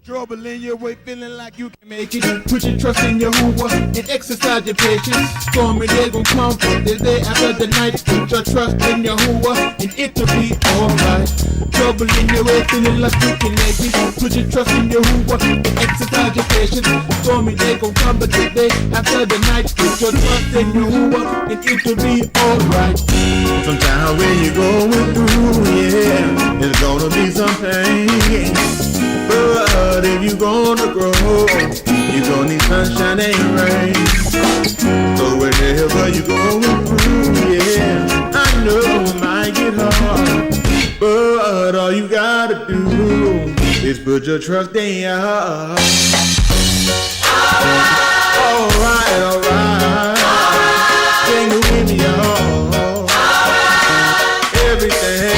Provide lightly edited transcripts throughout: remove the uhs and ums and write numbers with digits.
Trouble in your way, feeling like you can make it. Put your trust in your Hoover and exercise your patience. Stormy day gon' come the day after the night. Put your trust in your Hoover and it'll be alright. Trouble in your way, feeling like you can make it. Put your trust in your Hoover and exercise your patience. Stormy day gon' come the day after the night. Put your trust in your Hoover and it'll be alright. Sometimes when you're going through, yeah, there's gonna be some pain. But if you gonna grow, you gonna need sunshine and rain. So whenever you going through, yeah, I know it might get hard, but all you gotta do is put your trust in your heart. Alright, alright, sing it with me, y'all. Everything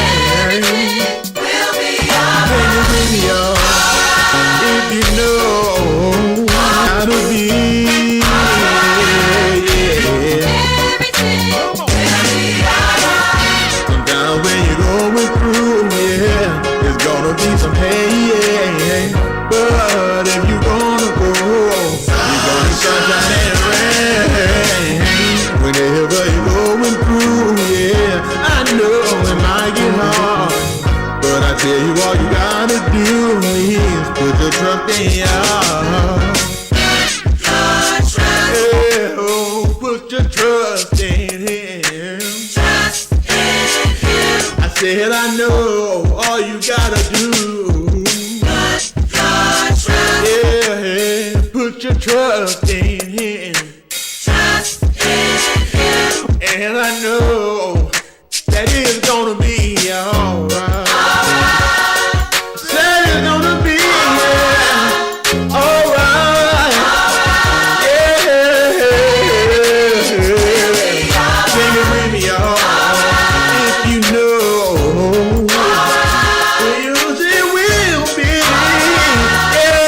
will be alright. Sing it with me, y'all. If you know how to be, sometimes when you're going through, yeah, there's gonna be some pain, but if you're gonna go, you're gonna need sunshine and rain. Whenever you're going through, yeah, I know it might get hard, but I tell you all you gotta do is put your trust in your heart. Yeah, oh, put your trust in Him. Trust in Him. I said I know all you gotta do. Put your trust. Yeah, put your trust in Him. Trust in Him. And I know that it's gonna be alright. Say it's gonna be alright. Yeah. Sing it with me, y'all. If you know, it will be. Yeah.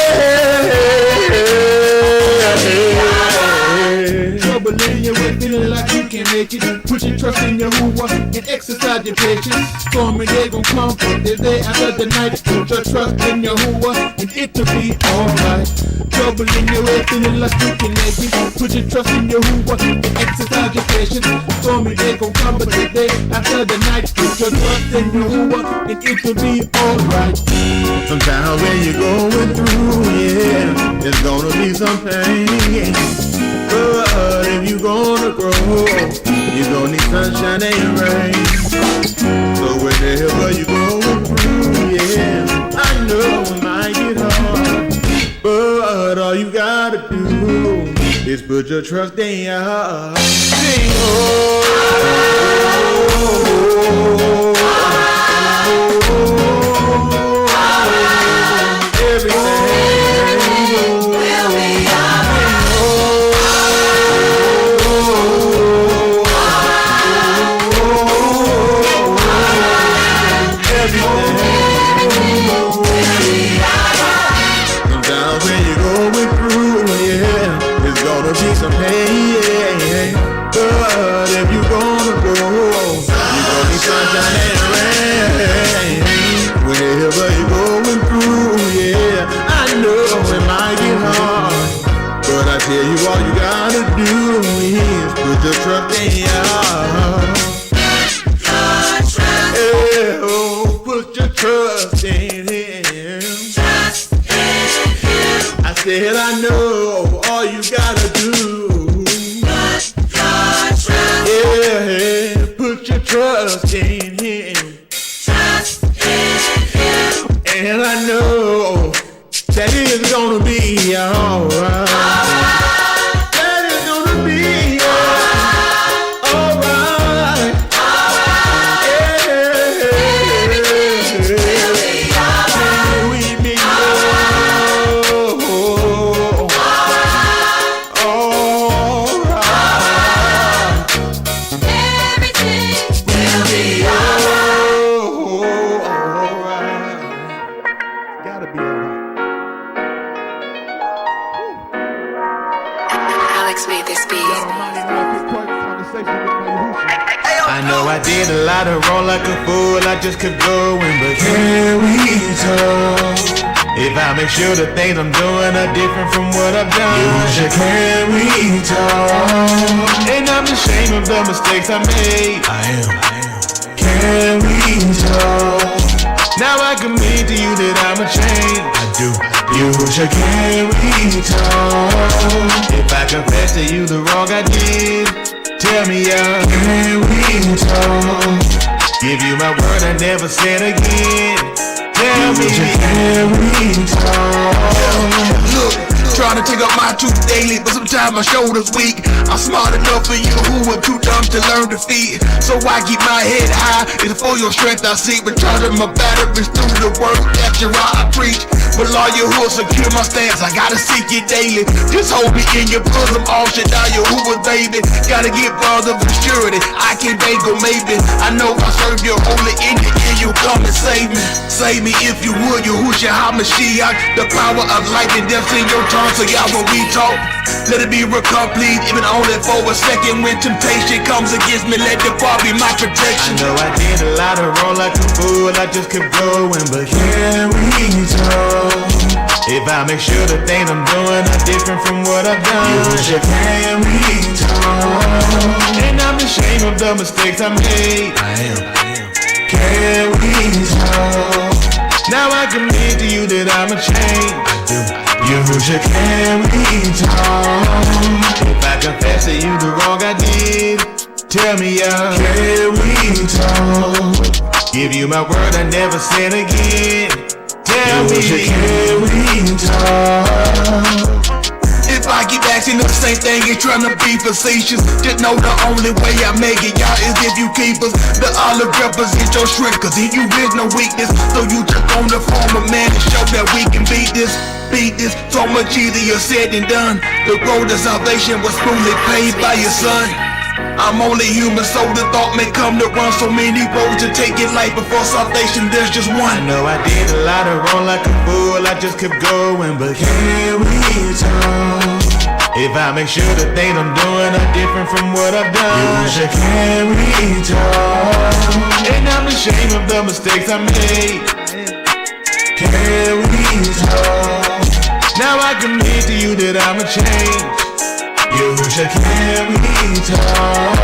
Trouble in your way, feeling like you can make it. Put your trust in your Hoover and exercise your patience. Stormy day gon' come the day after the night. Put your trust in your Hoover and it'll be alright. Trouble in your way, feeling like you can make it. Put your trust in your Hoover and exercise your patience. Stormy day gon' come the day after the night. Put your trust in your Hoover and it'll be alright. Sometimes when you're going through, yeah, there's gonna be some pain. But if you gonna grow, you gonna need sunshine and rain. So whenever you going through, yeah, I know it might get hard, but all you gotta do is put your trust in your heart. Sing, sometimes when you're going through, yeah, there's gonna be some pain, but if you're gonna go, you're gonna need sunshine and rain. Whenever you're going through, yeah, I know it might get hard, but I tell you all you gotta do is put your trust in your heart. Yeah, oh, put your trust in Him. Trust in Him. I said I know all you gotta do. Put your trust. Yeah, put your trust in Him. Trust in Him. And I know that it's gonna be alright. That it's gonna be alright. I know I did a lot of wrong like a fool, I just kept going, but can we talk? If I make sure the things I'm doing are different from what I've done, can we talk? And I'm ashamed of the mistakes I made. I am. Can we talk? Now I commit to you that I'ma change. I do. You should, can we talk? If I confess to you the wrong I did, tell me can we talk? Give you my word I never said again. Tell me can we talk? Look, trying to take up my truth daily, but sometimes my shoulders weak. I'm smart enough for you who are too dumb to learn defeat. So I keep my head high, it's for your strength I seek. But charging my batteries through the word that you're I preach. But lawyer who will secure my stance, I gotta seek it daily. Just hold me in your bosom, all shit down your who was baby. Gotta get further for surety, I can't beg or maybe. I know I serve you holy in the end, you come and save me. Save me if you would, you who's your Mashiach. The power of life and death's in your tongue, so y'all when we talk, let it be complete, even only for a second. When temptation comes against me, let the bar be my protection. I know I did a lot of wrong like a fool, I just kept going, but can we talk? If I make sure the things I'm doing are different from what I've done, can we talk? And I'm ashamed of the mistakes I made. I am. Can we talk? Now I commit to you that I'ma change. I do. You should, can we talk? If I confess to you the wrong I did, tell me can we talk? Give you my word I never said again. Tell me can we talk? If I keep asking the same thing and trying to be facetious, just know the only way I make it, y'all, is if you keep us. The olive represent your strength, cause in you is no weakness. So you took on the form of man to show that we can beat this. So much easier said than done. The road to salvation was fully paid by your son. I'm only human, so the thought may come to run so many roads to take in life. Before salvation, there's just one. I know I did a lot of wrong like a fool, I just kept going, but can we talk? If I make sure the things I'm doing are different from what I've done, can we talk? And I'm ashamed of the mistakes I made. Can we talk? Now I commit to you that I'ma change. You should, can we talk?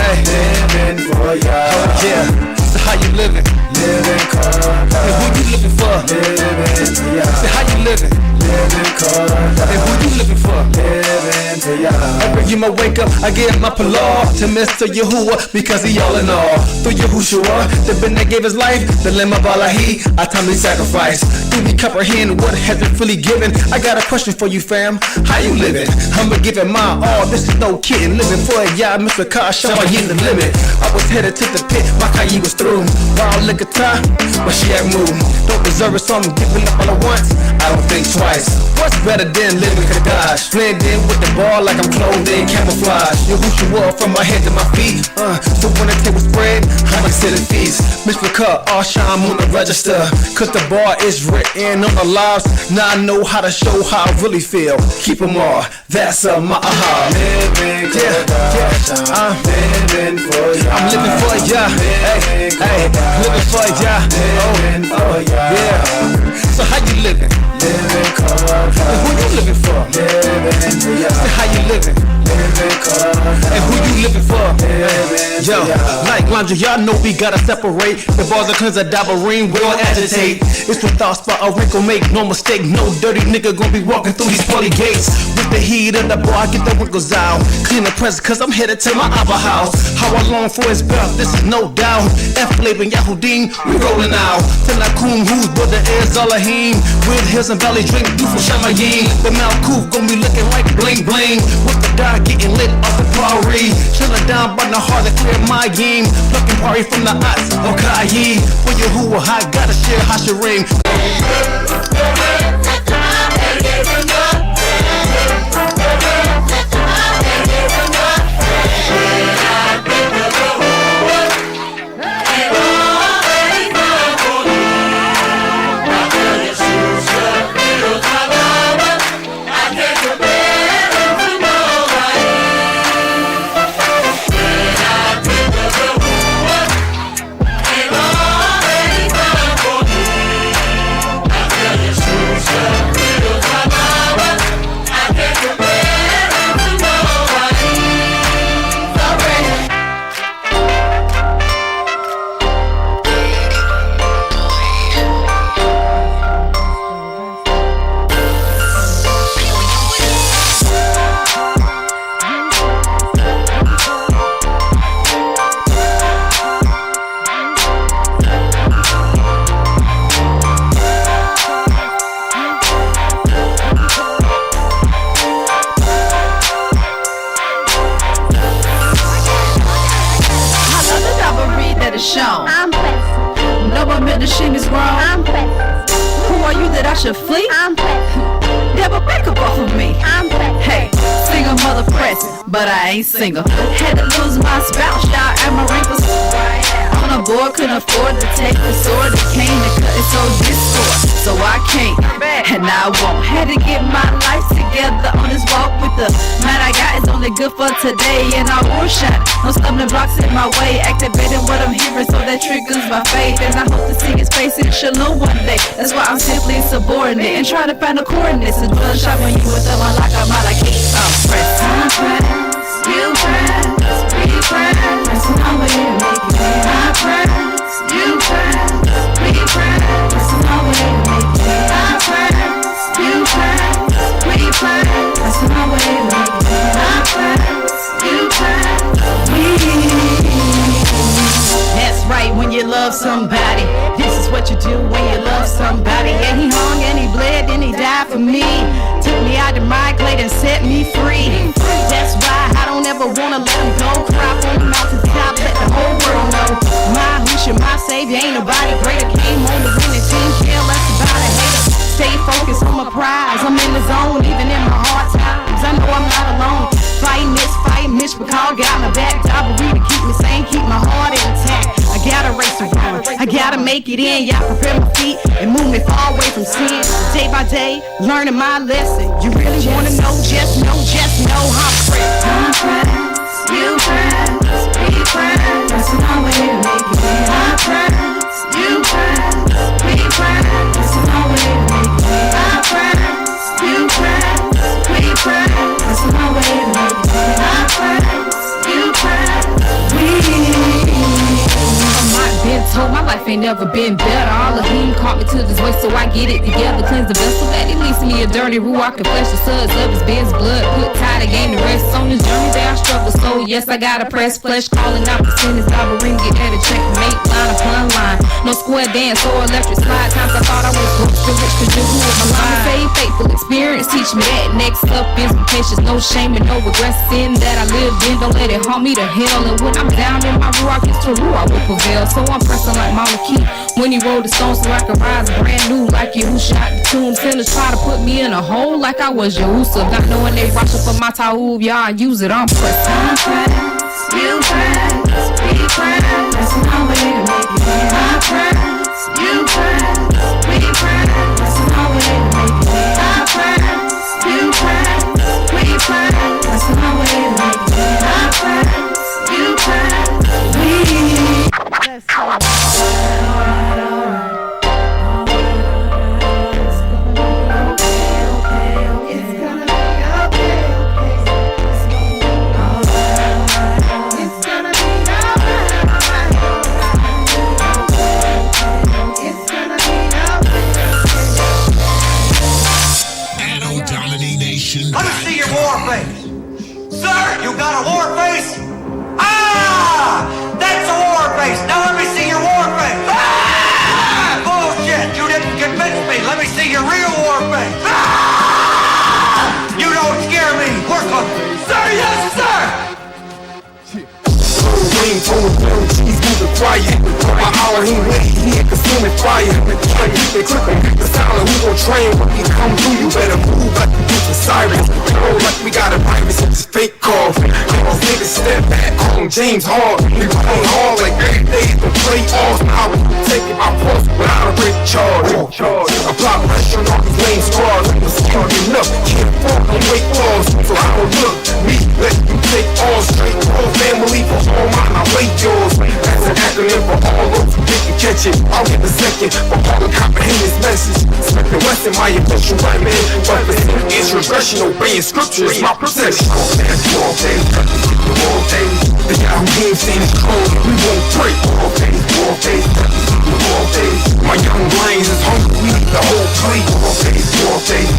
Hey, living for y'all. Yeah, so how you living? Living cold. Hey, who you living for? Living for y'all. So how you living? Living cold. Hey, who you living for? Living for y'all. Every year I wake up, I give my pillar to Mr. Yahuwah, because he all in all. Through Yahushua, the Ben that gave his life, the Lamb of Allah, he, I timely sacrifice. Do we comprehend what has been freely given? I got a question for you, fam. How you living? I'ma give it my all. This is no kidding. Living for it, yeah, Mr. Kasha, I in the limit. I was headed to the pit, my Kai was through. Wild liquor time, but she had moved. Don't deserve it, so I'm giving up all at once. I don't think twice. What's better than living Kadash? Blending with the ball like I'm clothed in camouflage. Yahushua from my head to my feet. So when the table spread, I'm like sitting feast. Mr. Cut, all shine on the register, cause the bar is written on the lives. Now I know how to show how I really feel. Keep them all, that's my aha. Living living for ya. I'm living for ya. Hey, hey, living for ya. Oh, yeah. So how you living? Living cold. Who you living for? Living for ya. So how you living? Living cold. And who you living for? Living Yo, like laundry, y'all know we gotta separate. The bars are cleanse a dabbering, we don't agitate. It's without spot a wrinkle, make no mistake. No dirty nigga gonna be walking through these pearly gates. With the heat of the bar, I get the wrinkles out. Clean the press, cause I'm headed to my Abba house. How I long for his breath, this is no doubt. F-Flavor and Yahudim, we rolling out. Tanakum, whose brother is Elohim. With his and belly drink, do for Shamayim. The Mount Koof gon' be looking like bling bling. With the dog getting lit off the party. Chillin' down by the heart to clear my game. Plucking party from the Ots, Okayi. For Yahuwah, I gotta share Hashirim. Shown. I'm pressed. No one meant the shame is wrong. I'm pressed. Who are you that I should flee? I'm pressed. Devil, back up off of me. I'm pressed. Hey, single mother pressing, but I ain't single. Had to lose my spouse, y'all, and my wrinkles. On a board, couldn't afford to take the sword. It came to cut it so discord. So I can't, and I won't. Had to get my life together on this walk with the man I got is only good for today. And I will shine. No stumbling blocks in my way. Activating what I'm hearing, so that triggers my faith. And I hope to see his face in shalom one day. That's why I'm simply subordinate and try to find the coordinates. A blood shot when you with them, I like I'm out like I'm pressed. I'm pressed, you pressed, we pressed. That's no way to make it. I pressed, you pressed, we pressed. That's no way to make it. I pressed, you pressed, we pressed. That's no way to make it. I pressed, you pressed, we. That's right, when you love somebody, this is what you do when you love somebody. And he hung and he bled and he died for me. Took me out the my glade and set me free. That's why I don't ever wanna let him go. Cry on the mountaintop, let the whole world know. My Husha, my savior, ain't nobody greater. Came on the winning team, care less about a hater. Stay focused on my prize, I'm in the zone, even in my hard times. I know I'm not alone. Fighting this, but call got my back. Dobbery to keep me sane, keep my heart intact. I gotta race around, I gotta make it in. Y'all prepare my feet and move me far away from sin. Day by day, learning my lesson. You really wanna know, just know I'm pressed. I'm pressed, you pressed, we pressed. That's no way to make it. I'm pressed, you pressed, we pressed. That's no way to make it. I'm pressed, you pressed, we pressed. That's no way to make it. I'm pressed, you pressed, we. Been told my life ain't never been better. All of him caught me to this way, so I get it together. Cleanse the vessel that he leaves me a dirty ruach and flesh the suds of his ben's blood. Put tied again the rest on this journey that I struggle. So yes, I gotta press flesh, calling out the sin is ring, get at a checkmate, line upon line. No square dance or electric slide. Times I thought I was broke, the rich could do who was my line. Say faithful experience, teach me that. Next up is patience, no shame and no regrets. Sin that I lived in, don't let it harm me to hell. And when I'm down in my ruach, it's to ruach will prevail. So I'm pressing like Mama Key when he rolled the stone so I could rise brand new like you who shot the tomb. Sinners try to put me in a hole like I was Yahusa. Not knowing they rush up for my ta'ub, y'all use it, I'm pressed. I'm pressed, you pressed, we pressed. That's no way to make it. I'm pressed, you pressed, we pressed. That's no way to make it. I'm pressed, you pressed, we pressed. That's no way to make it. I'm pressed, you pressed, we. That's fire. They click on the silent, we gon' train when we come through. You better move like you do for sirens. Roll like we got a virus, it's fake calls. Niggas step back, call him James Harden. We play hard like every day, the play off. I was taking my pulse without a great charge. Apply pressure on these lame squads. I'm scared enough, can't afford no weight loss. So I don't look me, let you take all straight. Whole family for all mine, I wait yours. That's an acronym for all those who didn't catch it. I'll give a second for all the comprehend this message. Smith and Wesson, my official weapon. Weapon is regression, obeying scripture is my protection. All days, all days. The Yahoo game saying it's cold, we won't break. All days, all days, all days. My young lions is hungry, we need the whole plate. All days, all days,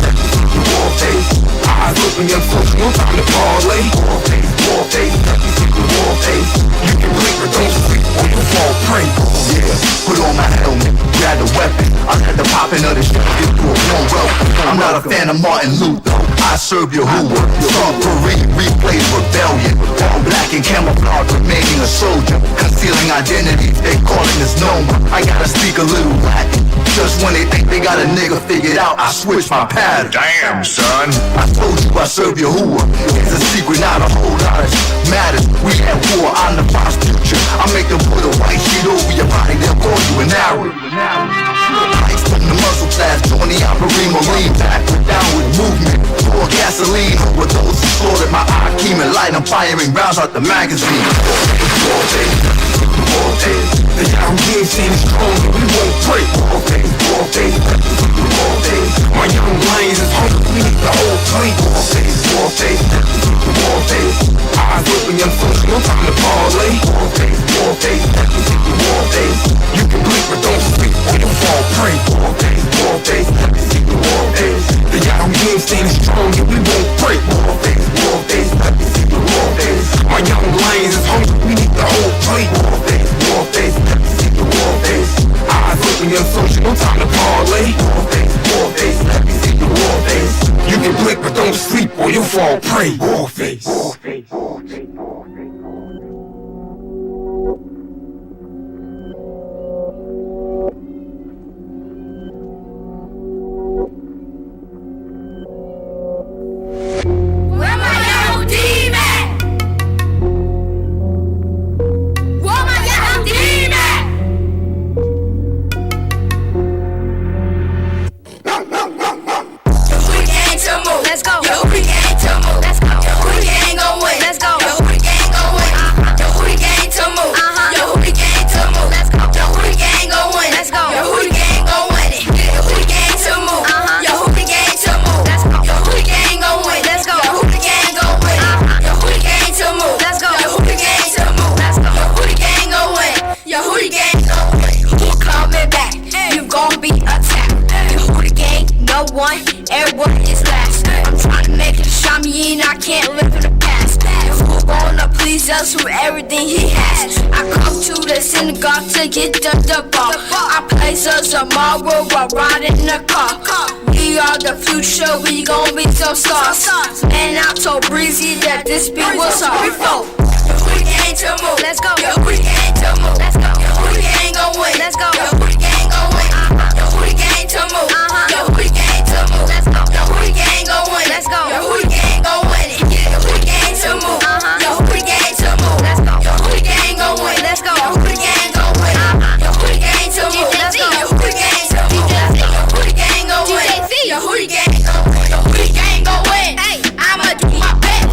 all days. Eyes open, young folks, no time to parlay. All days, all days, all days. You can blink but don't sleep or you fall prey. Yeah, put on my helmet, grab the weapon. I had the popping of the shit, get through a warm welcome. I'm not a fan of Martin Luther, I serve Yahuwah. Start parade, replays rebellion. All black and camouflage, remaining a soldier. Concealing identities, they calling us Noma. I gotta speak a little Latin. Just when they think they got a nigga figured out, I switch my pattern. Damn, son. I told you I serve Yahuwah. It's a secret, not a whole lot of matters. We at war, I'm the boss future. I make them put a white sheet over your body, they'll call you an Arab. Lights from the muscle class, join the Opera lean back with downward movement. Pour gasoline over those who slaughtered my Akeem and light. I'm firing rounds out the magazine. All day, all day. The Yahoo game saying it's cold, we won't break. All day, all day, all day. My young lions is hungry, we need the whole plate. All day, all day, all day. Eyes open, young folks, no time to parlay. All day, all day, all day. You can blink but don't sleep or you fall prey. All day, all day, all day. The Yahoo game saying it's strong, we won't break. All day, all day, all day. My young lions is hungry, we need the whole plate. All day, all day, all day. Eyes open, young folks, no time to parlay. All day, all day. You can blink but don't sleep or you fall prey. Warface. Where my Yahoo team at? Where my Yahoo team at? Who the gang to move? Let's go. Yo, who the gang to move? Let's go. Yo, who the gang gon' win? Let's go. Yo, who the gang gon' win? Yo, who the gang to move? Yo, who the gang to move? Let's go. Yo, who the gang gon' win? Let's go. Yo, who the gang gon' win it? Yo, who the gang to move? Yo, who the gang to move? Let's go. Yo, who the gang gon' win? Let's go. Yo, who the gang gon' win? Yo, who the gang to move? Let's go. Yo, who the gang to move? Let's go. Yo, who the gang gon' win? Yo, who the gang gon' win? Who coming back? You gon' be attacked. Yo, who the gang? No one. Everyone is last. I'm trying to make it a Shami and I can't live in the past. If who gonna please us with everything he has? I come to the synagogue to get the ball. I place us tomorrow while riding in the car. We are the future, we gon' be some stars. And I'm so breezy that this beat was sorry for. Yo, who the gang to move? Let's go. Yo, who the gang to move? Let's go. Yo, who the gang gon' win? Let's go. Yo, who the gang gon' win? Yo, who the gang to move? Yo, who the gang to move? Let's go. Yo, who the gang gon' win? Let's go. Yo, who the gang gon' win it? Yo, who the gang to move? Yo, who the gang to move? Let's go. Yo, who the gang gon' win? Let's go. Yo, who the gang gon' win? Yo, who the gang to move? Let's go. Yo, who the gang to move? Yo, who the gang gon' win? Yo, who the gang gon' win? Yo, who the gang gon' win? I'ma do my best.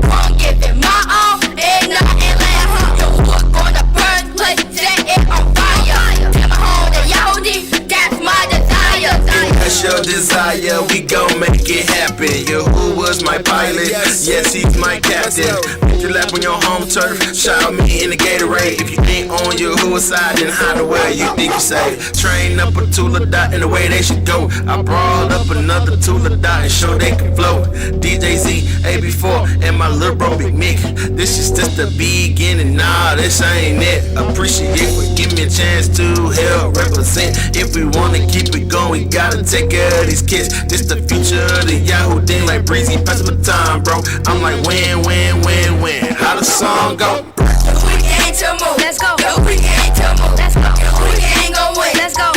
Gon' give it my all, ain't nothing left. Yo, we're gonna burn the place, set it on fire. Take my home to Yahudi, that's my desire. That's your desire, we gon' make it happen. Yo, who was my pilot? Yes, he's my captain. Put your lap on your home turf, shout me in the Gatorade. If you ain't on your who side, then how the way you think you say? Train up a Tula dot in the way they should go. I brought up another Tula dot and show they can flow. DJ Z, AB4, and my little bro Big Mick. This is just the beginning, nah, this ain't it. Appreciate it for giving me a chance to help represent. If we wanna keep it going, we gotta take care of these kids. This the future of the Yahoo ding like breezy, pass my time, bro. I'm like win, win, win, win. How the song go? Yo, who the gang to move? Let's go. Yo, who the gang to move? Let's go. Yo, who the gang gon' win? Let's go.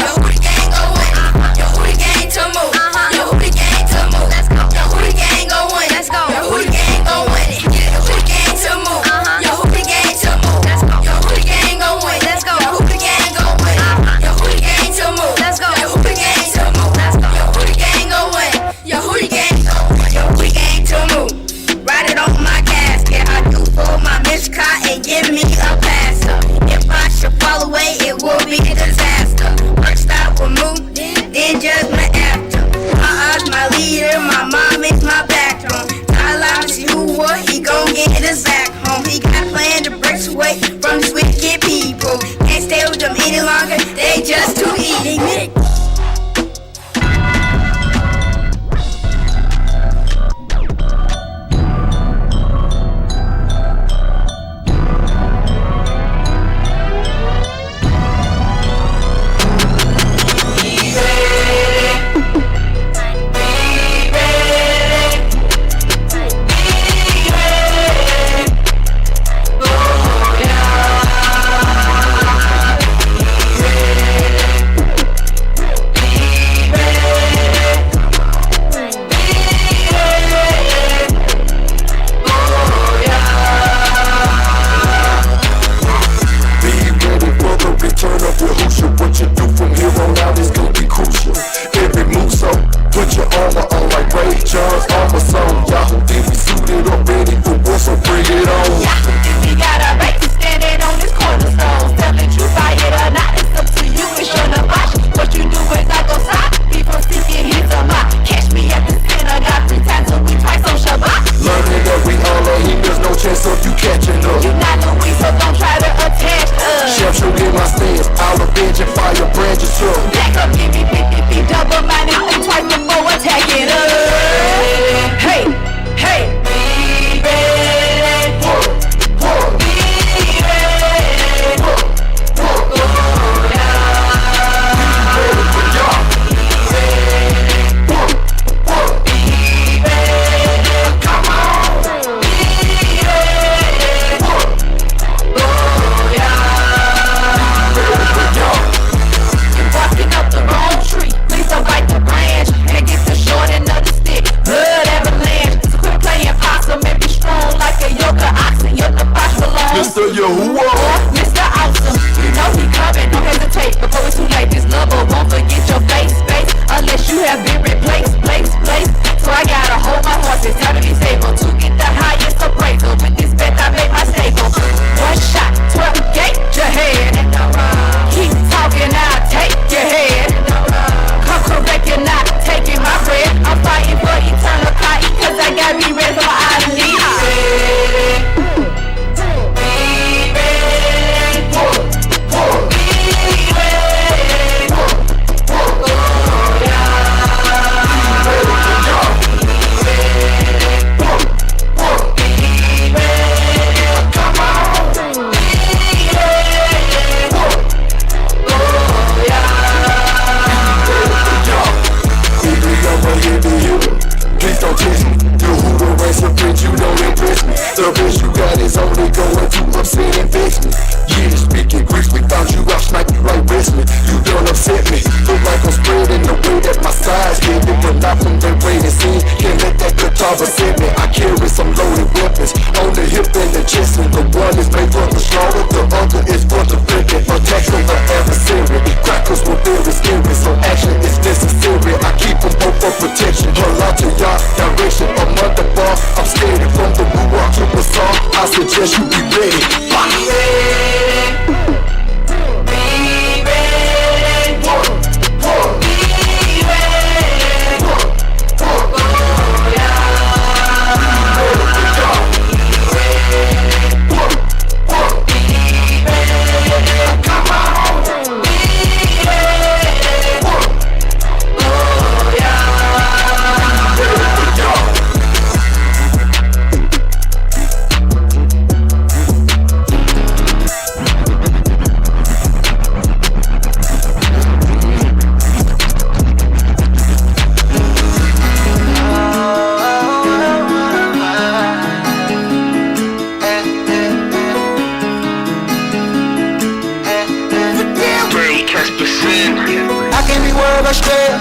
can't be worried about stress.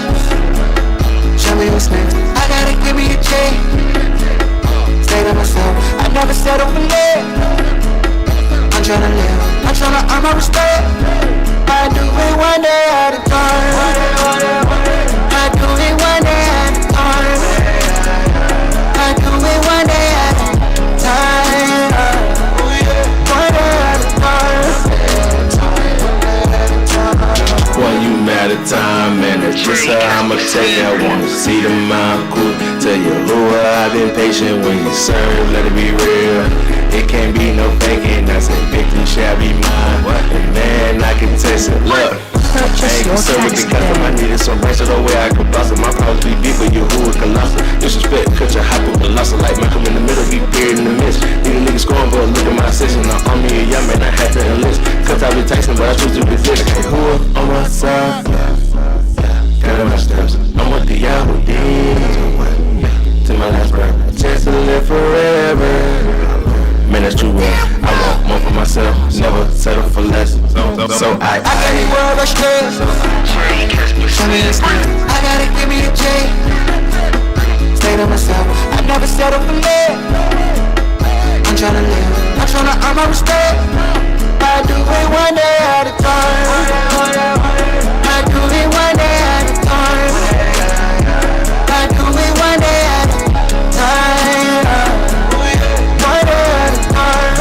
Show me what's next. I gotta give me a check. Stay to myself. I never settle for less. I'm tryna live. I'm tryna earn my respect. I do it one day at a time. I do it one day at a time. I do it one day at a time. One day at a time. When you mad at time, man, that's just how I'ma take it. I wanna see the mind cool. Tell you who I've been patient when you serve, let it be real. It can't be no faking, I say victory shall be mine. And man, I can taste it, look. I ain't concerned with the custom, I needed some rest of the way I could bust it. My problems be big, but you who is colossal. Disrespect, cut your hyper colossal. Like Malcolm in the middle, be buried in the midst. Need a nigga scoring, but look at my session. Now on me a young man, I had to enlist. Cut out with Tyson, but I choose to resist. Hey, who on my side? Got my steps, I'm with the Yahoo demons. To my last breath, chance to live forever. Man, that's true, I want more for myself, never settle for less. So I can't be worried about stress. Show me this next. I gotta give me a check. Stay to myself. I never settle for less. I'm tryna live. I'm tryna earn my respect. I do it one day at a time. I do it one day at a time. I do it one day at a time. One day at a time.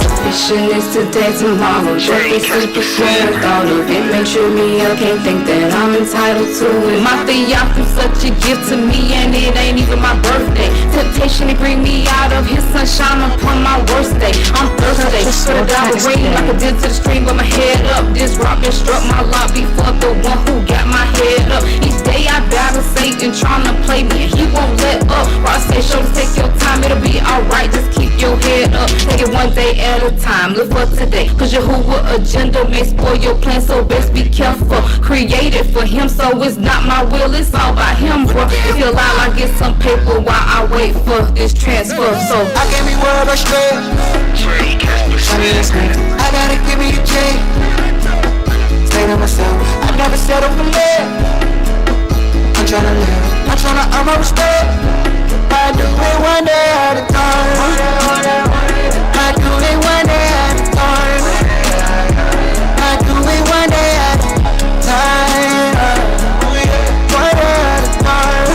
Sufficient is today, tomorrow. Just be super sure. Thought of it, make sure me up. Can't think that I'm entitled to it. My fiance's such a gift to me, and it ain't even my birthday. Temptation to bring me out of his sunshine upon my worst day. I'm thirsty, swear that I would rain like I did to the stream with my head up. This rock been struck my lot before the one who got my head up. Each day I battle Satan trying to play me, and he won't let up. Rock say, show to take your time, it'll be alright. Just keep your head up, take it one day at a time. Live for today, cause your who agenda may spoil your plan, so best be careful. Created for him, so it's not my will, it's all about him, bro. If you allow, I get some paper while I wait for this transfer. So I can't be worried about stress. Show me this next. I gotta give me a check. Stay to myself. I never settle for less. I'm tryna live. I'm tryna earn my respect. I do it one day at a time. I do it one day at a time. I do it one day at a time. One day at a time.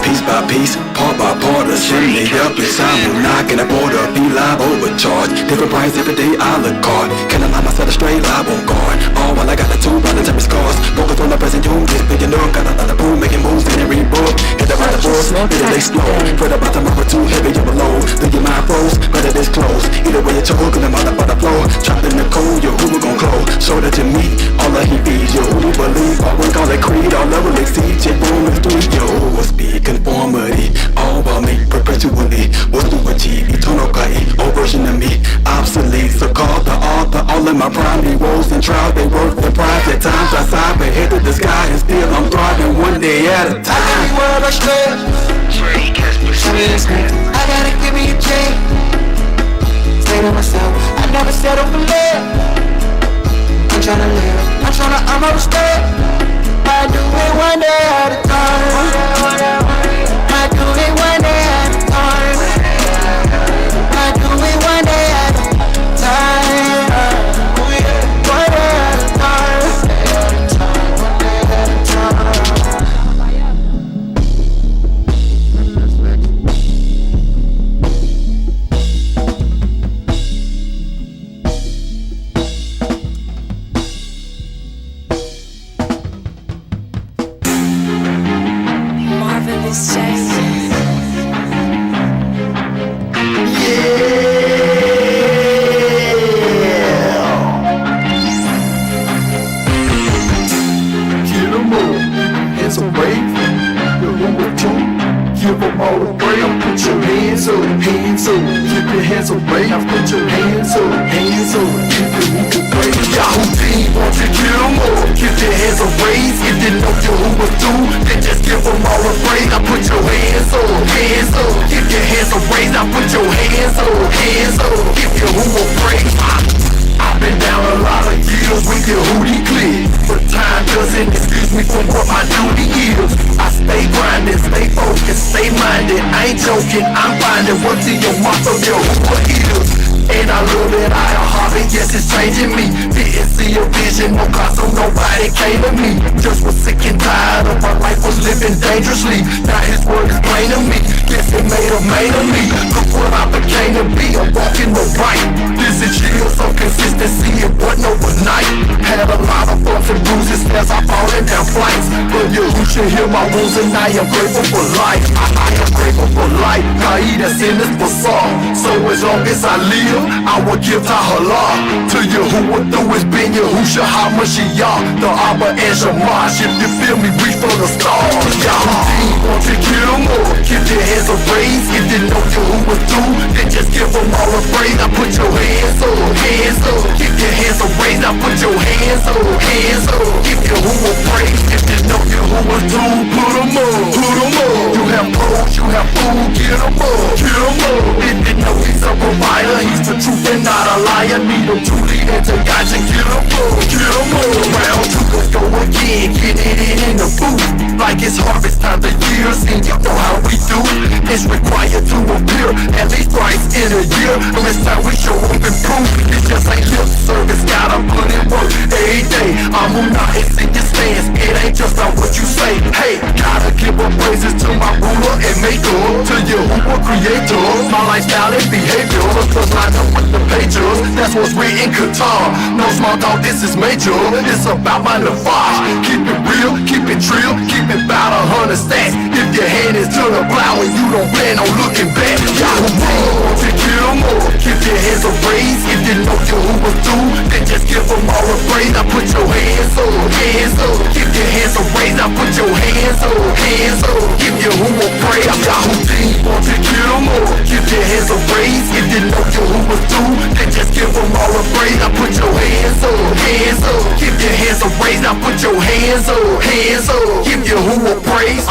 Piece by piece, part by part, the chimney up inside me, knocking the border, be live overcharged. Different price every day, I look hard. Can't allow myself to stray, live on guard. All while I got the two voluntary scars. Focus on the present, you get big enough. Got a lot of boom, making moves, in every book. Hit the right force, hit it explode. Fret about tomorrow, too heavy, you're below. Think your mind froze, but it is closed. Either way, you're choking, I'm out the flow. Trapped in the cold, your who we gon' close. So that you meet, all that he feeds. Yo, who believe, all we call it creed. All level exceed, check boom in the street. Yo, what's speed, conformity. All about me, perpetually. What to achieve, eternal guide. Old version of me, obsolete. So called the author, all in my prime. They woes and trials, they work the prize. At times I sigh, but head to the sky. And still I'm thriving one day at a time. I can't be worried about stress. Show me this next. I gotta give me a check. Stay to myself. I never settle for less. I'm tryna live. I'm tryna earn my respect. I do it one day at a time. I do it one day at a time. I do it one day at a time. One day at a time. Marvelous James. Get 'em all, hands on wave. The room with two, give 'em all a break. Put your hands up, hands up. Keep your hands away. Now put your hands up, hands up. Keep your room away. Yahoo team, won't you get 'em all? Keep your hands raised. If you know you who was due, then just give 'em all a break. Now put your hands up, hands up. Keep your hands raised. Now put your hands up, hands up. Give you who a break. from your hoover eaters. And I love it, I a hobby, yes it's changing me. Didn't see a vision, no cause so nobody came to me. Just was sick and tired of my life, was living dangerously. Now his word is plain to me, yes it made a man of me. Look what I became to be, I'm walking the right. This is years of consistency, it wasn't overnight. Had a lot of bumps and bruises as I falling down flights. But you should hear my wounds and I am grateful for life. I am grateful for life, Kaid that's in this bazaar. So as long as I live, I will give Tahallah to you who would do is Ben Yahusha HaMashiach, the Abba and Shamash. If you feel me, reach for the stars. Yahudi, won't you kill them all? Keep your hands up raised. If you know you who was due, then just give them all a praise. Now put your hands up, hands up. Keep your hands up raised. Now put your hands up, hands up. Give you who will praise. If you know you who was due, put them up, put them up. You have clothes, you have food, get them up, get them up. If you know he's a provider, he's the truth and not a liar. Need him to lead and to guide you. Get him up, get him up. Round two, let's go again. Get it in the booth. Like it's harvest time the years, and you know how we do. It's required to appear at least twice in a year. And this time we show up and prove it just ain't lip service. Gotta put in work every day. I'm not in your stance. It ain't just about what you say. Hey, gotta give up praises to my ruler and maker, to your Hoover creator. My lifestyle and behavior, cause line up with the pages. That's what's written in Qatar. No small talk, this is major. It's about my nafaj. Keep it real, keep it trill, keep it about 100 stacks. If your hand is to the plow and you don't plan on looking back, Yahoo, to kill them all. Keep your hands up raised. If you know you who was due, then just give them all a praise. Now put your hands up, hands up. Keep your hands up raised. Now put your hands up, hands up. Give you who will pray. I'm Yahoo, want to kill them all. Keep your hands up raised. If you know you who was due, then just give them all a praise. Now put your hands up, hands up. Keep your hands up raised. Now put your hands up, hands up. Give you who will praise.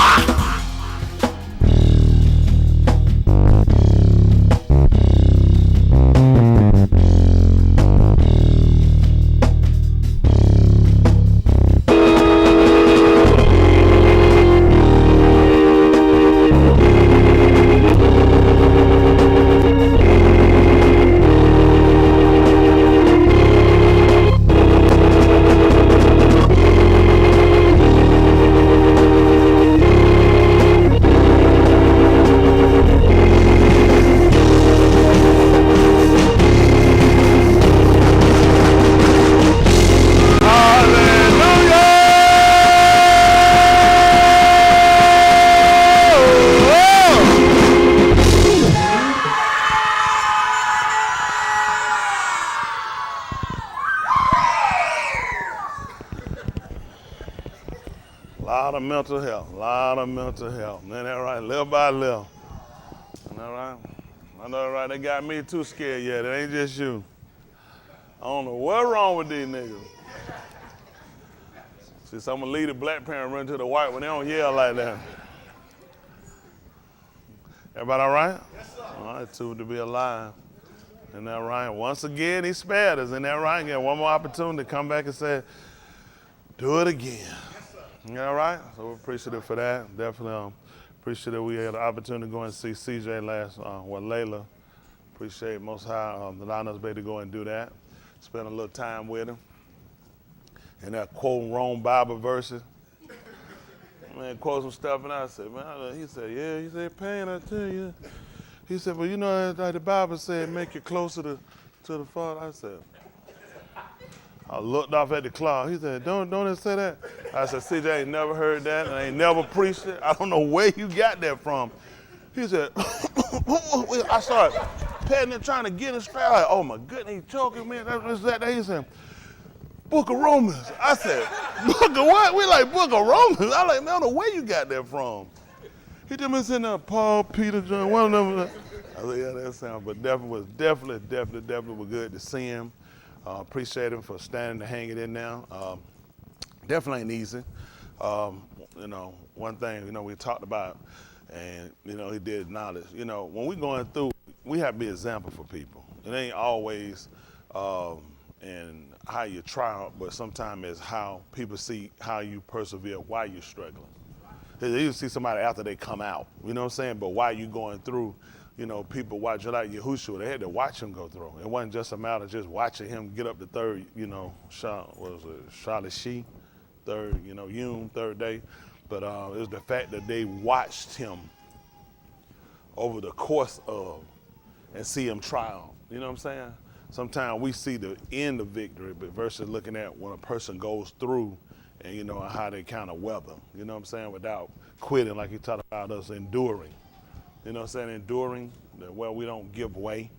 Lot of mental health. Ain't that right? Little by little. Ain't that right? I know that right. They got me too scared yet. It ain't just you. I don't know what's wrong with these niggas. See, some of the lead black parents run to the white when they don't yell like that. Everybody all right? Yes, sir. All right, too, to be alive. Isn't that right? Once again, he spared us. Isn't that right? Again, one more opportunity to come back and say, do it again. You all right? So we're appreciative for that. Definitely appreciative we had the opportunity to go and see CJ Layla. Appreciate Most High allowing us to be able to go and do that. Spend a little time with him. And that quote wrong Bible verses. Man, quote some stuff and I said, man, he said, yeah, he said, Pain, I tell you. He said, well, you know, like the Bible said, make you closer to the Father. I said, I looked off at the clock. He said, don't it say that? I said, CJ, ain't never heard that and I ain't never preached it. I don't know where you got that from. He said, I started patting and trying to get it straight. Like, oh my goodness, he choking, man. That's that. He said, Book of Romans. I said, Book of what? We like Book of Romans. I like, man, I don't know where you got that from. He just been sitting there, Paul, Peter, John, one of them. I said, yeah, that sounds, but definitely was good to see him. Appreciate him for standing to hang it in now. Definitely ain't easy. You know, one thing, you know, we talked about, and, you know, he did acknowledge, you know, when we're going through, we have to be an example for people. It ain't always in how you try, but sometimes it's how people see how you persevere while you're struggling. They usually see somebody after they come out, you know what I'm saying? But while you're going through, you know, people watch like Yahushua, they had to watch him go through. It wasn't just a matter of just watching him get up the third, you know, Shalishi, third, you know, Yom, third day. But it was the fact that they watched him over the course of and see him trial. You know what I'm saying? Sometimes we see the end of victory, but versus looking at when a person goes through and, you know, how they kind of weather. You know what I'm saying? Without quitting, like he talked about us enduring. You know what I'm saying? Enduring, well, we don't give way.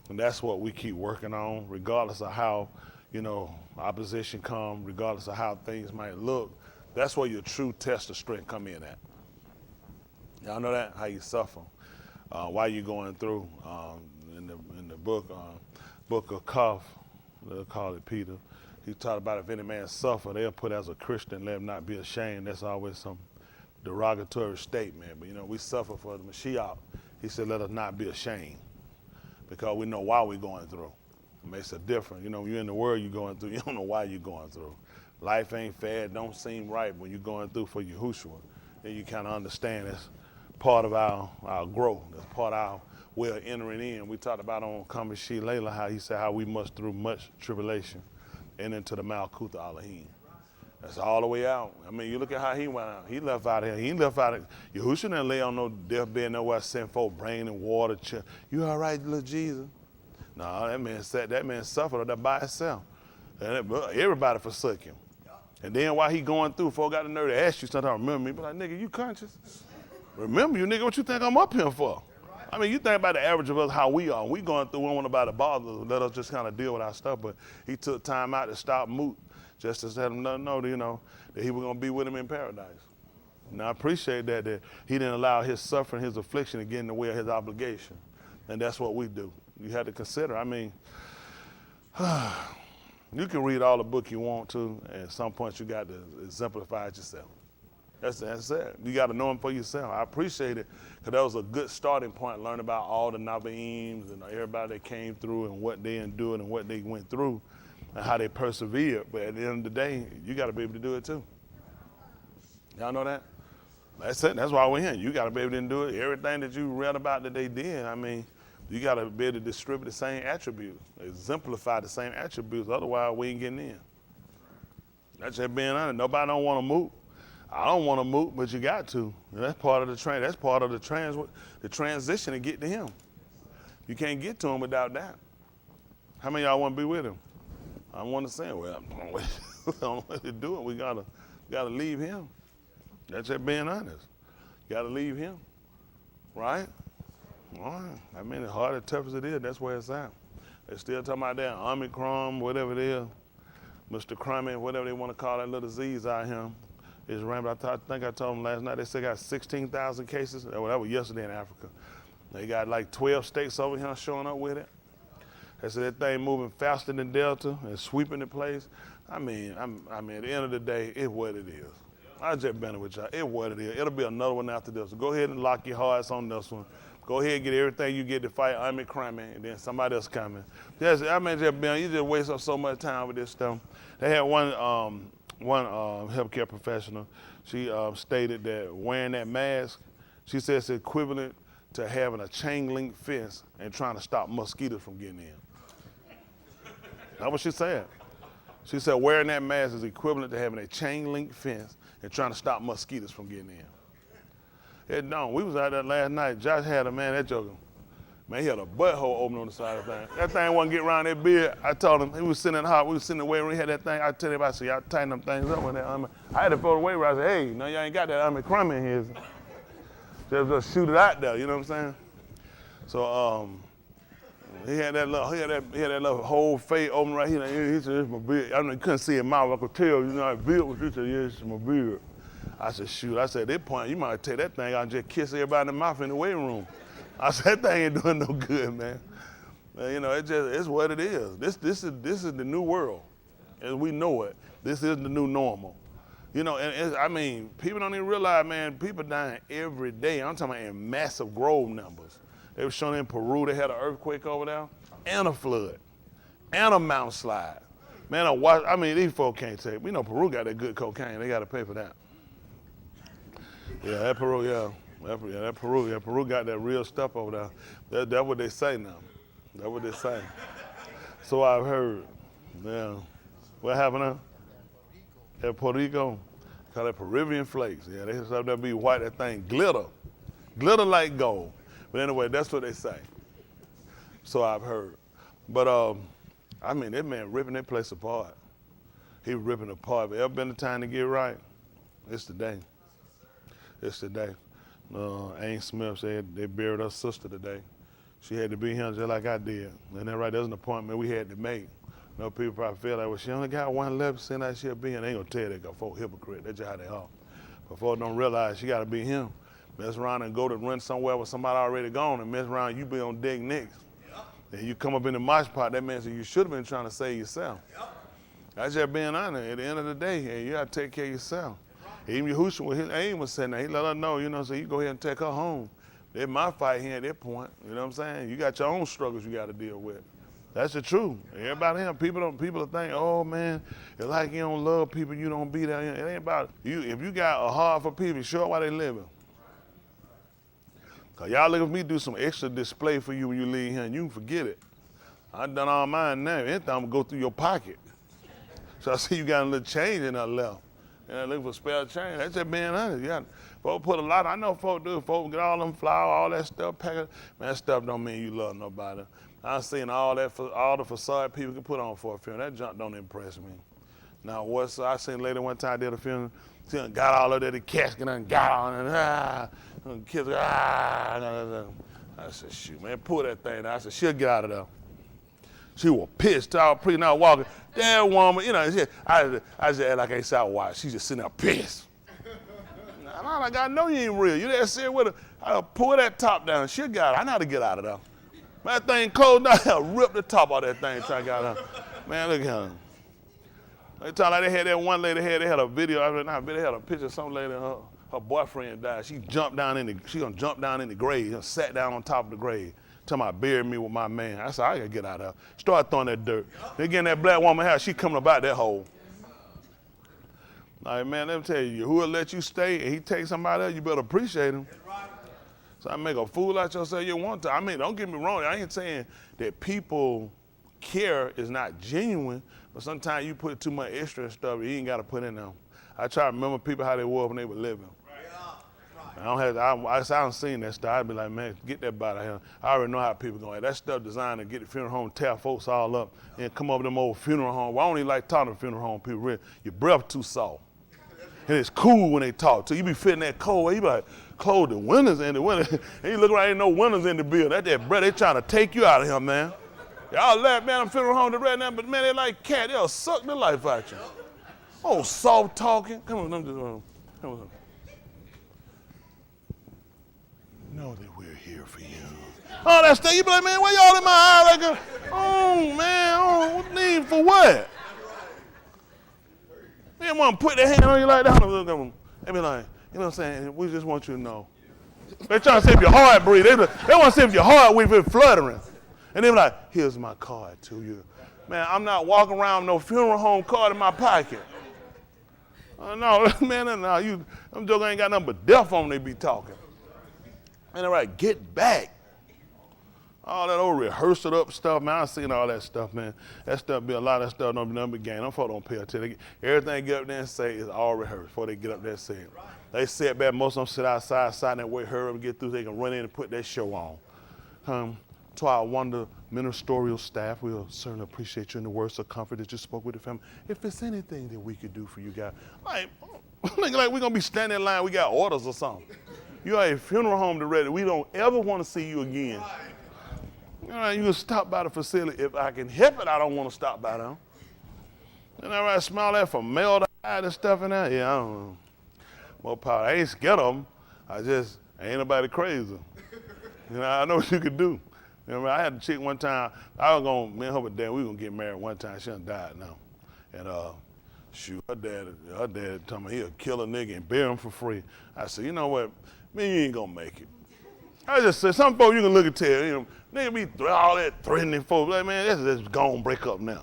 And that's what we keep working on, regardless of how, you know, opposition come, regardless of how things might look. That's where your true test of strength come in at. Y'all know that? How you suffer while you're going through. In the book of Cuff, they'll call it Peter, he talked about if any man suffer, they'll put as a Christian, let him not be ashamed. That's always some derogatory statement. But, you know, we suffer for the Mashiach. He said, let us not be ashamed because we know why we're going through. It makes a difference. You know, when you're in the world you're going through, you don't know why you're going through. Life ain't fair, it don't seem right when you're going through for Yahushua. Then you kind of understand that's part of our growth. That's part of our way of entering in. We talked about on Kamashi Layla how he said how we must through much tribulation and into the Malkuth Elohim. That's all the way out. I mean, you look at how he went out. He left out here. He left out of Yahushua didn't lay on no deathbed nowhere, sent folk brain and water. You all right, little Jesus? No, that man suffered that by himself. And everybody forsook him. And then while he going through, folk got the nerve to ask you something, remember me? But like, nigga, you conscious? Remember you, nigga, what you think I'm up here for? I mean, you think about the average of us, how we are. We going through, we don't want nobody to bother us, let us just kind of deal with our stuff. But he took time out to stop Moot, just to let him know, you know, that he was going to be with him in paradise. And I appreciate that he didn't allow his suffering, his affliction to get in the way of his obligation. And that's what we do. You have to consider, I mean, you can read all the book you want to, and at some point you got to exemplify it yourself. That's it. You got to know him for yourself. I appreciate it because that was a good starting point, learn about all the Nabaems and everybody that came through and what they endured and what they went through and how they persevered. But at the end of the day, you got to be able to do it too. Y'all know that? That's it. That's why we're here. You got to be able to do it. Everything that you read about that they did, I mean, you got to be able to distribute the same attributes, exemplify the same attributes. Otherwise, we ain't getting in. That's just being honest. Nobody don't want to move. I don't want to move, but you got to. That's part of the train. That's part of the transition to get to him. You can't get to him without that. How many of y'all want to be with him? I want to say, well, I don't know what to do it. We gotta leave him. That's just being honest. You gotta leave him, right? All right. I mean, as hard and tough as it is, that's where it's at. They're still talking about that Omicron, whatever it is, Mr. Crummy, whatever they want to call that little disease out here. It's rampant. I think I told them last night, they still got 16,000 cases. Well, that was yesterday in Africa. They got like 12 states over here showing up with it. They said that thing moving faster than Delta and sweeping the place. I mean, at the end of the day, it's what it is. I just been with y'all. It's what it is. It'll be another one after this. So go ahead and lock your hearts on this one. Go ahead and get everything you get to fight Omicron, and then somebody else coming. You just waste up so much time with this stuff. They had one healthcare professional. She stated that wearing that mask, she said it's equivalent to having a chain link fence and trying to stop mosquitoes from getting in. That's what she said. She said wearing that mask is equivalent to having a chain link fence and trying to stop mosquitoes from getting in. It don't. We was out there last night. Josh had a man, that joker. Man, he had a butthole open on the side of the thing. That thing wasn't getting around that beard. I told him, he was sitting in the hot, we was sitting in the waiting room, he had that thing. I tell him, I said, y'all tighten them things up with that. I had to throw the waiting room. I said, hey, no, y'all ain't got that crumb in here. Just shoot it out there, you know what I'm saying? So he had that little whole fade open right here. He said, it's my beard. I mean, you couldn't see his mouth. I could tell, you know, his beard was, he said, yeah, it's my beard. I said, shoot. I said, at that point, you might take that thing out and just kiss everybody in the mouth in the waiting room. I said, that thing ain't doing no good, man. You know, it's what it is. This is the new world, as we know it. This is the new normal. You know, I mean, people don't even realize, man, people dying every day. I'm talking about in massive grove numbers. They were showing in Peru, they had an earthquake over there, and a flood, and a mountain slide. Man, these folks can't take. You know, Peru got that good cocaine. They got to pay for that. Yeah, that Peru, yeah. That Peru got that real stuff over there. That's what they say now. That's what they say. So I've heard. Yeah. What happened now? At Puerto Rico, call it Peruvian flakes. Yeah, they have that be white. That thing glitter like gold. But anyway, that's what they say. So I've heard. But I mean, that man ripping that place apart. He ripping it apart. If ever been the time to get right, it's today. It's today. Aunt Smith said they buried her sister today. She had to be here just like I did. And that right, there's an appointment we had to make. You know, people probably feel like, well, she only got one left, send that she'll be here. They ain't gonna tell you they got folk hypocrite. That's just how they are. But folks don't realize she gotta be him. Mess around and go to run somewhere with somebody already gone and mess around, you be on deck next. And you come up in the mosh pot, that means you should have been trying to save yourself. That's just being honest. At the end of the day, you gotta take care of yourself. Even Yahushua with his aim was saying that, he let her know, you know, so you go ahead and take her home. That's my fight here at that point, you know what I'm saying? You got your own struggles you gotta deal with. That's the truth. Everybody here, people think, oh man, it's like you don't love people, you don't be there. It ain't about it. If you got a heart for people, show them why they living. Cause y'all look at me do some extra display for you when you leave here and you can forget it. I done all mine now. Anything I'm gonna go through your pocket. So I see you got a little change in that left. And I look for spare change. That's just being honest. You got, folks put a lot, I know folks do. Folks get all them flowers, all that stuff packaged. Man, that stuff don't mean you love nobody. I've seen all the facade people can put on for a funeral. That junk don't impress me. Now, I seen a lady one time did a funeral. She done got all of that, the casket and got on and kids, I said, shoot, man, pull that thing down. I said, she'll get out of there. She was pissed out, pretty now walking. That woman, you know, I just act like I ain't saw why. She just sitting there pissed. I'm like, I know you ain't real. You there sitting with her. I pull that top down. She'll get out. I know how to get out of there. That thing closed down, I ripped the top off that thing till I got out. Man, look at her. They talking like they had that one lady they had a video, they had a picture of some lady, her boyfriend died. She gonna jump down in the grave, sat down on top of the grave. Talking about bury me with my man. I said, I gotta get out of there. Start throwing that dirt. They getting that black woman house, she coming about that hole. Like, man, let me tell you, who will let you stay and he take somebody else, you better appreciate him. So I make a fool out yourself you want to. I mean, don't get me wrong, I ain't saying that people care is not genuine, but sometimes you put too much extra stuff you ain't gotta put in there. I try to remember people how they were when they were living. I don't seen that stuff. I'd be like, man, get that body here. I already know how people going. That stuff designed to get the funeral home, tear folks all up, and come up with them old funeral home. Well, I don't even like talking to funeral home people. Really, your breath too soft. And it's cool when they talk to you. Be fitting that cold. You be like, close the windows in the window. And you look around, ain't no windows in the building. That's that breath. They trying to take you out of here, man. Y'all laugh, man, I'm funeral home right now, but man, they like cat. They'll suck the life out you. Oh, soft talking. Come on, come on. Know that we're here for you. Oh, that stuff, you be like, man, why y'all in my eye like a, oh, man, what need for what? They want to put their hand on you like that. They be like, you know what I'm saying, we just want you to know. They trying to see if your heart breathes. They want to see if your heart we've been fluttering. And they be like, here's my card to you. Man, I'm not walking around with no funeral home card in my pocket. No, man, no, them jokers ain't got nothing but death on them they be talking. Man, all right, get back. All that old rehearsed up stuff, man, I've seen all that stuff, man. That stuff be a lot of stuff don't be nothing but game. Them folks don't pay attention. Everything they get up there and say is all rehearsed before they get up there and say it. They sit back, most of them sit outside and wait, hurry up and get through so they can run in and put that show on. To our wonder ministerial staff, we'll certainly appreciate you in the words of comfort that you spoke with the family. If it's anything that we could do for you guys, like we're gonna be standing in line, we got orders or something. You are a funeral home to ready. We don't ever want to see you again. You can stop by the facility. If I can help it, I don't want to stop by them. And I smell that from male to eye and stuff in there. Yeah, I don't know. More power. I ain't scared of them. Ain't nobody crazy. I know what you could do. I had a chick one time. Me and her were we were gonna get married one time. She done died now. And her dad told me he'll kill a nigga and bury him for free. I said, you know what? Man, you ain't gonna make it. I just said, some folks you can look and tell, nigga be all that threatening folks. Like, man, that's gonna break up now.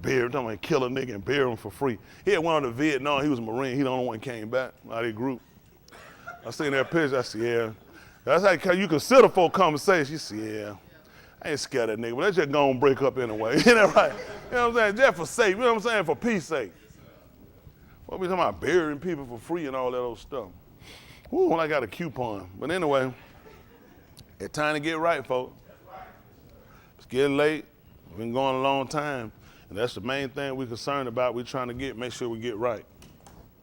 Bury him, kill a nigga and bury him for free. He had went on to Vietnam, he was a Marine, he the only one came back out of the group. I seen that picture, I said, yeah. That's how you consider for conversation. She said, yeah. I ain't scared of that nigga, but let's just go and break up anyway. You know right? You know what I'm saying? Just for sake, you know what I'm saying? For peace sake. What we talking about? Burying people for free and all that old stuff. Ooh, when I got a coupon. But anyway, it's time to get right, folks. It's getting late. We've been going a long time. And that's the main thing we're concerned about. We're trying to make sure we get right.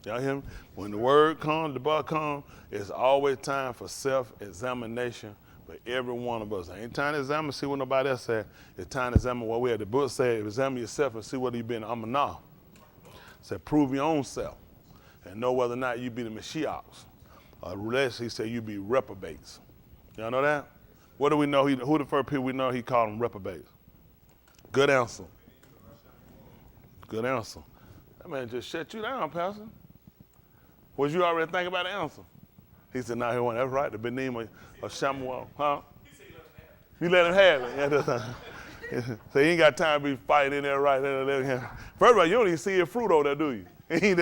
Y'all hear me? When the word comes, the bar comes, it's always time for self-examination for every one of us. Ain't time to examine, see what nobody else said. It's time to examine what we had. The book said, examine yourself and see whether you've been amanah. It said, prove your own self and know whether or not you be the Mashiachs. Less, he said, you be reprobates. Y'all know that? What do we know? Who the first people we know he called them reprobates? Good answer. Good answer. That man just shut you down, Pastor. Was you already thinking about the answer? He said, no, he wasn't. That's right, the Benin of Shamuel. Huh? You let him have it. Yeah, so he ain't got time to be fighting in there right there. First of all, you don't even see his fruit over there, do you? He ain't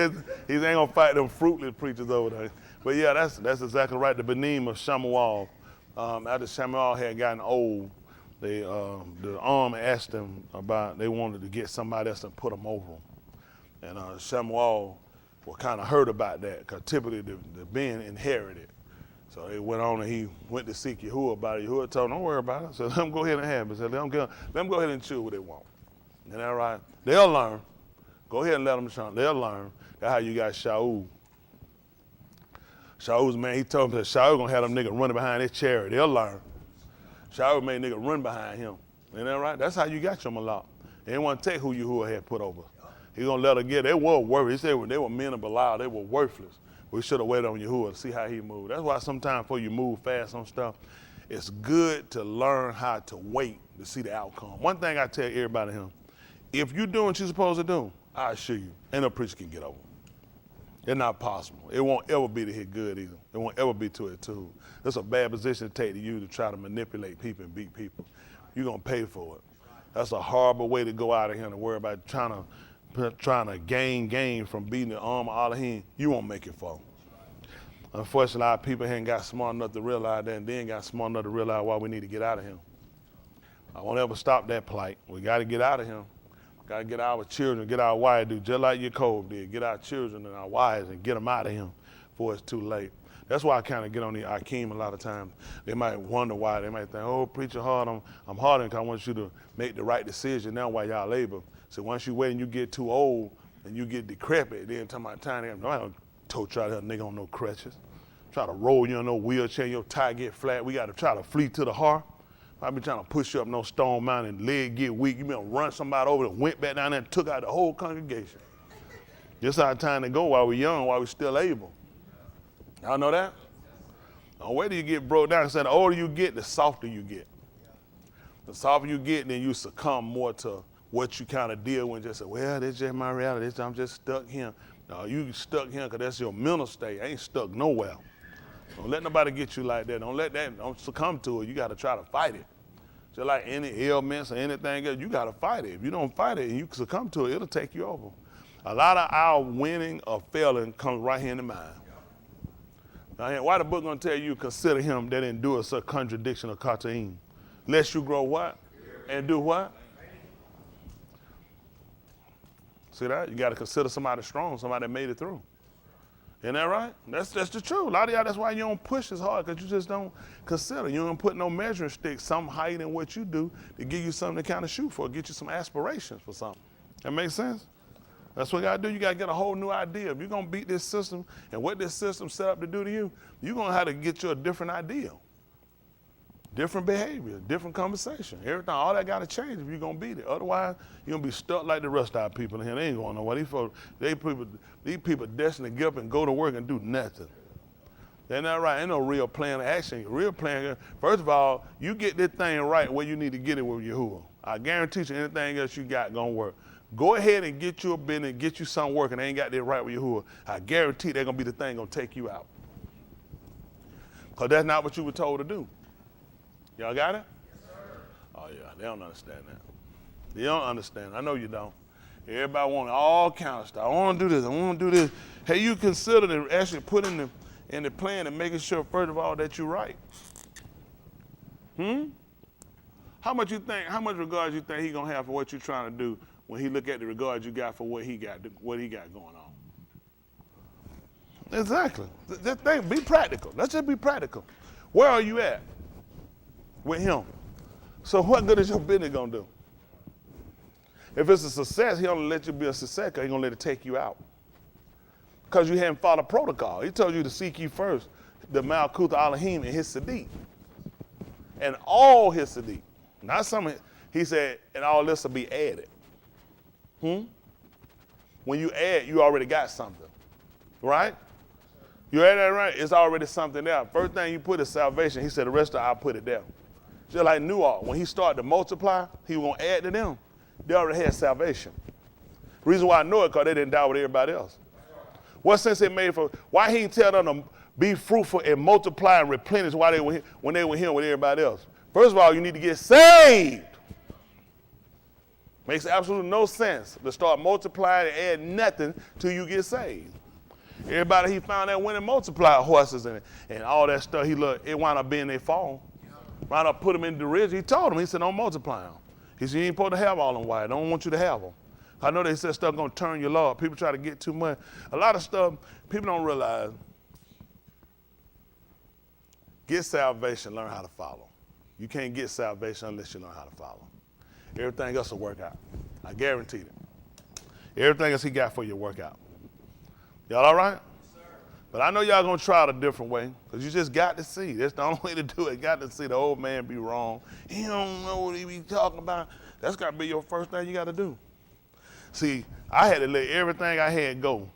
gonna fight them fruitless preachers over there. But yeah, that's exactly right. The Benin of Shamuel. After Shamuel had gotten old, the army asked them about, they wanted to get somebody else and put them over them. And Shamuel was kind of hurt about that, because typically the Ben inherited. So they went on and he went to seek Yahuwah about it. Yahuwah told him, don't worry about it. So let them go ahead and have it. So let them go ahead and choose what they want. Isn't that right? They'll learn. Go ahead and let them try. They'll learn. That's how you got Shaul. Shaul's man, he told him that Shaul gonna have them niggas running behind his chariot. They'll learn. Shaul made niggas run behind him. Isn't that right? That's how you got your malak. They didn't want to take who Yahuwah had put over. He gonna let her get. They were worthless. He said they were men of Belial. They were worthless. We should have waited on Yahuwah to see how he moved. That's why sometimes before you move fast on stuff, it's good to learn how to wait to see the outcome. One thing I tell everybody here, if you're doing what you're supposed to do, I assure you, ain't no preacher can get over. It's not possible. It won't ever be to hit good either. It won't ever be to it too. That's a bad position to take to you to try to manipulate people and beat people. You're gonna pay for it. That's a horrible way to go out of here and worry about trying to gain from beating the arm of Elohim. You won't make it far. Unfortunately, a lot of people ain't got smart enough to realize that, and then got smart enough to realize why we need to get out of here. I won't ever stop that plight. We got to get out of here. Got to get our children, get our wives, do just like Yaakov did. Get our children and our wives and get them out of here before it's too late. That's why I kind of get on the Akeem a lot of times. They might wonder why. They might think, oh, preacher hard. I'm hard because I want you to make the right decision now while y'all labor. So once you wait and you get too old and you get decrepit, then talking about time, I don't try to have a nigga on no crutches. Try to roll you on no wheelchair, your tire get flat. We got to try to flee to the heart. I be trying to push you up no stone mountain and leg get weak. You been run somebody over and went back down there and took out the whole congregation. This our time to go while we're young, while we're still able. Y'all know that? Now, where do you get broke down? So the older you get, the softer you get. The softer you get, then you succumb more to what you kind of deal with. Just say, well, that's just my reality. I'm just stuck here. No, you stuck here because that's your mental state. I ain't stuck nowhere. Don't let nobody get you like that. Don't succumb to it. You got to try to fight it. Just like any ailments or anything else, you got to fight it. If you don't fight it and you succumb to it, it'll take you over. A lot of our winning or failing comes right here in the mind. Now, why the book going to tell you consider him that endures a contradiction of Kataim? Lest you grow what? And do what? See that? You got to consider somebody strong, somebody that made it through. Isn't that right? That's the truth. A lot of y'all, that's why you don't push as hard, because you just don't consider. You don't put no measuring stick some higher than what you do to give you something to kind of shoot for, get you some aspirations for something. That makes sense? That's what you got to do. You got to get a whole new idea. If you're going to beat this system and what this system set up to do to you, you're going to have to get you a different idea. Different behavior, different conversation. Everything, all that got to change if you're going to beat it. Otherwise, you're going to be stuck like the rest of our people in here. They ain't going nowhere. These people destined to get up and go to work and do nothing. They're not right. Ain't no real plan of action. Real plan, first of all, you get this thing right where you need to get it with Yahuwah. I guarantee you anything else you got going to work. Go ahead and get you a business, get you something working. They ain't got that right with Yahuwah. I guarantee they're going to be the thing going to take you out. Because that's not what you were told to do. Y'all got it? Yes, sir. Oh, yeah, they don't understand that. They don't understand. I know you don't. Everybody want all kinds of stuff. I want to do this. I want to do this. Hey, you consider to actually put in in the plan and making sure, first of all, that you're right. How much regard you think he gonna have for what you're trying to do when he look at the regard you got for what he got going on? Exactly. Just think, be practical. Let's just be practical. Where are you at with him? So what good is your business gonna do? If it's a success, he only let you be a success because he gonna let it take you out. Because you haven't followed protocol. He told you to seek ye first the Malkuth Elohim and his Sadiq. And all his Sadiq. Not some, he said, and all this will be added. When you add, you already got something. Right? You add that right, it's already something there. First thing you put is salvation. He said the rest of it, I'll put it there. Just like Noah, when he started to multiply, he was going to add to them. They already had salvation. The reason why I know it, because they didn't die with everybody else. What sense it made for, why he didn't tell them to be fruitful and multiply and replenish while they were when they were here with everybody else? First of all, you need to get saved. Makes absolutely no sense to start multiplying and add nothing till you get saved. Everybody he found that went and multiplied horses and all that stuff, it wound up being their fall. Wound up put them in derision. He told them, he said, don't multiply them. He said, you ain't supposed to have all them wives. I don't want you to have them. I know they said stuff going to turn your law. People try to get too much. A lot of stuff, people don't realize. Get salvation, learn how to follow. You can't get salvation unless you learn how to follow. Everything else will work out. I guarantee it. Everything else he got for you will work out. Y'all all right? Yes, but I know y'all going to try it a different way because you just got to see. That's the only way to do it. Got to see the old man be wrong. He don't know what he be talking about. That's got to be your first thing you got to do. See, I had to let everything I had go.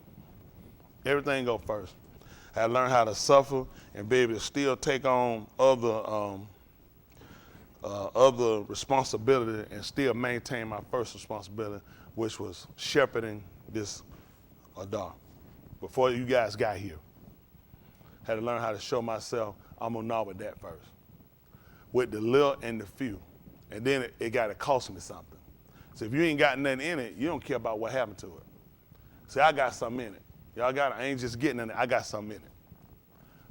Everything go first. I had to learn how to suffer and be able to still take on other responsibility and still maintain my first responsibility, which was shepherding this Adar. Before you guys got here, had to learn how to show myself I'm gonna know with that first, with the little and the few, and then it got to cost me something. So if you ain't got nothing in it, you don't care about what happened to it. See, I got something in it. Y'all got it. I ain't just getting in it. I got something in it.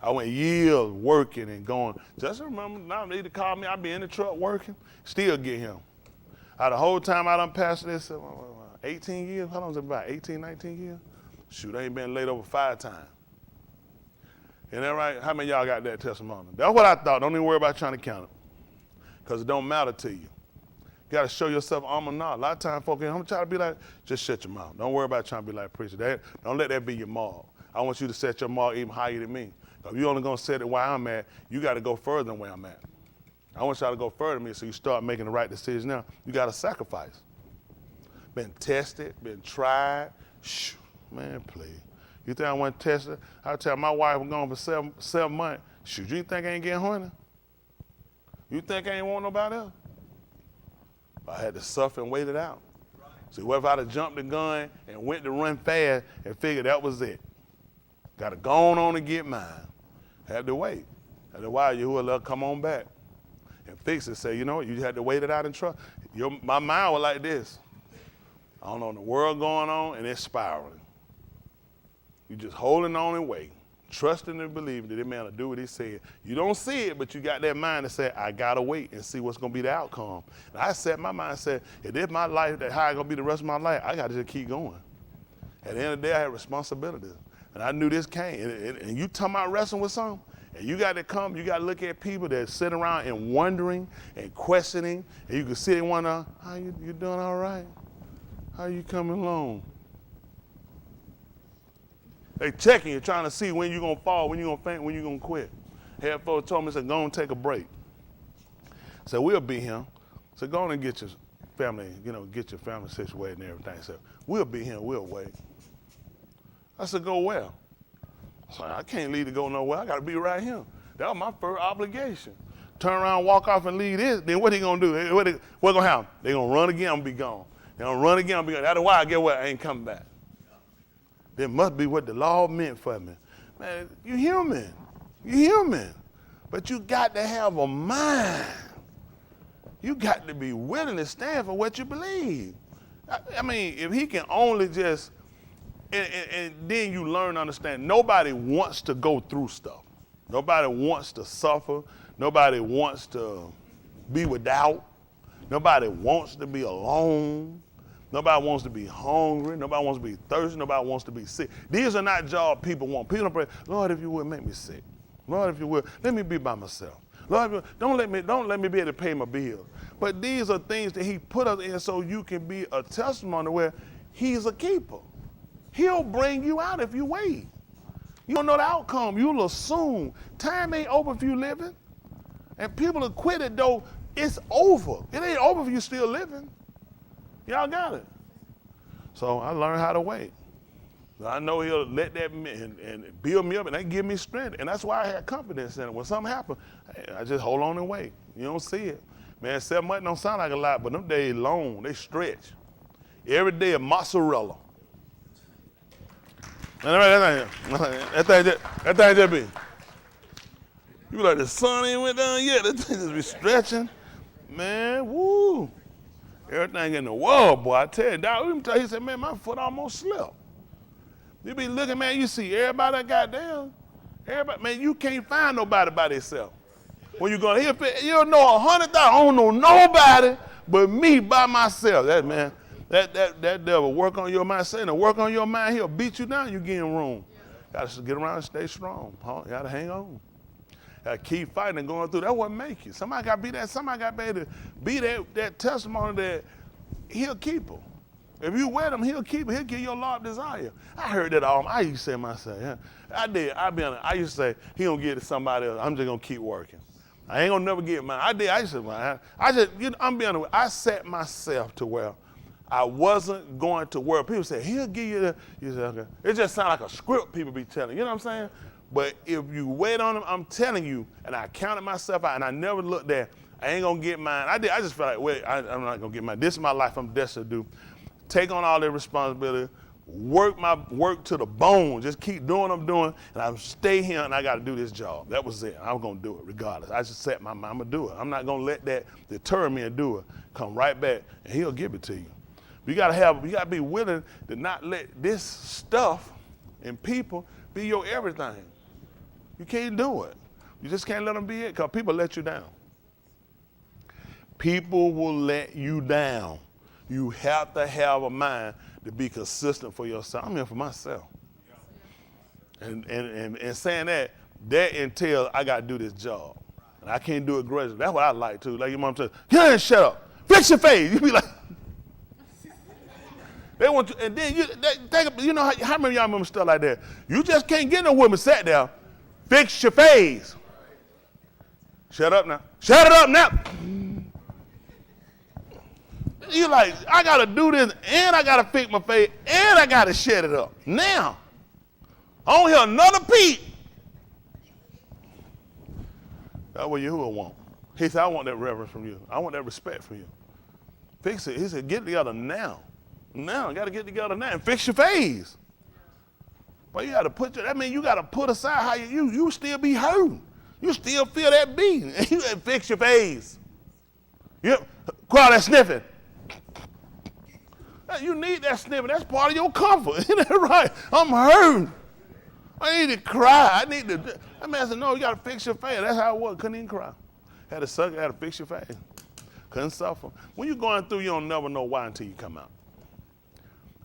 I went years working and going. Just remember, now they to call me. I be in the truck working, still get him. The whole time I done passed this, 18 years. How long is it about? 18, 19 years? Shoot, I ain't been laid over 5 times. Isn't that right? How many of y'all got that testimony? That's what I thought. Don't even worry about trying to count it. Because it don't matter to you. You got to show yourself armor now. A lot of times, folks, I'm trying to be like, just shut your mouth. Don't worry about trying to be like preacher. Don't let that be your mark. I want you to set your mark even higher than me. If you're only going to set it where I'm at, you got to go further than where I'm at. I want y'all to go further than me so you start making the right decisions now. You got to sacrifice. Been tested, been tried. Shh, man, please. You think I wasn't tested? I tell my wife was gone for seven months. Shoot, you think I ain't getting horny? You think I ain't want nobody else? I had to suffer and wait it out. See, what if I'd have jumped the gun and went to run fast and figured that was it? Got to go on and get mine. Had to wait. After a while, Yahuwah come on back and fix it. Say, you know what, you had to wait it out and trust. My mind was like this. I don't know, the world going on and it's spiraling. You just holding on and waiting, trusting and believing that this man will do what he said. You don't see it, but you got that mind to say, I got to wait and see what's going to be the outcome. And I set my mind and said, if this is my life, that's how it's going to be the rest of my life, I got to just keep going. At the end of the day, I had responsibilities. And I knew this came. And you talking about wrestling with something, and you got to come, you got to look at people that sit around and wondering and questioning, and you can sit and wonder, how you doing all right? How you coming along? They checking you, trying to see when you're going to fall, when you're going to faint, when you're going to quit. Head folks told me, said, go and take a break. So we'll be here. So go on and get your family, get your family situated and everything. So we'll be here, we'll wait. I said, go where? I said, I can't leave to go nowhere. I got to be right here. That was my first obligation. Turn around, walk off, and leave this. Then what he going to do? What's going to happen? They going to run again and be gone. They going to run again and be gone. That's why I get what? I ain't coming back. That must be what the law meant for me. Man, you're human. You're human. But you got to have a mind. You got to be willing to stand for what you believe. I mean, if he can only just and then you learn to understand nobody wants to go through stuff. Nobody wants to suffer. Nobody wants to be without. Nobody wants to be alone. Nobody wants to be hungry. Nobody wants to be thirsty. Nobody wants to be sick. These are not jobs people want. People don't pray, Lord, if you would, make me sick. Lord, if you would, let me be by myself. Lord, if you, don't let me be able to pay my bills. But these are things that he put us in so you can be a testimony where he's a keeper. He'll bring you out if you wait. You don't know the outcome. You'll assume time ain't over if you living. And people will quit it though. It's over. It ain't over if you still living. Y'all got it. So I learned how to wait. I know he'll let that and build me up, and that give me strength. And that's why I had confidence in it. When something happens, I just hold on and wait. You don't see it. Man, 7 months don't sound like a lot, but them days long, they stretch. Every day a mozzarella. That thing just be. You be like, the sun ain't went down yet. That thing just be stretching. Man, woo. Everything in the world, boy. I tell you, dog, he said, man, my foot almost slipped. You be looking, man, you see everybody that got down. Everybody, man, you can't find nobody by themselves. When you go, you don't know 100,000, I don't know nobody but me by myself. That man, that devil work on your mind. Saying to work on your mind, he'll beat you down, you get in room. Got to get around and stay strong. Huh? You got to hang on. Got to keep fighting and going through. That's what make you. Somebody got to be that. Somebody got to be that testimony that he'll keep them. If you wed him, he'll keep it. He'll give your Lord desire. I heard that all. I used to say to myself, yeah, I did. I used to say, he don't give it to somebody else. I'm just going to keep working. I ain't going to never get mine. I did. I used to, I'm being honest. I set myself to where I wasn't going to work. People say, he'll give you the, you say, okay. It just sounds like a script people be telling. You know what I'm saying? But if you wait on him, I'm telling you, and I counted myself out, and I never looked at, I ain't going to get mine. I just felt like, wait, I'm not going to get mine. This is my life I'm destined to do. Take on all that responsibility, work to the bone, just keep doing what I'm doing, and I stay here and I got to do this job. That was it. I was going to do it regardless. I just set my mind, I'm going to do it. I'm not going to let that deter me and do it. Come right back, and he'll give it to you. You got to be willing to not let this stuff and people be your everything. You can't do it. You just can't let them be it because people let you down. People will let you down. You have to have a mind to be consistent for yourself. I'm here for myself. And saying that entails I got to do this job. And I can't do it grudgingly. That's what I like too. Like your mom says, get in and shut up. Fix your face. You be like, they want to, and then you know how many of y'all remember stuff like that? You just can't get no woman sat down. Fix your face. Shut up now. Shut it up now. You like, I got to do this, and I got to fix my face, and I got to shut it up. Now, I don't hear another peep. That's what Yahuwah want. He said, I want that reverence from you. I want that respect from you. Fix it. He said, get together now. Now, got to get together now and fix your face. But you got to that means you got to put aside how you still be hurting. You still feel that beat. And you got to fix your face. Yep. Quiet that sniffing. You need that sniffing. That's part of your comfort. Isn't that right? I'm hurting. I need to cry. That man said, no, you got to fix your face. That's how it was. Couldn't even cry. Had to suck it, had to fix your face. Couldn't suffer. When you're going through, you don't never know why until you come out.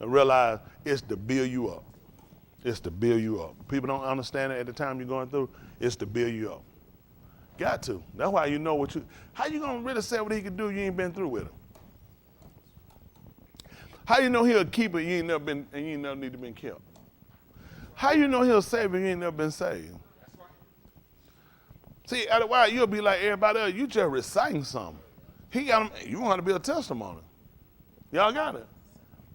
And realize it's to build you up. It's to build you up. People don't understand it at the time you're going through. It's to build you up. Got to. That's why you know how you going to really say what he can do you ain't been through with him? How you know he'll keep it you ain't never need to been kept? How you know he'll save you ain't never been saved? That's right. See, after a while you'll be like everybody else, you just reciting something. He got them, you want to be a testimony. Y'all got it.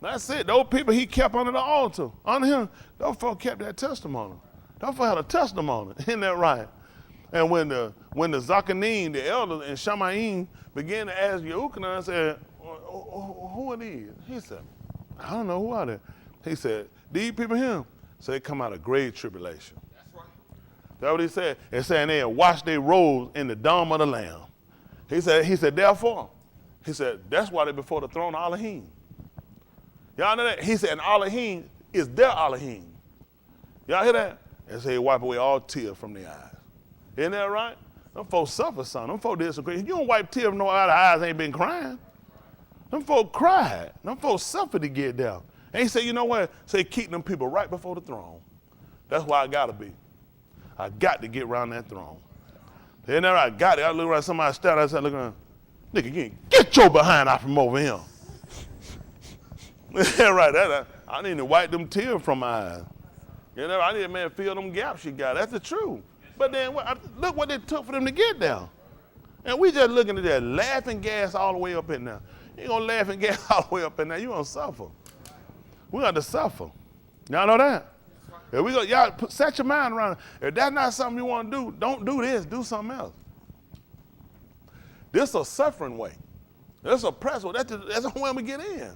That's it. Those people he kept under the altar, under him, those folks kept that testimony. Those folks had a testimony. Isn't that right? And when the Zakanim, the elders, and Shamaim began to ask Yehukanan and said, who are these? He said, I don't know who are they. He said, these people here, so they come out of great tribulation. That's right. That's what he said. It's saying they had washed their robes in the dome of the Lamb. He said, therefore, he said, that's why they're before the throne of Elohim. Y'all know that? He said, and Elohim is their Elohim. Y'all hear that? And say, wipe away all tears from their eyes. Isn't that right? Them folks suffer, son. Them folks did some crazy. You don't wipe tears from no eyes ain't been crying. Them folks cried. Them folks suffered to get there. And he said, you know what? Say, keep them people right before the throne. That's where I got to be. I got to get around that throne. Isn't that right? I got it. I look around, somebody started, I said, look around. Nigga, you get your behind out from over here. Isn't that right? I need to wipe them tears from my eyes. You know, I need a man to fill them gaps you got. That's the truth. But then look what it took for them to get there. And we just looking at that, laughing gas all the way up in there. You ain't gonna laugh and gas all the way up in there. You gonna suffer. We got to suffer. Y'all know that? If we go, y'all set your mind around it. If that's not something you want to do, don't do this. Do something else. This is a suffering way. This is a press way. That's the way we get in.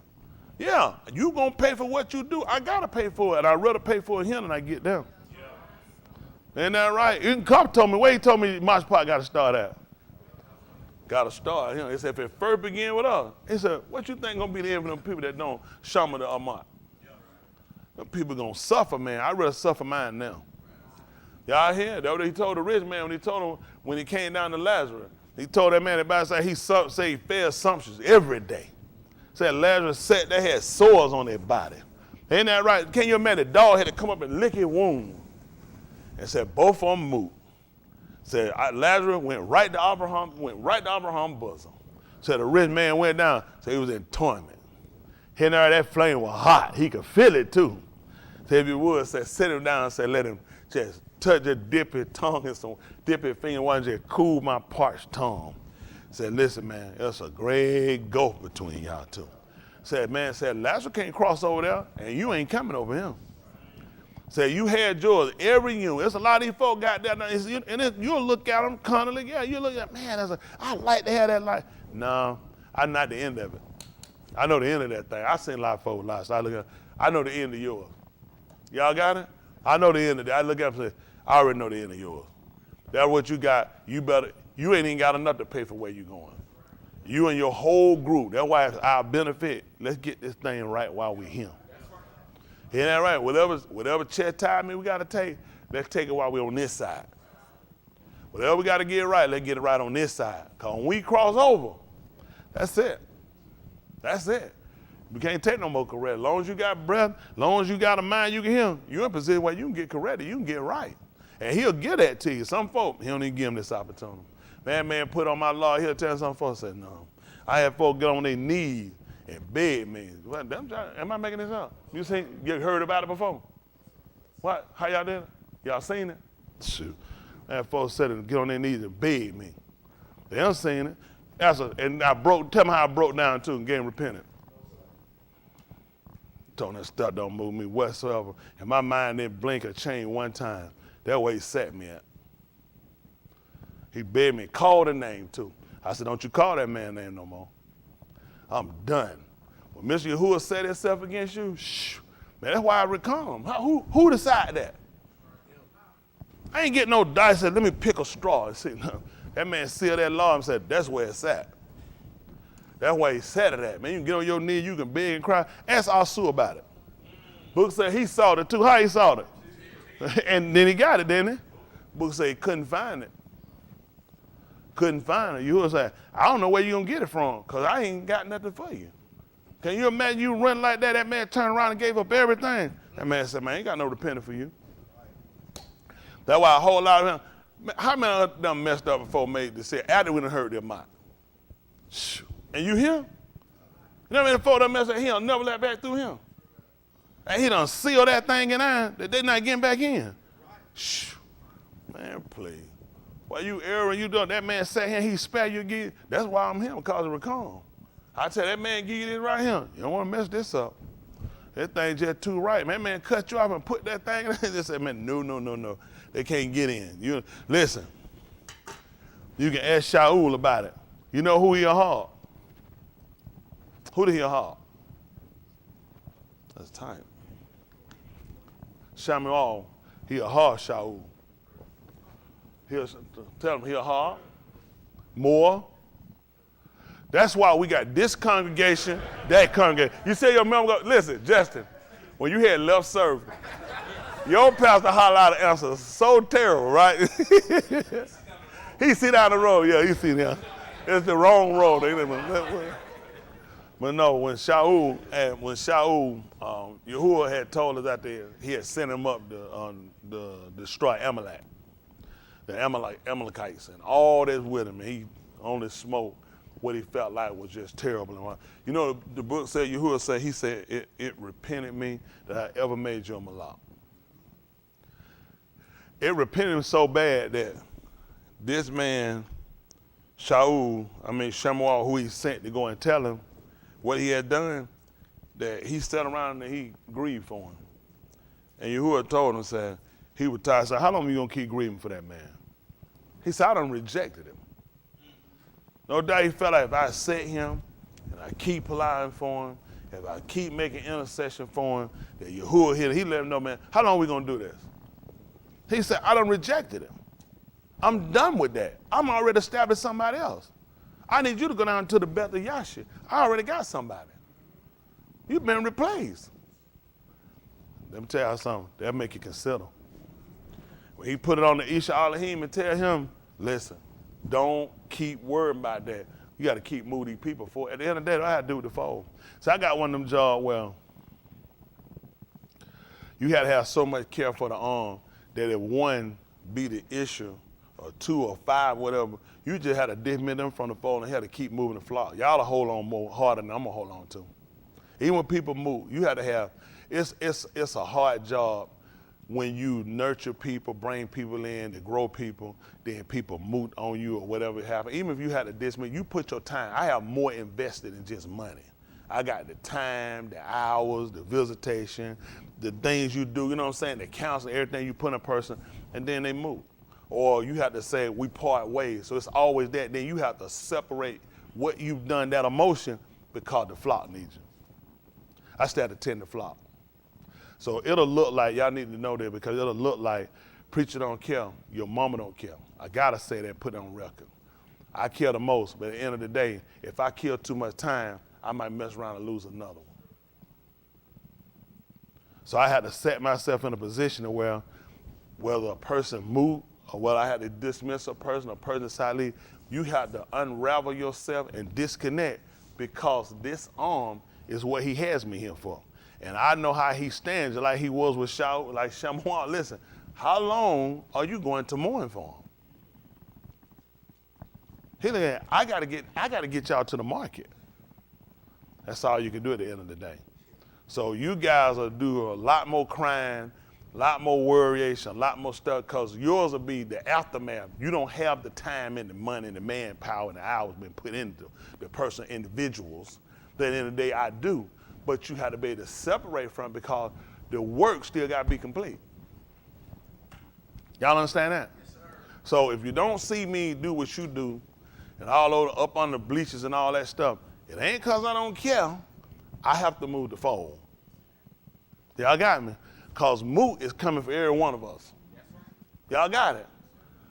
Yeah, you gonna pay for what you do. I gotta pay for it, and I'd rather pay for it here than I get down. Yeah. Ain't that right? Even Cop told me, where he told me March Park gotta start at. Gotta start. He said, if it first begin with us, he said, what you think gonna be the end of them people that don't shama the Amat? Yeah. Them people gonna suffer, man. I'd rather suffer mine now. Y'all hear? That's what he told the rich man when he came down to Lazarus. He told that man about he fed assumptions every day. Said Lazarus sat there, had sores on their body. Ain't that right? Can you imagine? The dog had to come up and lick his wound. And said both of them moved. Said Lazarus went right to Abraham's bosom. Said the rich man went down. Said he was in torment. He there, that flame was hot. He could feel it too. Said if you would, said sit him down and said let him just touch his dip his tongue and some dip his finger and just cool my parched tongue. Said, listen, man, there's a great gulf between y'all two. Said, Lazarus can't cross over there, and you ain't coming over him. Said, you had yours, every you. There's a lot of these folk got that, and you'll look at them cunningly. Yeah, you look at, man, I like to have that life. No, I'm not the end of it. I know the end of that thing. I seen a lot of folks lie, so I know the end of yours. Y'all got it? I know the end of that. I look at them and say, I already know the end of yours. That's what you got. You ain't even got enough to pay for where you going. You and your whole group. That's why it's our benefit. Let's get this thing right while we're here. Isn't that right? Whatever chastisement we got to take, let's take it while we're on this side. Whatever we got to get right, let's get it right on this side. Because when we cross over, that's it. That's it. You can't take no more correct. As long as you got breath, as long as you got a mind you can hear, you're in a position where you can get corrected, you can get right. And he'll get that to you. Some folk, he don't even give them this opportunity. Man put on my law, he'll tell some folks, say, no. I had folks get on their knees and beg me. What, am I making this up? You heard about it before? What? How y'all did it? Y'all seen it? Shoot. I had folks said it, get on their knees and beg me. They done seen it. Tell them how I broke down too and gave them repentance. Told that stuff don't move me whatsoever. And my mind didn't blink or change one time. That's where he sat me at. He begged me, call the name too. I said, don't you call that man's name no more. I'm done. When Mr. Yahuwah set himself against you, man, that's why I recome. Who decided that? I ain't getting no dice. Said, let me pick a straw. See, no. That man sealed that law and said, that's where it's at. That's why he said it at. Man, you can get on your knee, you can beg and cry. Ask Asu about it. Book said he saw it too. How he saw it? And then he got it, didn't he? Book said he couldn't find it. Couldn't find it. You was like, I don't know where you're going to get it from because I ain't got nothing for you. Can you imagine you run like that? That man turned around and gave up everything. That man said, man, I ain't got no repentance for you. That's why a whole lot of them, how many of them messed up before made the sin after we done heard their mouth? And you hear? You know how many folk that messed up, he'll never let back through him. And he done sealed that thing in iron that they not getting back in. Man, please. While you erring, you done, that man sat here, he spat you again. That's why I'm here, because of recall. I tell that man, give you this right here. You don't want to mess this up. That thing just too right. Man cut you off and put that thing in. They said, man, no. They can't get in. Listen, you can ask Shaul about it. You know who he a hog? Who did he a hog? That's tight. Samuel, he a hog, Shaul. He'll tell him he a hog. More. That's why we got this congregation, that congregation. You say your member, listen, Justin, when you had left service, your pastor holler out an answer so terrible, right? He sit down the road, yeah, he see there. It's the wrong road. But no, when Shaul, Yahuwah had told us that he had sent him up to destroy Amalek, the Amalekites, and all that's with him. And he only smoked what he felt like was just terrible. You know, the book said, Yahuwah said, he said, it repented me that I ever made you a malak. It repented him so bad that this man, Shamuel, who he sent to go and tell him what he had done, that he sat around and he grieved for him. And Yahuwah told him, said, he was tired. Said, how long are you going to keep grieving for that man? He said, I done rejected him. No doubt he felt like if I set him and I keep plotting for him, if I keep making intercession for him, that Yahuwah hit him. He let him know, man, how long are we going to do this? He said, I done rejected him. I'm done with that. I'm already established somebody else. I need you to go down to the Beth of Yashi. I already got somebody. You've been replaced. Let me tell you something. That'll make you consider. When he put it on the Isha Elohim and tell him, listen, don't keep worrying about that. You got to keep moving these people forward. At the end of the day, I had to do with the fold. So I got one of them jobs where you had to have so much care for the arm that if one be the issue, or 2 or 5, whatever, you just had to dismiss them from the fold and had to keep moving the flock. Y'all to hold on more harder than I'm gonna hold on to. Even when people move, you had to have, it's a hard job when you nurture people, bring people in, to grow people, then people moot on you or whatever happens. Even if you had to dismiss, you put your time. I have more invested in just money. I got the time, the hours, the visitation, the things you do, you know what I'm saying, the counseling, everything you put in a person, and then they move. Or you have to say, we part ways. So it's always that. Then you have to separate what you've done, that emotion, because the flock needs you. I still have to tend the flock. So it'll look like, y'all need to know that, because it'll look like preacher don't care, your mama don't care. I gotta say that, put it on record. I care the most, but at the end of the day, if I kill too much time, I might mess around and lose another one. So I had to set myself in a position where whether a person moved, or whether I had to dismiss a person decide to leave, you have to unravel yourself and disconnect, because this arm is what he has me here for. And I know how he stands, like he was with Shamuel. Listen, how long are you going to mourn for him? He like, I gotta get y'all to the market. That's all you can do at the end of the day. So you guys will do a lot more crying, a lot more worryation, a lot more stuff, because yours will be the aftermath. You don't have the time and the money and the manpower and the hours been put into the person, individuals. But at the end of the day, I do. But you have to be able to separate from it, because the work still got to be complete. Y'all understand that? Yes, sir. So if you don't see me do what you do, and all over up on the bleachers and all that stuff, it ain't because I don't care. I have to move the fold. Y'all got me? Because moot is coming for every one of us. Y'all got it?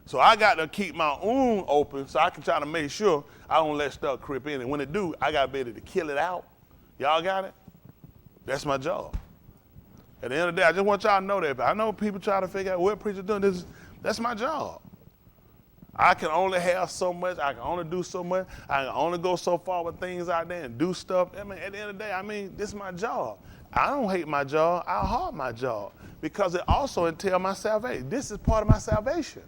So I got to keep my own open so I can try to make sure I don't let stuff creep in. And when it do, I got to be able to kill it out. Y'all got it? That's my job. At the end of the day, I just want y'all to know that. But I know people try to figure out what preacher doing this. That's my job. I can only have so much. I can only do so much. I can only go so far with things out there and do stuff. I mean, at the end of the day, this is my job. I don't hate my job. I heart my job, because it also entails my salvation. This is part of my salvation.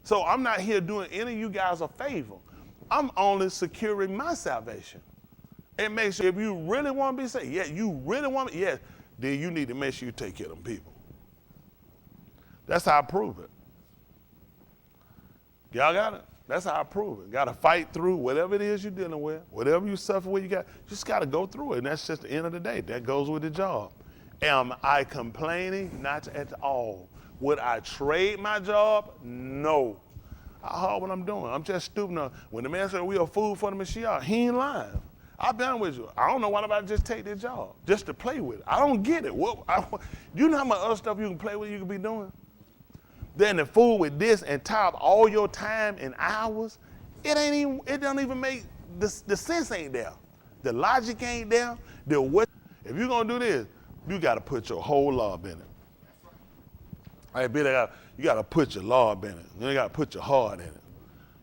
So I'm not here doing any of you guys a favor. I'm only securing my salvation. And make sure if you really want to be saved, then you need to make sure you take care of them people. That's how I prove it. Y'all got it? That's how I prove it. Got to fight through whatever it is you're dealing with, whatever you suffer with, just got to go through it. And that's just the end of the day. That goes with the job. Am I complaining? Not at all. Would I trade my job? No. I heard what I'm doing. I'm just stupid enough. When the man said we are food for the Mashiach, he ain't lying. I'll be honest with you. I don't know why nobody just take this job just to play with it. I don't get it. You know how much other stuff you can play with, you can be doing? Then the fool with this and tie up all your time and hours, it don't even make, the sense ain't there. The logic ain't there. If you're gonna do this, You got to put your whole love in it. Hey, Billy, you got to put your love in it. You got to put your heart in it.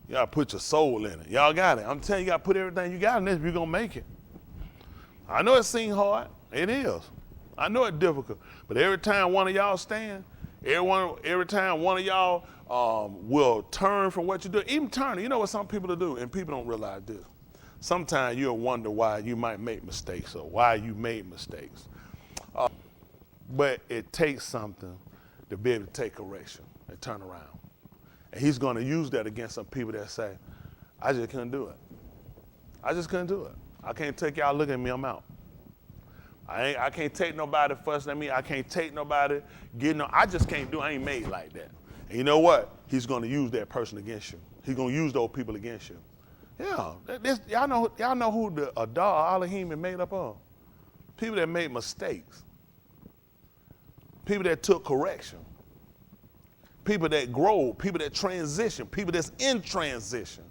You got to put your soul in it. Y'all got it. I'm telling you, you got to put everything you got in this if you're going to make it. I know it seems hard. It is. I know it's difficult. But every time one of y'all stand, every time one of y'all will turn from what you do, even turn. You know what some people do, and people don't realize this. Sometimes you'll wonder why you might make mistakes or why you made mistakes. But it takes something to be able to take correction and turn around. And he's going to use that against some people that say, I just couldn't do it. I just couldn't do it. I can't take y'all looking at me, I'm out. I can't take nobody fussing at me. I can't take nobody getting on. I just can't do it. I ain't made like that. And you know what? He's going to use that person against you. He's going to use those people against you. Yeah, y'all know who the Adar Elohim is made up of? People that made mistakes. People that took correction. People that grow, people that transition, people that's in transition.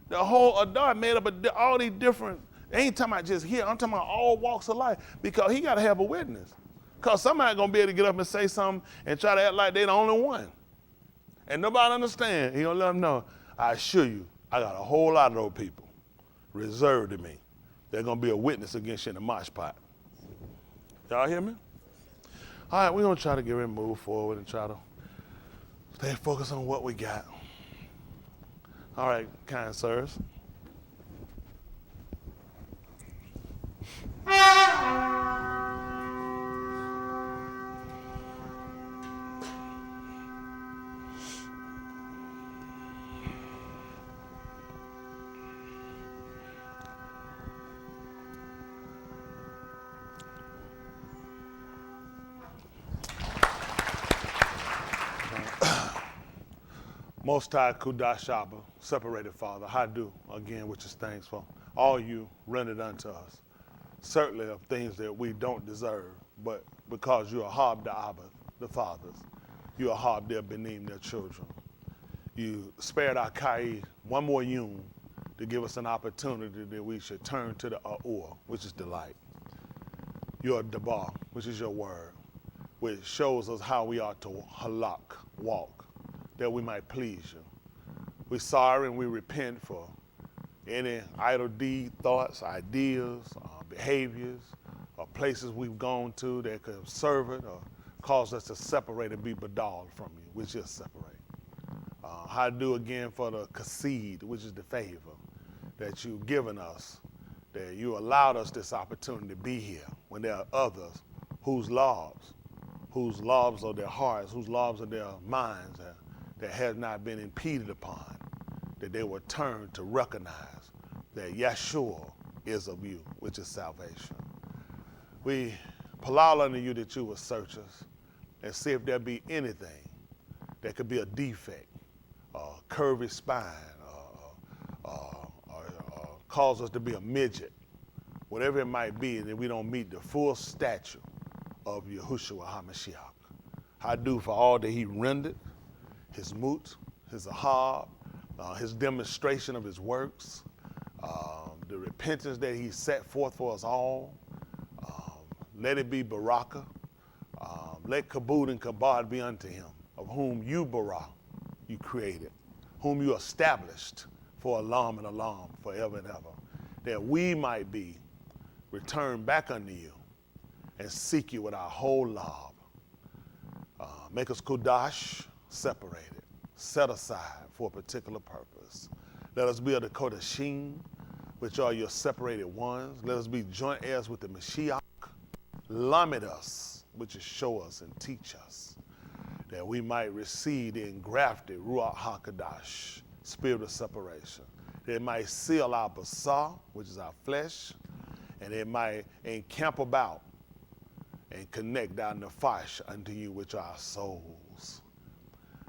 The whole Adar made up of all these different, ain't talking about just here, I'm talking about all walks of life, because he got to have a witness. Because somebody going to be able to get up and say something and try to act like they the only one. And nobody understand. He going to let them know, I assure you, I got a whole lot of those people reserved to me. They're going to be a witness against you in the mosh pot. Y'all hear me? All right, we're going to try to get ready to move forward and try to stay focused on what we got. All right, kind sirs. Most High Kudash Abba, separated Father, Hadu, again, which is thanks for all you rendered unto us. Certainly of things that we don't deserve, but because you are Hab the Abba, the fathers, you are Hab their Benim, their children. You spared our Kai one more yum to give us an opportunity that we should turn to the A'ur, which is delight. Your Dabar, which is your word, which shows us how we ought to halak, walk, that we might please you. We're sorry and we repent for any idle deed, thoughts, ideas, behaviors, or places we've gone to that could serve it or cause us to separate and be badal from you, which is separate. How to do again for the kaseed, which is the favor that you've given us, that you allowed us this opportunity to be here when there are others whose lives of their hearts, whose lives of their minds that has not been impeded upon, that they will turn to recognize that Yeshua is of you, which is salvation. We palal unto you that you will search us and see if there be anything that could be a defect, a curvy spine, cause us to be a midget, whatever it might be, that we don't meet the full stature of Yahushua HaMashiach. I do for all that he rendered, his mut, his ahab, his demonstration of his works, the repentance that he set forth for us all. Let it be baraka. Let kabud and kabad be unto him, of whom you bara, you created, whom you established for alam and alam, forever and ever, that we might be returned back unto you and seek you with our whole love. Make us kudash, separated, set aside for a particular purpose. Let us be of the kodashim, which are your separated ones. Let us be joint heirs with the Mashiach. Lamed us, which is show us and teach us, that we might receive the engrafted Ruach HaKadosh, spirit of separation. That it might seal our basar, which is our flesh, and it might encamp about and connect our nefash unto you, which are our souls.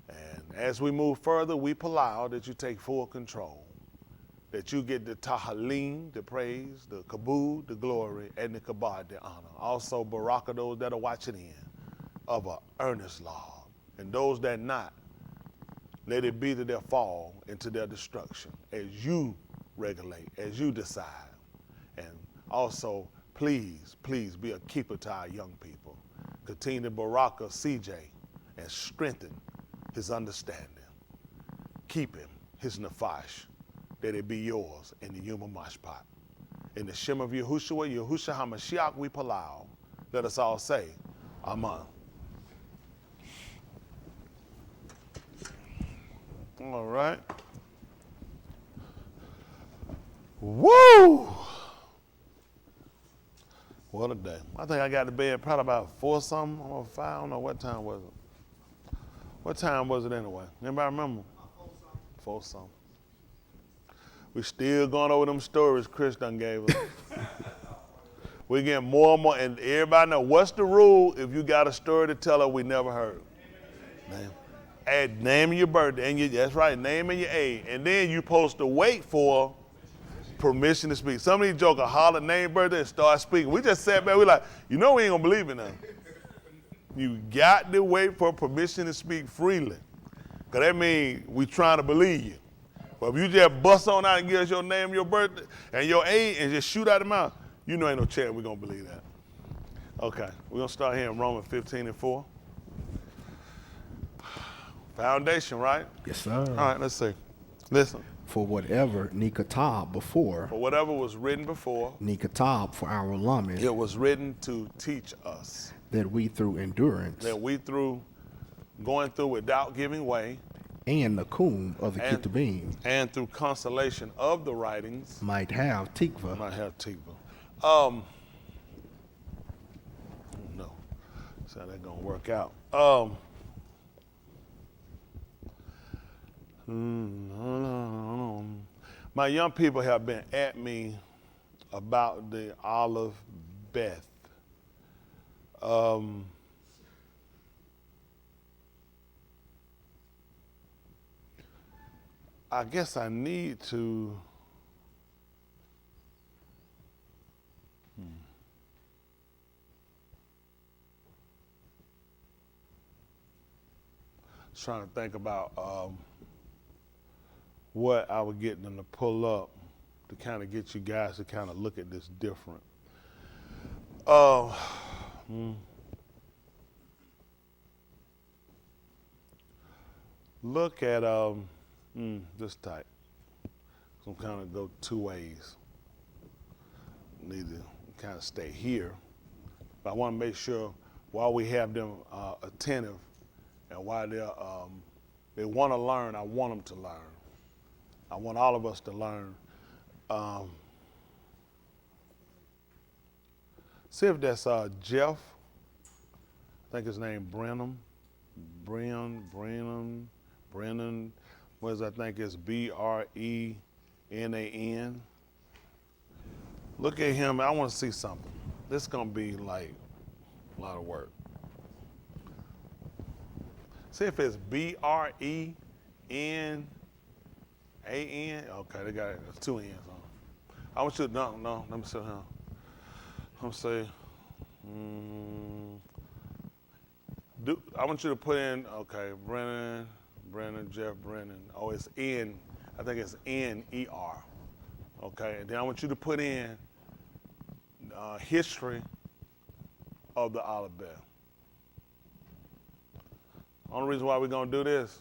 And as we move further, we allow that you take full control, that you get the tahalim, the praise, the kabod, the glory, and the kabad, the honor. Also, baraka those that are watching in of an earnest love. And those that not, let it be to their fall into their destruction as you regulate, as you decide. And also Please, please be a keeper to our young people. Continue to Baraka CJ and strengthen his understanding. Keep him, his nafash, that it be yours in the Yuma Mashpat. In the Shem of Yahushua, Yahushua HaMashiach we palau. Let us all say, Amen. All right. Woo! What a day. I think I got to bed probably about 4 something or 5. I don't know what time was it. What time was it anyway? Anybody remember? 4 something. We still going over them stories Chris done gave us. We getting more and more, and everybody know what's the rule if you got a story to tell her we never heard. Add name of your birthday, and that's right, name and your age, and then you supposed to wait for permission to speak. Some of these jokers holler name, birthday, and start speaking. We just sat back, we like, you know we ain't gonna believe it now. You got to wait for permission to speak freely, because that means we trying to believe you. But if you just bust on out and give us your name, your birthday, and your age, and just shoot out the mouth, you know ain't no chance we're gonna believe that. Okay, we're gonna start here in Romans 15:4. Foundation, right? Yes, sir. All right, let's see. Listen. For whatever Nikatab before. For whatever was written before. Nikatab for our lamed. It was written to teach us. That we through endurance. That we through going through without giving way. And the kum of the Kitabim. And through consolation of the writings. Might have tikva. Might have tikva. No. So that's gonna work out. My young people have been at me about the Olive Beth. I guess I need to trying to think about what I would get them to pull up to kind of get you guys to kind of look at this different. Look at this type. So I'm kind of go 2 ways. Need to kind of stay here, but I want to make sure while we have them attentive and while they want to learn, I want them to learn. I want all of us to learn. See if that's Jeff. I think his name Brennan. Brennan. What is I think it's Brenan. Look at him. I want to see something. This is gonna be like a lot of work. See if it's Brenan. Okay, they got 2 N's on. I want you to no. Let me see him. I'm gonna say. I want you to put in Brennan, Jeff Brennan. Oh, it's N. I think it's N-E-R. Okay, and then I want you to put in history of the Olive Bell. Only reason why we're gonna do this.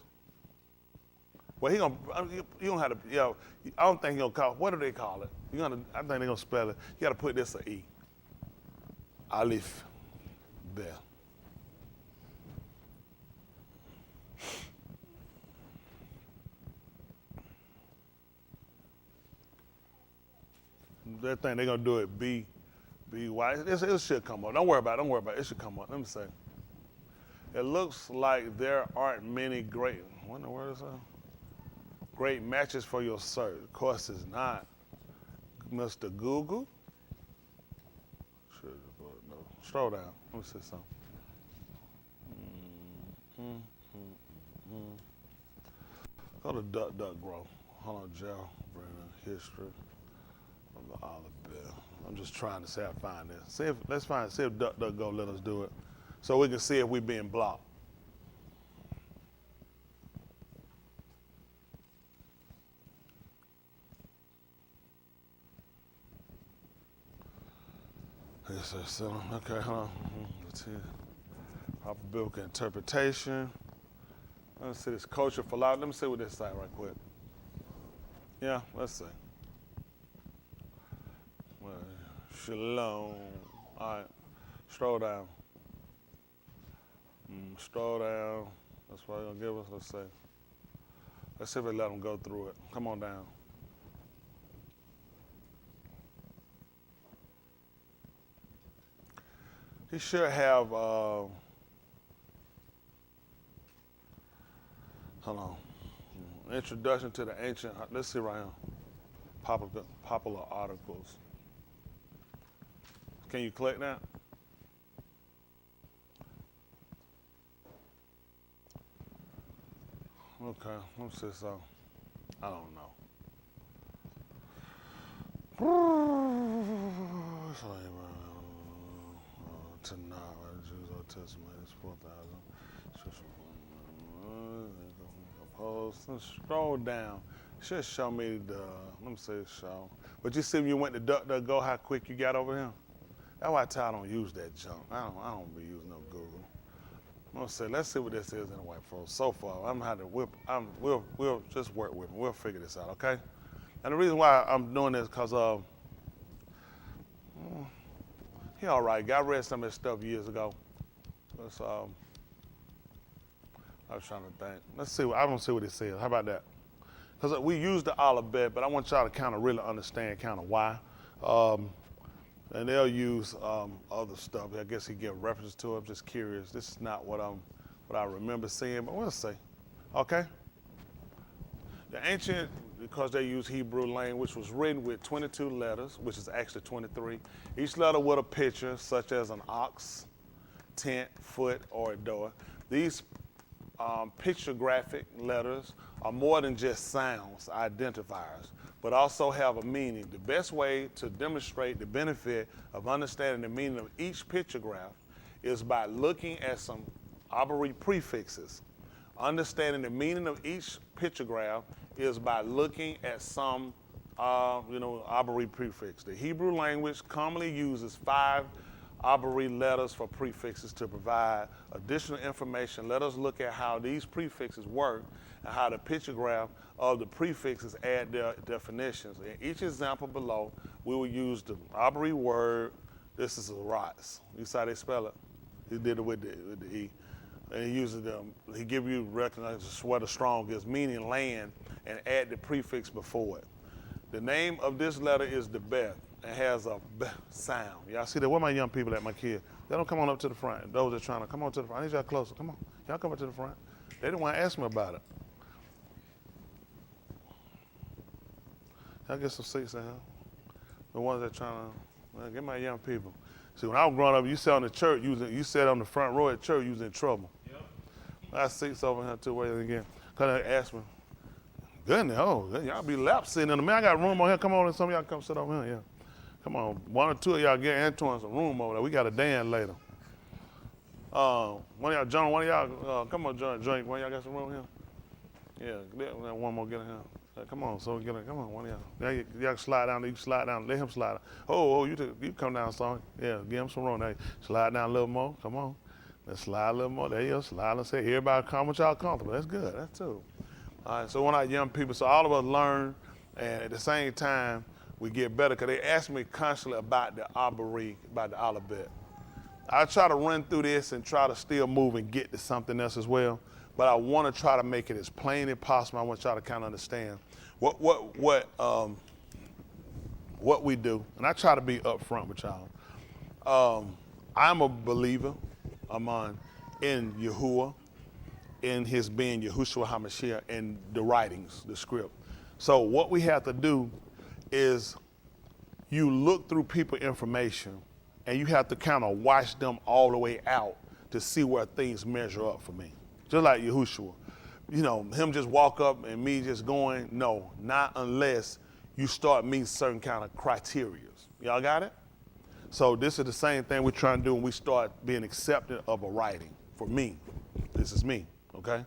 Well, you don't have to. I don't think he'll call. What do they call it? I think they're gonna spell it. You gotta put this a E. Aleph Bell. That thing they're gonna do it B-Y. It should come up. Don't worry about it. It should come up. Let me see. It looks like there aren't many great. What in the world is that? Great matches for your search. Of course, it's not. Mr. Google. No. Scroll down. Let me see something. Go to DuckDuckGo. Hold on, Joe. Brennan, history of the Olive Bell. I'm just trying to say I find this. See if DuckDuckGo let us do it, so we can see if we're being blocked. Yes, sir. Okay, hold on. Let's see. Proper biblical interpretation. Let's see this culture for life. Let me see what this say right quick. Yeah, let's see. Well, shalom. All right, stroll down. Stroll down. That's what they're gonna give us. Let's see. Let's see if they let them go through it. Come on down. He should have, hold on. Introduction to the ancient, let's see right here. Popular articles. Can you click that? Okay, let me see something. I don't know. Tonight, Jews, Old Testament, it's 4,000. Post. Scroll down. Should show me the, let me say show. But you see when you went to DuckDuckGo, how quick you got over here? That's why I don't use that junk. I don't be using no Google. I'm gonna say, let's see what this is anyway, folks. So far, I'm gonna have to we'll just work with me. We'll figure this out, okay? And the reason why I'm doing this, cause he all right. I read some of his stuff years ago. I was trying to think. Let's see. I don't see what it says. How about that? Because we use the alphabet, but I want y'all to kind of really understand kind of why. And they'll use other stuff. I guess he give references to it. I'm just curious. This is not what I remember seeing, but we'll see. Okay. The ancient, because they use Hebrew language, was written with 22 letters, which is actually 23. Each letter with a picture, such as an ox, tent, foot, or a door. These pictographic letters are more than just sounds, identifiers, but also have a meaning. The best way to demonstrate the benefit of understanding the meaning of each pictograph is by looking at some arbitrary prefixes. Understanding the meaning of each pictograph is by looking at some, arbitrary prefix. The Hebrew language commonly uses 5 arbitrary letters for prefixes to provide additional information. Let us look at how these prefixes work and how the pictograph of the prefixes add their definitions. In each example below, we will use the arbitrary word. This is a rots. You see how they spell it? He did it with the E. And he uses them. He give you recognize what a strong is, meaning land, and add the prefix before it. The name of this letter is the Beth. It has a B sound. Y'all see that? Where my young people at, my kids? They don't come on up to the front. Those that are trying to come on to the front. I need y'all closer. Come on. Y'all come up to the front. They didn't want to ask me about it. Y'all get some seats in here. The ones that are trying to, get my young people. See, when I was growing up, you sat on the church, you sat on the front row at church, you was in trouble. Yep. I have seats over here too, wait again. Because they asked me, goodness, y'all be lap sitting in the man. I got room on here. Come on, and some of y'all come sit over here, yeah. Come on, 1 or 2 of y'all get Antoine some room over there. We got a Dan later. One of y'all, John, one of y'all, come on, John, drink. One of y'all got some room here? Yeah, one more, get in here. Come on, so get in, come on, one of y'all. Y'all slide down, you slide down, let him slide down. You come down, son. Yeah, give him some room. Now, slide down a little more, come on. Let's slide a little more. There you go, slide and say, everybody come with y'all comfortable. That's good, that's too. All right, so when our young people, so all of us learn, and at the same time, we get better, because they ask me constantly about the arbitrary, about the alphabet. I try to run through this and try to still move and get to something else as well, but I want to try to make it as plain as possible. I want y'all to kind of understand what we do, and I try to be upfront with y'all. I'm a believer in Yahuwah, in his being Yahushua HaMashiach, in the writings, the script. So what we have to do is you look through people information and you have to kind of watch them all the way out to see where things measure up for me. Just like Yahushua. Him just walk up and me just going, no, not unless you start meeting certain kind of criteria. Y'all got it? So this is the same thing we're trying to do when we start being accepting of a writing. For me, this is me, okay?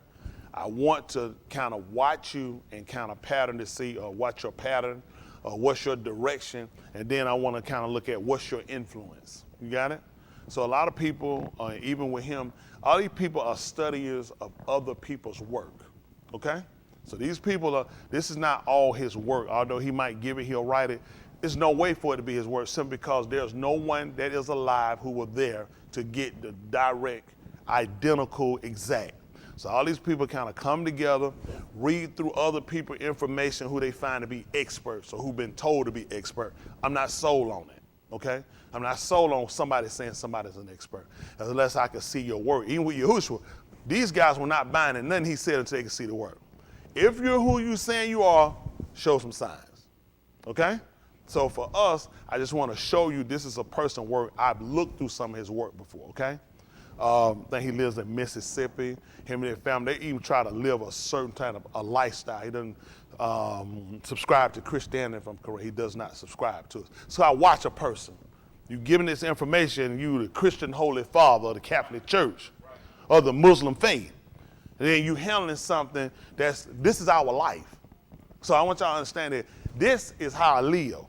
I want to kind of watch you and kind of pattern to see, or watch your pattern what's your direction, and then I want to kind of look at what's your influence. You got it? So a lot of people, even with him, all these people are studiers of other people's work, okay? So these people this is not all his work. Although he might give it, he'll write it. There's no way for it to be his work simply because there's no one that is alive who was there to get the direct, identical, exact. So all these people kind of come together, read through other people's information who they find to be experts or who've been told to be expert. I'm not sold on it, okay? I'm not sold on somebody saying somebody's an expert unless I can see your work. Even with Yahushua, these guys were not buying it, nothing he said until they could see the work. If you're who you saying you are, show some signs, okay? So for us, I just want to show you this is a person work. I've looked through some of his work before, okay? I think he lives in Mississippi. Him and his family, they even try to live a certain kind of a lifestyle. He doesn't subscribe to Christianity, if I'm correct. He does not subscribe to it. So I watch a person. You giving this information, you the Christian Holy Father of the Catholic Church or the Muslim faith. And then you handling something this is our life. So I want y'all to understand that this is how I live.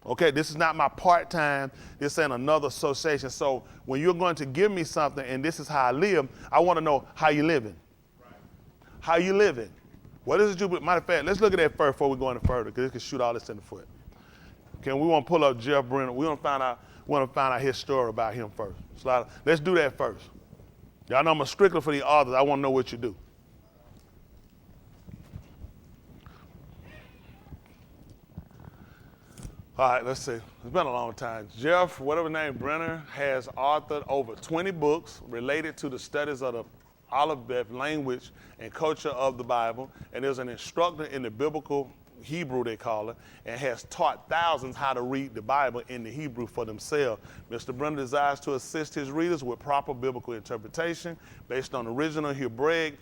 Okay, this is not my part-time, this ain't another association. So when you're going to give me something and this is how I live, I want to know how you living. Right. How you living? What is it you, matter of fact, let's look at that first before we go any further, because it can shoot all this in the foot. Okay, we want to pull up Jeff Brenner. We want to find out his story about him first. So let's do that first. Y'all know I'm a stickler for the authors. I want to know what you do. All right, let's see. It's been a long time. Jeff, whatever name, Brenner, has authored over 20 books related to the studies of the Aleph language and culture of the Bible, and is an instructor in the biblical Hebrew, they call it, and has taught thousands how to read the Bible in the Hebrew for themselves. Mr. Brenner desires to assist his readers with proper biblical interpretation based on original Hebraic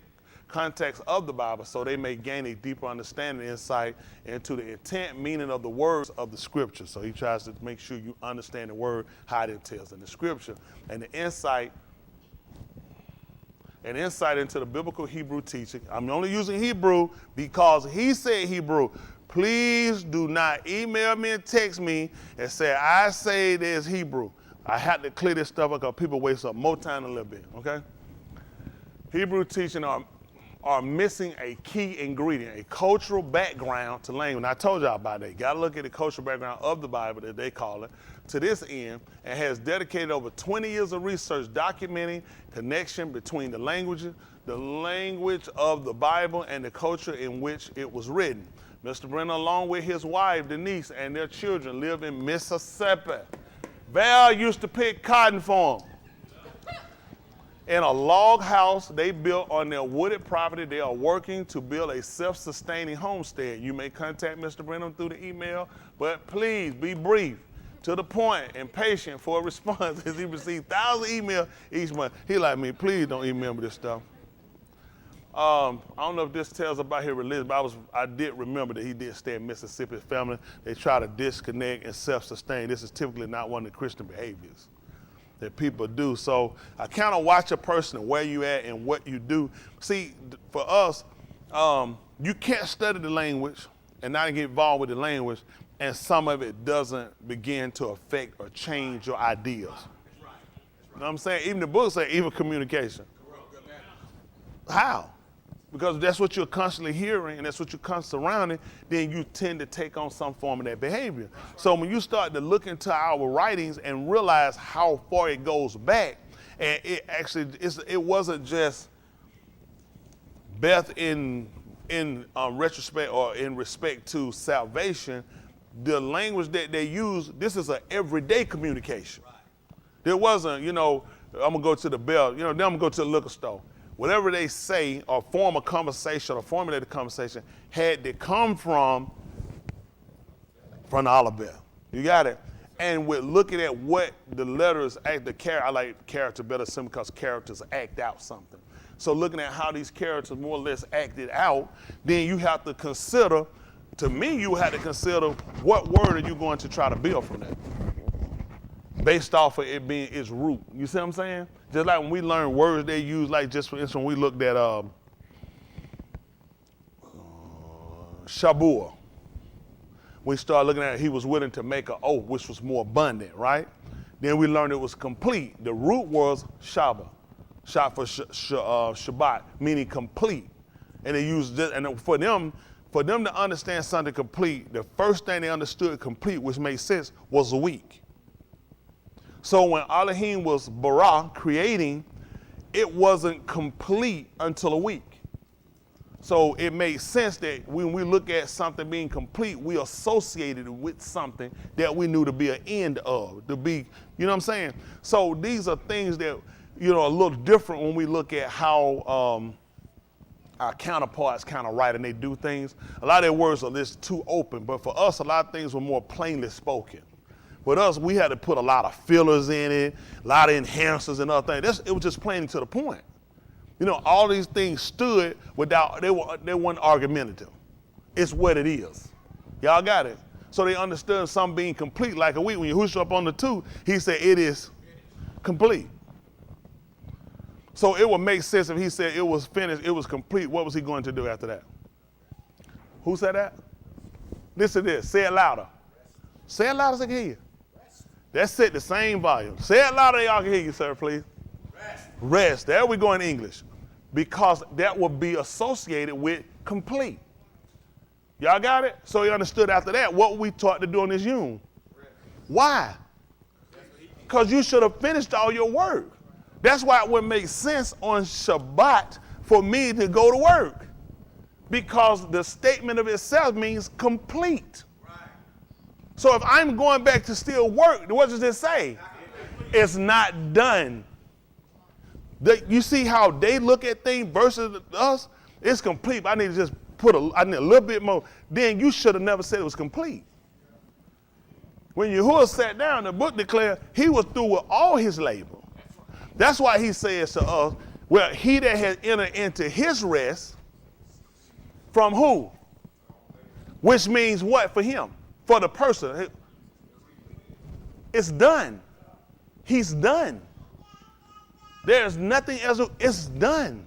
context of the Bible, so they may gain a deeper understanding and insight into the intent, meaning of the words of the scripture. So he tries to make sure you understand the word, how it entails in the scripture. And the insight into the biblical Hebrew teaching. I'm only using Hebrew because he said Hebrew. Please do not email me and text me and say, I say there's Hebrew. I had to clear this stuff up because people waste up more time a little bit, okay? Hebrew teaching are missing a key ingredient, a cultural background to language. And I told y'all about that. You got to look at the cultural background of the Bible, that they call it, to this end, and has dedicated over 20 years of research documenting connection between the language of the Bible and the culture in which it was written. Mr. Brenner, along with his wife, Denise, and their children, live in Mississippi. Val used to pick cotton for them. In a log house they built on their wooded property, they are working to build a self-sustaining homestead. You may contact Mr. Brenham through the email, but please be brief, to the point, and patient for a response, as he receives thousands of emails each month. He like me, please don't email me this stuff. I don't know if this tells about his religion, but I did remember that he did stay in Mississippi. His family, they try to disconnect and self-sustain. This is typically not one of the Christian behaviors that people do. So I kind of watch a person and where you at and what you do. See, for us, you can't study the language and not get involved with the language, and some of it doesn't begin to affect or change your ideas. You know what I'm saying? Even the books say evil communication. How? Because that's what you're constantly hearing and that's what you're constantly surrounding, then you tend to take on some form of that behavior. So when you start to look into our writings and realize how far it goes back, and it actually, it wasn't just Beth in retrospect or in respect to salvation, the language that they use, this is an everyday communication. There wasn't, I'm gonna go to the bell, then I'm gonna go to the liquor store. Whatever they say or form a conversation or formulate a conversation had to come from the Olive Bell. You got it? And with looking at what the letters act, I like character better simply because characters act out something. So looking at how these characters more or less acted out, then you have to consider, to me, you had to consider what word are you going to try to build from that, based off of it being its root. You see what I'm saying? Just like when we learn words they use, like just for instance, when we looked at Shabua. we started looking at it, he was willing to make an oath, which was more abundant, right? Then we learned it was complete. The root was Shabbat, for Shabbat, meaning complete. And they used this, and for them to understand something complete, the first thing they understood complete, which made sense, was a week. So when Elohim was bara, creating, it wasn't complete until a week. So it made sense that when we look at something being complete, we associated it with something that we knew to be an end of, to be, you know what I'm saying? So these are things that, you know, are a little different when we look at how our counterparts kind of write and they do things. A lot of their words are just too open, but for us, a lot of things were more plainly spoken. With us, we had to put a lot of fillers in it, a lot of enhancers and other things. It was just plain to the point. You know, all these things stood without, they weren't argumentative. It's what it is. Y'all got it? So they understood something being complete like a week. When you hoosh up on the 2, he said it is complete. So it would make sense if he said it was finished, it was complete. What was he going to do after that? Who said that? Listen to this. Say it louder. Say it louder so I can hear you. That's it, the same volume. Say it louder so y'all can hear you, sir, please. Rest. There we go in English. Because that would be associated with complete. Y'all got it? So you understood after that what we taught to do in this room. Why? Because you should have finished all your work. That's why it would make sense on Shabbat for me to go to work. Because the statement of itself means complete. So if I'm going back to still work, what does it say? It's not done. You see how they look at things versus us? It's complete. I need to just I need a little bit more. Then you should have never said it was complete. When Yahuwah sat down, the book declared he was through with all his labor. That's why he says to us, well, he that has entered into his rest, from who? Which means what for him? For the person. It's done. He's done. There's nothing else. It's done.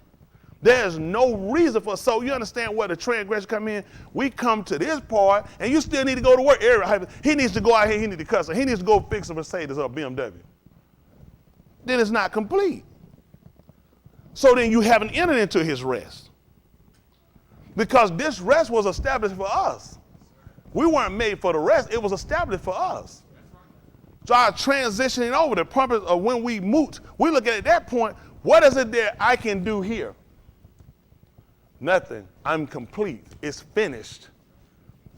There's no reason for. So you understand where the transgression come in? We come to this part, and you still need to go to work. He needs to go out here. He needs to cuss. He needs to go fix a Mercedes or a BMW. Then it's not complete. So then you haven't entered into his rest. Because this rest was established for us. We weren't made for the rest. It was established for us. So our transitioning over, the purpose of when we moot, we look at that point, what is it that I can do here? Nothing. I'm complete. It's finished.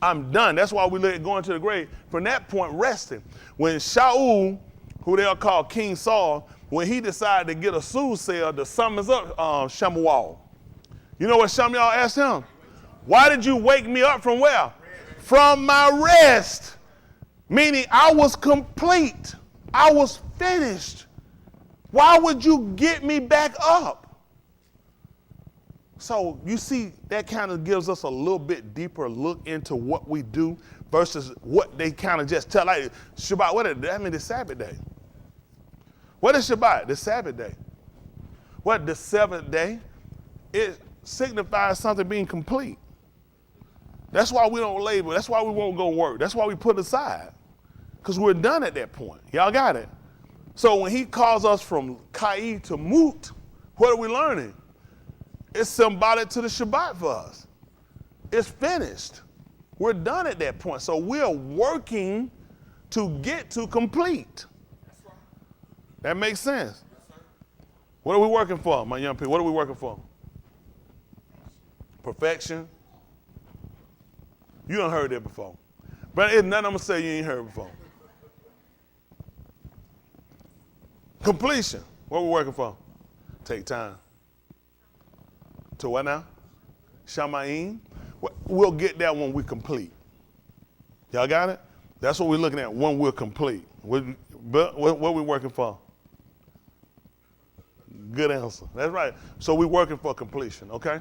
I'm done. That's why we look at going to the grave. From that point, resting. When Shaul, who they'll call King Saul, when he decided to get a soothsayer to summons up Shemuel. You know what Shemuel asked him? Why did you wake me up from where? From my rest. Meaning I was complete. I was finished. Why would you get me back up? So you see, that kind of gives us a little bit deeper look into what we do versus what they kind of just tell. Like Shabbat, what is that? I mean, the Sabbath day. What is Shabbat? The Sabbath day. What, the seventh day? It signifies something being complete. That's why we don't labor. That's why we won't go work. That's why we put aside. Because we're done at that point. Y'all got it? So when he calls us from Kai to Mut, what are we learning? It's symbolic to the Shabbat for us. It's finished. We're done at that point. So we're working to get to complete. That makes sense. What are we working for, my young people? What are we working for? Perfection. You done heard that before. But it's nothing I'm going to say you ain't heard before. Completion. What we working for? Take time. To what now? Shamayim. We'll get that when we complete. Y'all got it? That's what we're looking at when we're complete. What we working for? Good answer. That's right. So we're working for completion, okay?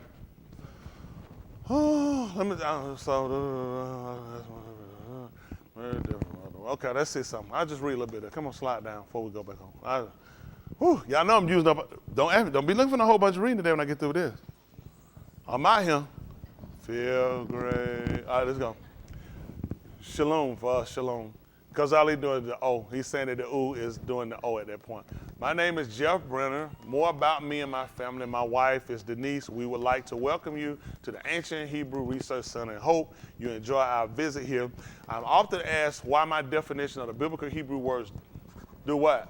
Okay, let's see something. I'll just read a little bit there. Come on, slide down before we go back home. Y'all know I'm using up. Don't be looking for a whole bunch of reading today when I get through this. I'm out here. Feel great. All right, let's go. Shalom for us, shalom. Because all he's doing is the O. He's saying that the U is doing the O at that point. My name is Jeff Brenner. More about me and my family. My wife is Denise. We would like to welcome you to the Ancient Hebrew Research Center and hope you enjoy our visit here. I'm often asked why my definition of the biblical Hebrew words do what?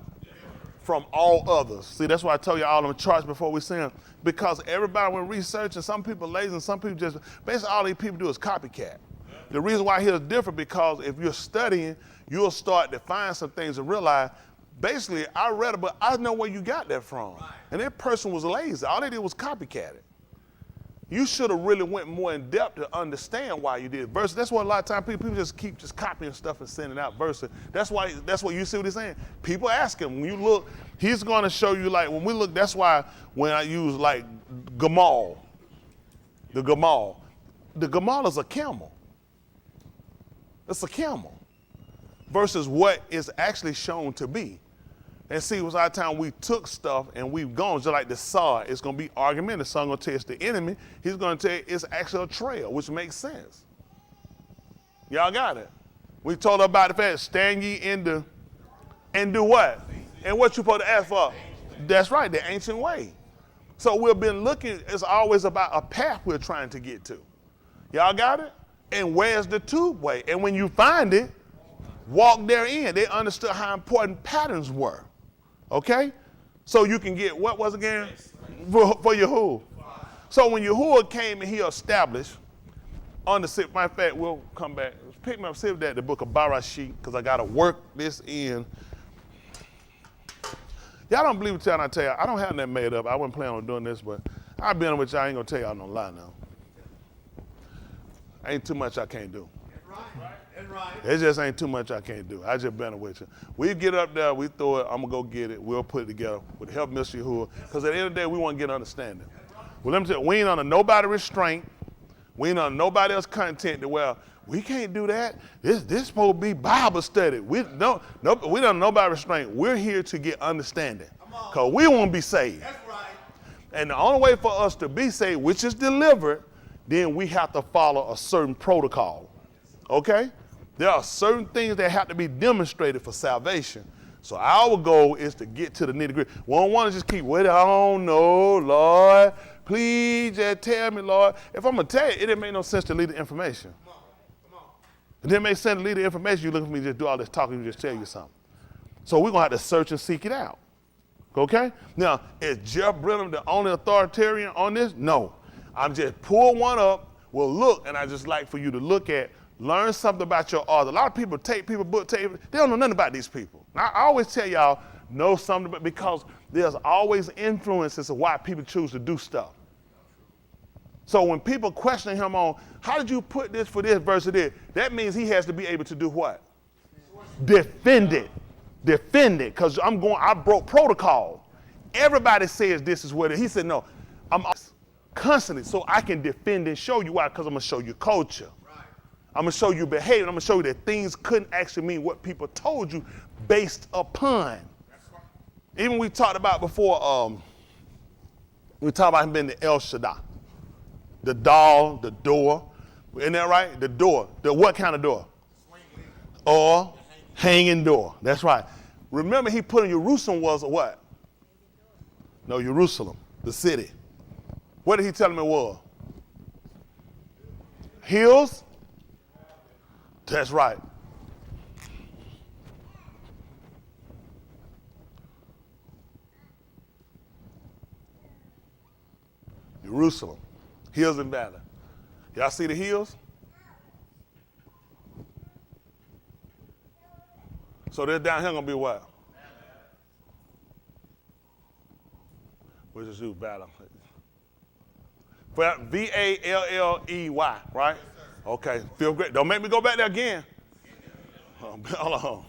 From all others. See, that's why I told you all them charts before we see them. Because everybody went researching, some people lazy and some people just, basically all these people do is copycat. The reason why here's different because if you're studying, you'll start to find some things and realize, basically, I read it, but I know where you got that from. Right. And that person was lazy. All they did was copycat it. You should have really went more in depth to understand why you did. Versus, that's what a lot of times people just keep just copying stuff and sending out verses. That's what you see what he's saying. People ask him, when you look, he's going to show you, like, when we look, that's why when I use, like, Gamal, the Gamal is a camel. It's a camel. Versus what is actually shown to be. And see, it was our time we took stuff and we've gone, just like the saw, it's going to be argument. The son going to tell you it's the enemy. He's going to tell you it's actually a trail, which makes sense. Y'all got it? We told about the fact, stand ye in the, and do what? And what you supposed to ask for? That's right, the ancient way. So we've been looking, it's always about a path we're trying to get to. Y'all got it? And where's the tube way? And when you find it, walk therein. They understood how important patterns were. Okay? So you can get, what was again? For Yahuwah. So when Yahuwah came and he established, on the sixth, matter of fact, we'll come back. Pick me up, see that the book of Barashit, because I got to work this in. Y'all don't believe it, I tell you, I don't have that made up. I wasn't planning on doing this, but I'll be honest with y'all, I ain't going to tell y'all no lie now. Ain't too much I can't do. It just ain't too much I can't do. I just been with you. We get up there, we throw it, I'm going to go get it. We'll put it together with the help of Mr. Yahuwah. Because at the end of the day, we want to get understanding. Well, let me tell you, we ain't under nobody restraint. We ain't under nobody else content that, well, we can't do that. This supposed to be Bible study. We don't under nobody restraint. We're here to get understanding. Because we want to be saved. That's right. And the only way for us to be saved, which is delivered, then we have to follow a certain protocol. Okay? There are certain things that have to be demonstrated for salvation. So our goal is to get to the nitty-gritty. We don't want to just keep waiting. I don't know, Lord. Please just tell me, Lord. If I'm going to tell you, it didn't make no sense to leave the information. Come on. It didn't make sense to leave the information. You look at me just do all this talking and just tell you something. So we're going to have to search and seek it out. Okay? Now, is Jeff Brenham the only authoritarian on this? No. I'm just pull one up. Well, look, and I just like for you to look at, learn something about your author. A lot of people take people book, they don't know nothing about these people. I always tell y'all, know something about, because there's always influences of why people choose to do stuff. So when people question him on, how did you put this for this versus this? That means he has to be able to do what? Defend it. Defend it, because I broke protocol. Everybody says this is what it is. He said, no, I'm constantly, so I can defend and show you why, because I'm going to show you culture. I'm going to show you behavior. I'm going to show you that things couldn't actually mean what people told you based upon. Even we talked about before, we talked about him being the El Shaddai. The doll, the door. Isn't that right? The door. The what kind of door? Or hanging door. That's right. Remember he put in Jerusalem was a what? No, Jerusalem, the city. What did he tell him it was? Hills? That's right. Jerusalem, hills and valley. Y'all see the hills? So they're down here gonna be what? Which is you, battle. Valley, right? Okay, feel great. Don't make me go back there again. Hold on.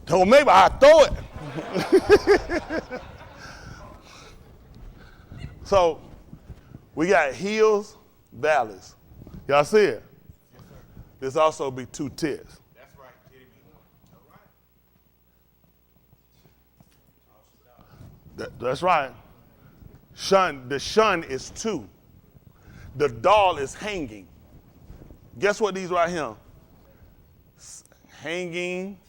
Don't maybe I throw it. So we got hills, valleys. Y'all see it? Yes, sir. This also be two tits. That's right. That's right. The shun is two. The doll is hanging. Guess what these right here? hanging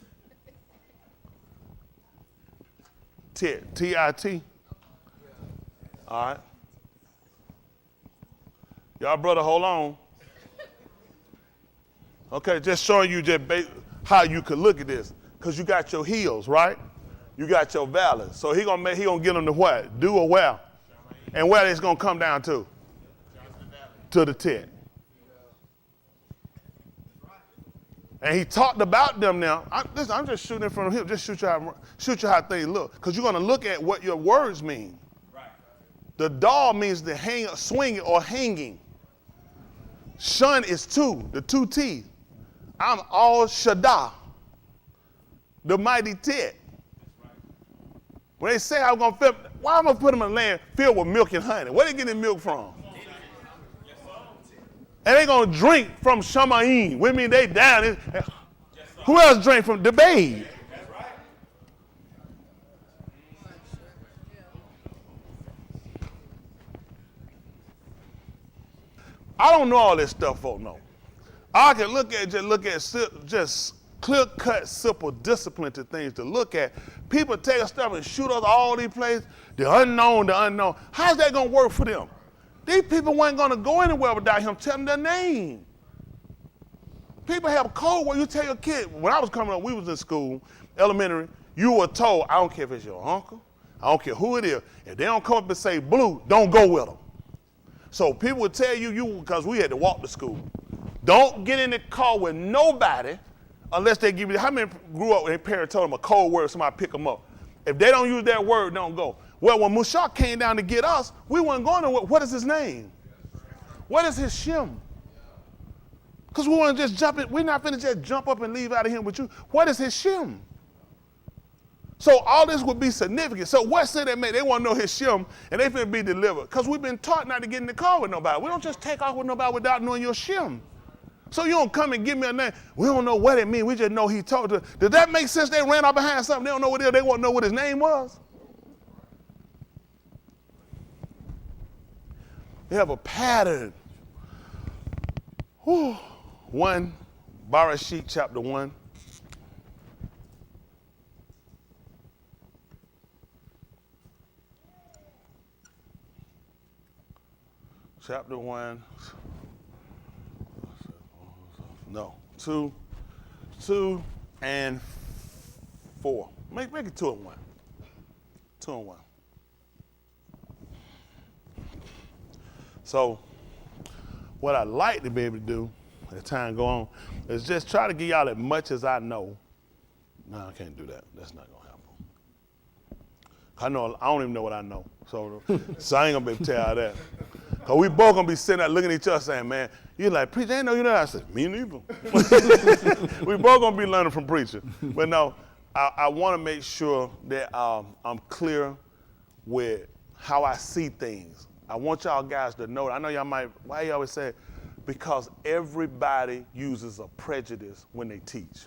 tit, T-I-T. All right. Y'all brother, hold on. Okay, just showing you just how you could look at this. Because you got your heels, right? You got your valleys. So he gonna get them to what? Do or where? And where it's gonna come down to? To the tent. And he talked about them now. I'm just shooting in front of him. Just shoot you how things look. Because you're gonna look at what your words mean. Right. The dal means the hang, swinging or hanging. Shun is two, the two T's. I'm all Shaddai, the mighty tent. When they say I'm gonna fill, why am I gonna put them in a land filled with milk and honey? Where they getting milk from? And they gonna drink from Shamaim. We mean they down. Who else drink from the babe? I don't know all this stuff, folks know. I can look at just clear-cut, simple discipline to things to look at. People take us stuff and shoot us all these places. The unknown. How's that gonna work for them? These people weren't gonna go anywhere without him telling their name. People have code where you tell your kid, when I was coming up, we was in school, elementary, you were told, I don't care if it's your uncle, I don't care who it is, if they don't come up and say blue, don't go with them. So people would tell you, because we had to walk to school, don't get in the car with nobody unless they give you, how many grew up and their parents told them a code word, somebody pick them up. If they don't use that word, don't go. Well, when Mushak came down to get us, we weren't going to, what is his name? What is his shim? Because we want to just jump in, we're not finna just jump up and leave out of here with you. What is his shim? So all this would be significant. So what said they made? They want to know his shim and they finna be delivered. Because we've been taught not to get in the car with nobody. We don't just take off with nobody without knowing your shim. So you don't come and give me a name. We don't know what it means. We just know he told us. Does that make sense? They ran out behind something. They don't know what it is. They want to know what his name was. They have a pattern. Whew. 1, Barashit chapter 1. Chapter 1. No, 2 and 4. Make it 2 and 1. 2 and 1. So, what I'd like to be able to do as time go on is just try to give y'all as much as I know. No, I can't do that. That's not gonna happen. I don't even know what I know. So I ain't gonna be able to tell y'all that. Cause we both gonna be sitting there looking at each other saying, man, you're like, preacher, I ain't know you know that. I said, me neither. We both gonna be learning from preacher. But no, I wanna make sure that I'm clear with how I see things. I want y'all guys to know, I know y'all might, why you always say, because everybody uses a prejudice when they teach.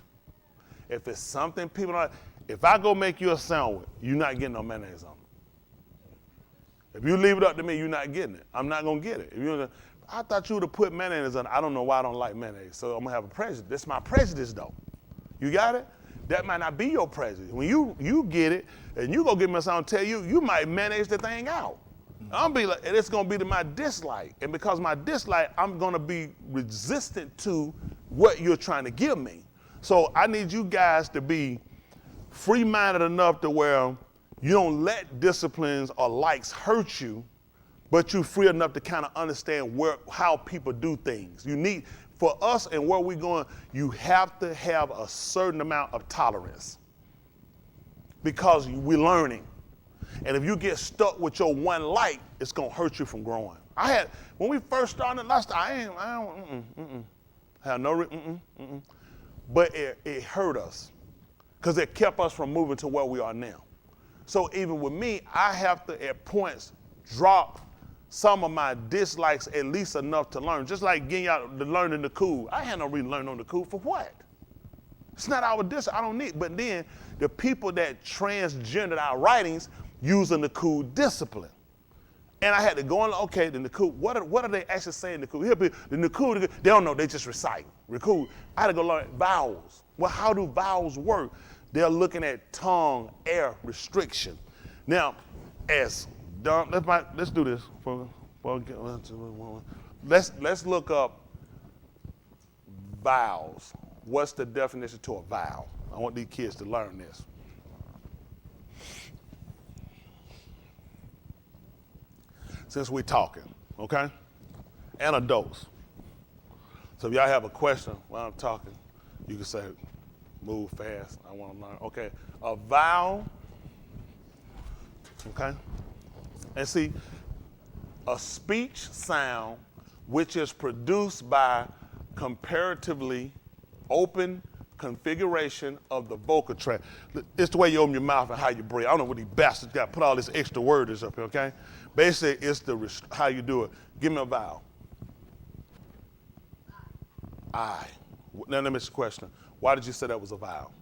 If it's something people don't, if I go make you a sandwich, you're not getting no mayonnaise on it. If you leave it up to me, you're not getting it. I'm not gonna get it. I thought you would have put mayonnaise on it. I don't know why I don't like mayonnaise, so I'm gonna have a prejudice. That's my prejudice though. You got it? That might not be your prejudice. When you get it, and you go get me something, tell you might mayonnaise the thing out. I'm be like, and it's gonna be to my dislike. And because my dislike, I'm gonna be resistant to what you're trying to give me. So I need you guys to be free-minded enough to where you don't let disciplines or likes hurt you, but you're free enough to kind of understand how people do things. You need, for us and where we're going, you have to have a certain amount of tolerance because we're learning. And if you get stuck with your one like, it's gonna hurt you from growing. When we first started last time, but it hurt us because it kept us from moving to where we are now. So even with me, I have to at points drop some of my dislikes at least enough to learn. Just like getting out to learning the cool. I had no reason to learn on the cool for what? It's not our I don't need. But then the people that transgendered our writings using the cool discipline. And I had to go on, okay, the Naku, what are they actually saying Naku? Here, the Naku, they don't know, they just recite. Naku, I had to go learn vowels. Well, how do vowels work? They're looking at tongue, air restriction. Now, let's do this. Let's look up vowels. What's the definition to a vowel? I want these kids to learn this. Since we're talking, okay? And adults. So if y'all have a question while I'm talking, you can say, move fast, I want to learn. Okay, a vowel, okay? And see, a speech sound which is produced by comparatively open configuration of the vocal tract. It's the way you open your mouth and how you breathe. I don't know what these bastards got put all this extra wordage up here, okay? Basically, it's how you do it. Give me a vowel. I. Now let me ask you a question. Why did you say that was a vowel?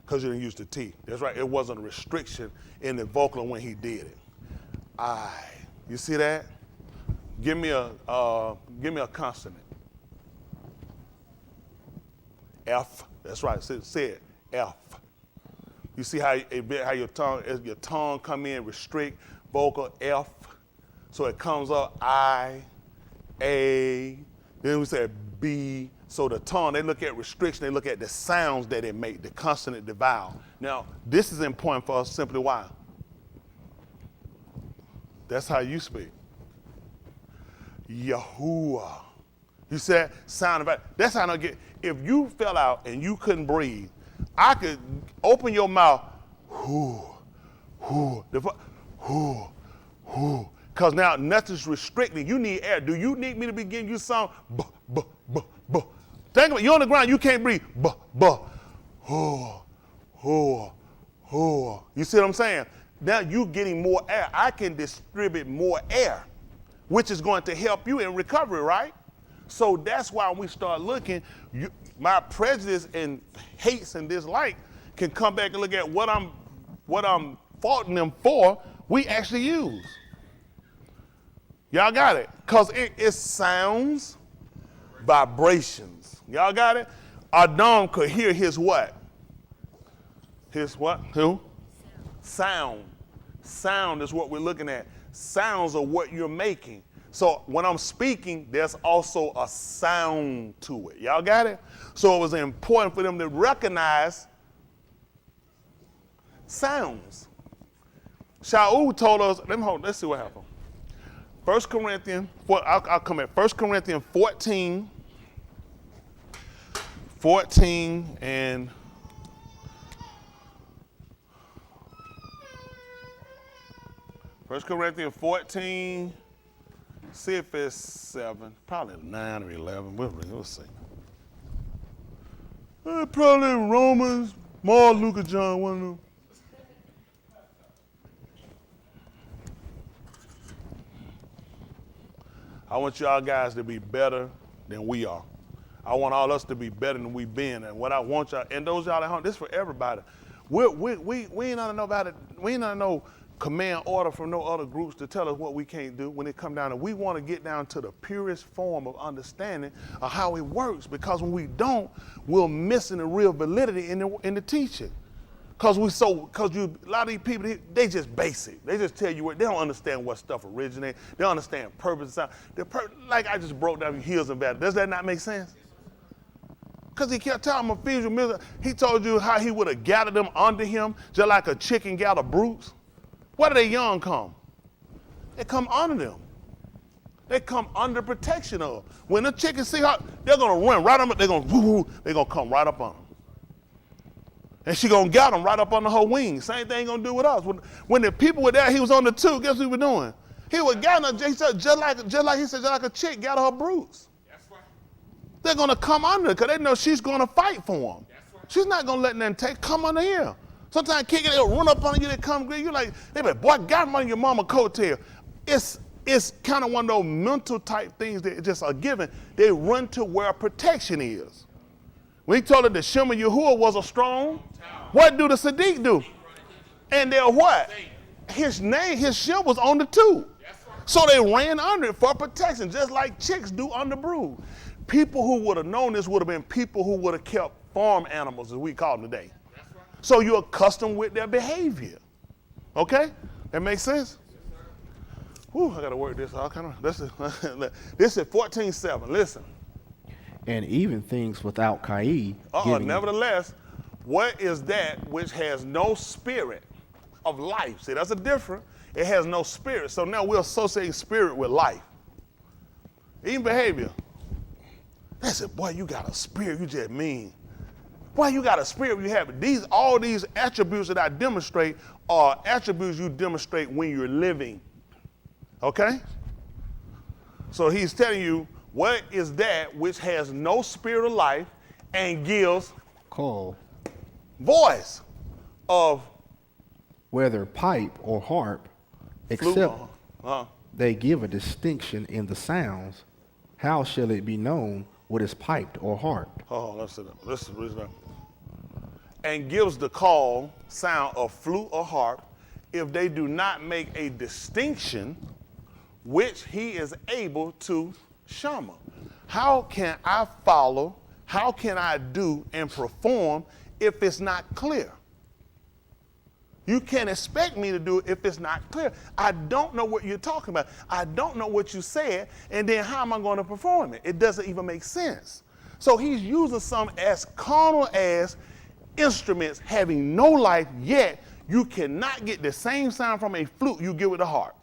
Because you didn't use the T. That's right. It wasn't a restriction in the vocal when he did it. I. You see that? Give me a consonant. F. That's right. Say it. F. You see how your tongue come in, restrict, vocal F. So it comes up I, A, then we say B. So the tongue, they look at restriction, they look at the sounds that it make, the consonant, the vowel. Now, this is important for us simply why? That's how you speak. Yahuwah. You said sound of that. That's how I get. If you fell out and you couldn't breathe, I could open your mouth, because now nothing's restricting. You need air. Do you need me to be giving you some? Think about it. You're on the ground. You can't breathe. You see what I'm saying? Now you're getting more air. I can distribute more air, which is going to help you in recovery, right? So that's why when we start looking, my prejudice and hates and dislike can come back and look at what I'm faulting them for, we actually use. Y'all got it? Because it sounds, vibrations. Y'all got it? Adam could hear his what? His what? Who? Sound. Sound is what we're looking at. Sounds are what you're making. So when I'm speaking, there's also a sound to it. Y'all got it? So it was important for them to recognize sounds. Shaul told us, let's see what happened. 1 Corinthians, I'll come at 1 Corinthians 14 and 1 Corinthians 14, see if it's 7, probably 9 or 11, we'll see. Probably Romans, Mark, Luke, and John, one of them. I want y'all guys to be better than we are. I want all us to be better than we've been. And what I want y'all, and those y'all at home, this is for everybody. We ain't not know about it. We ain't not no command order from no other groups to tell us what we can't do when it come down to. We want to get down to the purest form of understanding of how it works, because when we don't, we're missing the real validity in the teaching. Because a lot of these people, they just basic. They just tell you what, they don't understand what stuff originates. They don't understand purpose. Like I just broke down hills and valleys. Does that not make sense? Because he kept telling them, Ephesians, he told you how he would have gathered them under him, just like a chicken gather brutes. Where do they young come? They come under them. They come under protection of. When the chicken see her, they're going to run right on them. They're going to come right up on them. And she going to get them right up under her wings. Same thing going to do with us. When the people were there, he was on the 2. Guess what he was doing? He was gathering her, just like a chick gather her brutes. That's right. They're going to come under because they know she's going to fight for them. Right. She's not going to let them come under here. Sometimes kids, they'll run up on you, they come greet you like, they be like, boy, got him on your mama coattail. It's kind of one of those mental type things that just are given. They run to where protection is. When he told her that Shema Yahuwah was a strong, what do the Sadiq do? And they're what? His ship was on the tube. So they ran under it for protection, just like chicks do under brood. People who would have known this would have been people who would have kept farm animals, as we call them today. So you're accustomed with their behavior. Okay? That makes sense? Whew, I gotta work this out. This is 14:7. Listen. And even things without Kai. Nevertheless, what is that which has no spirit of life? See, that's a difference. It has no spirit. So now we're associating spirit with life. Even behavior. They said, boy, you got a spirit, you just mean. Boy, you got a spirit, you have it. All these attributes that I demonstrate are attributes you demonstrate when you're living. Okay? So he's telling you, what is that which has no spirit of life and gives voice of whether pipe or harp, except they give a distinction in the sounds. How shall it be known what is piped or harped? Oh, let's read that. And gives the call sound of flute or harp, if they do not make a distinction, which he is able to shama. How can I follow? How can I do and perform if it's not clear? You can't expect me to do it if it's not clear. I don't know what you're talking about. I don't know what you said, and then how am I going to perform it? It doesn't even make sense. So he's using some as carnal as instruments having no life, yet you cannot get the same sound from a flute you get with a harp.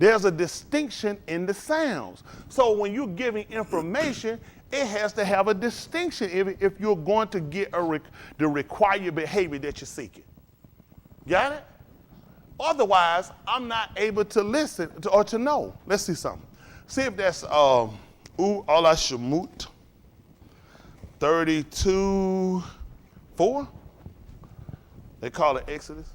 There's a distinction in the sounds. So when you're giving information, it has to have a distinction if you're going to get the required behavior that you're seeking. Got it? Otherwise, I'm not able to listen or to know. Let's see something. See if that's Ala Shemut 32:4. They call it Exodus.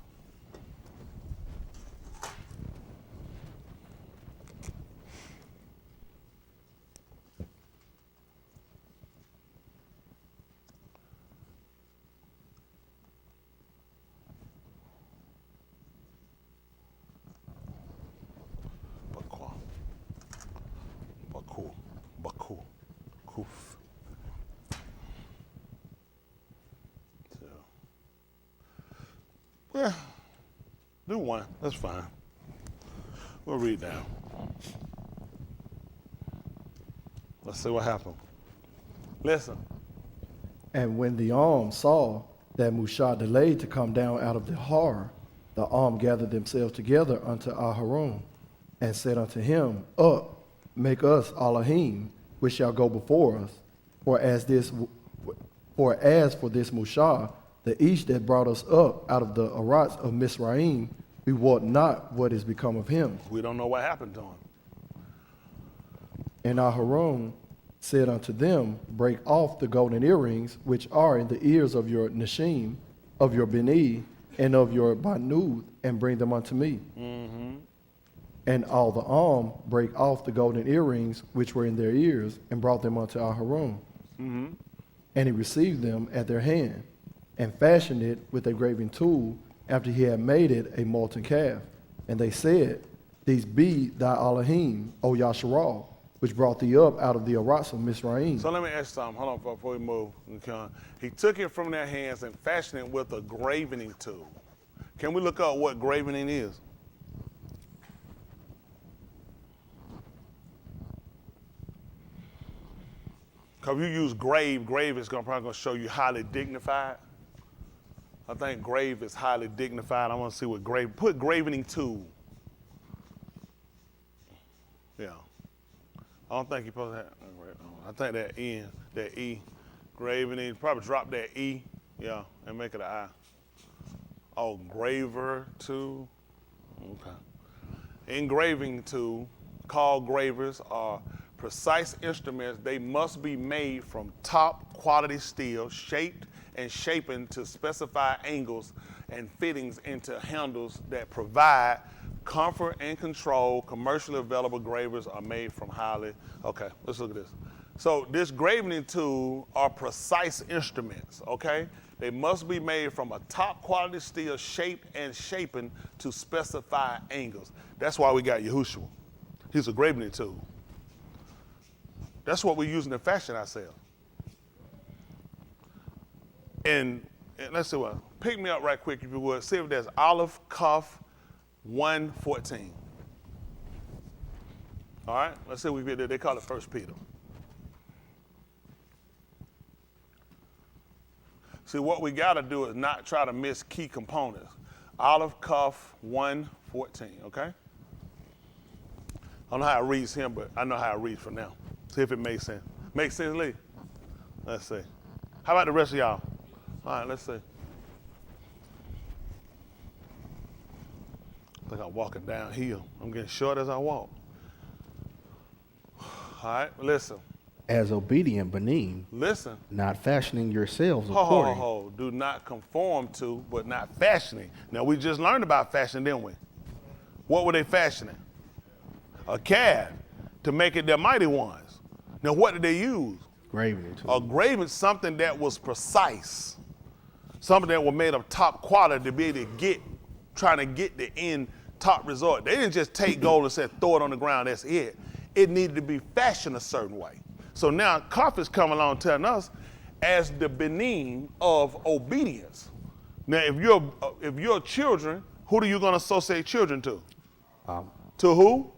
Yeah, do one. That's fine. We'll read down. Let's see what happened. Listen. And when the saw that Mushah delayed to come down out of the Har, the gathered themselves together unto Aharon, and said unto him, Up, make us Elohim, which shall go before us. For as for this Mushah, the Ish that brought us up out of the Arats of Misraim, we wot not what is become of him. We don't know what happened to him. And Aharon said unto them, Break off the golden earrings which are in the ears of your Nashim, of your Beni, and of your Banud, and bring them unto me. Mm-hmm. And all the break off the golden earrings which were in their ears, and brought them unto Aharon. Mm-hmm. And he received them at their hand, and fashioned it with a graving tool, after he had made it a molten calf. And they said, These be thy Elohim, O Yasharal, which brought thee up out of the Arats of Misraim. So let me ask you something. Hold on before we move. Okay. He took it from their hands and fashioned it with a gravening tool. Can we look up what gravening is? Because if you use grave is probably going to show you highly dignified. I think grave is highly dignified. I want to see what put gravening tool. Yeah. I don't think you supposed to have, I think that E, gravening, probably drop that E, yeah, and make it an I. Oh, graver tool, okay. Engraving tool, called gravers, are precise instruments. They must be made from top quality steel, shaped and shapen to specify angles and fittings into handles that provide comfort and control. Commercially available gravers are made from okay, let's look at this. So this gravening tool are precise instruments, okay? They must be made from a top quality steel, shaped and shapen to specify angles. That's why we got Yahushua. He's a graving tool. That's what we're using to fashion ourselves. And let's see what, pick me up right quick if you would. See if there's Olive Cuff 1:14. All right, let's see what we get there. They call it 1 Peter. See, what we got to do is not try to miss key components. Olive Cuff 1:14, okay? I don't know how it reads him, but I know how it reads for now. See if it makes sense. Makes sense, Lee? Let's see. How about the rest of y'all? All right, let's see. I think I'm walking downhill. I'm getting short as I walk. All right, listen. As obedient beneath, listen, not fashioning yourselves according. Do not conform to, but not fashioning. Now, we just learned about fashioning, didn't we? What were they fashioning? A calf to make it their mighty ones. Now, what did they use? Graving. A graving, something that was precise, something that was made of top quality to be able to trying to get the end top result. They didn't just take gold and say, throw it on the ground, that's it. It needed to be fashioned a certain way. So now Cuff is coming along telling us as the benin of obedience. Now, if you're children, who are you going to associate children to? To who?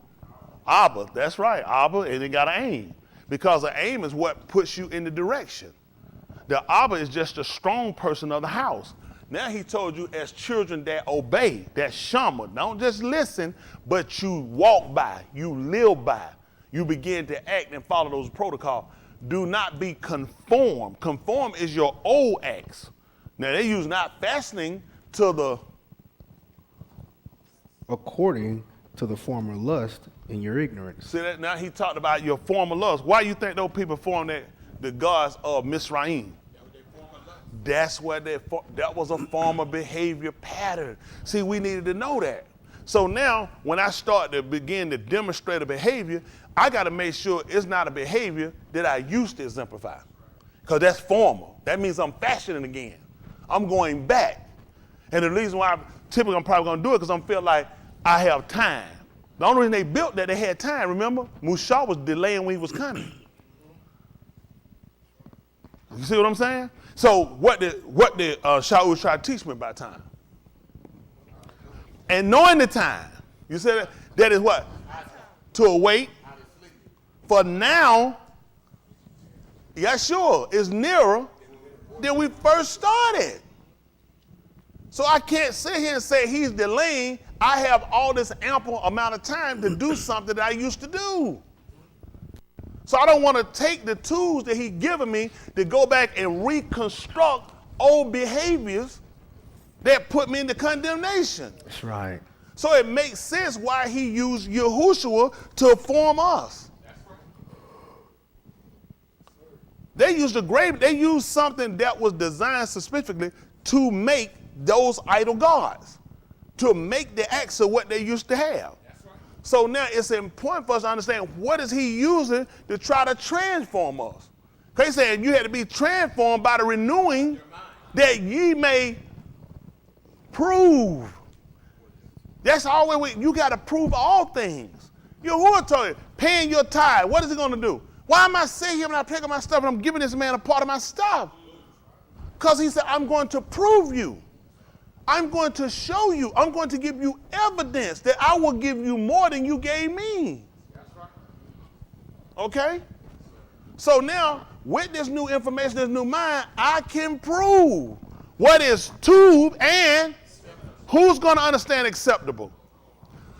Abba. That's right, Abba, and they got an aim. Because an aim is what puts you in the direction. The Abba is just a strong person of the house. Now he told you as children that obey, that shama, don't just listen, but you walk by, you live by. You begin to act and follow those protocols. Do not be conformed. Conform is your old acts. Now they use not fastening to the according to the former lust in your ignorance. See that now he talked about your former lust. Why you think those people formed the gods of Misraim? That's where that was a form of behavior pattern. See, we needed to know that. So now when I start to begin to demonstrate a behavior, I got to make sure it's not a behavior that I used to exemplify. Because that's formal. That means I'm fashioning again. I'm going back. And the reason why I'm probably going to do it because I'm feel like I have time. The only reason they built that, they had time, remember? Musa was delaying when he was coming. You see what I'm saying? So what did Shaul try to teach me about time? And knowing the time, you said that is what? To await. For now, yeah, sure, it's nearer than we first started. So I can't sit here and say he's delaying. I have all this ample amount of time to do something that I used to do. So I don't want to take the tools that he's given me to go back and reconstruct old behaviors that put me into condemnation. That's right. So it makes sense why he used Yahushua to form us. They used something that was designed specifically to make those idol gods, to make the acts of what they used to have. So now it's important for us to understand what is he using to try to transform us. He said you had to be transformed by the renewing that ye may prove. That's always you got to prove all things. Yahuwah told you, paying your tithe. What is it going to do? Why am I sitting here when I pick up my stuff and I'm giving this man a part of my stuff? Because he said, I'm going to prove you. I'm going to show you. I'm going to give you evidence that I will give you more than you gave me. That's right. Okay? So now, with this new information, this new mind, I can prove what is tube and who's going to understand acceptable?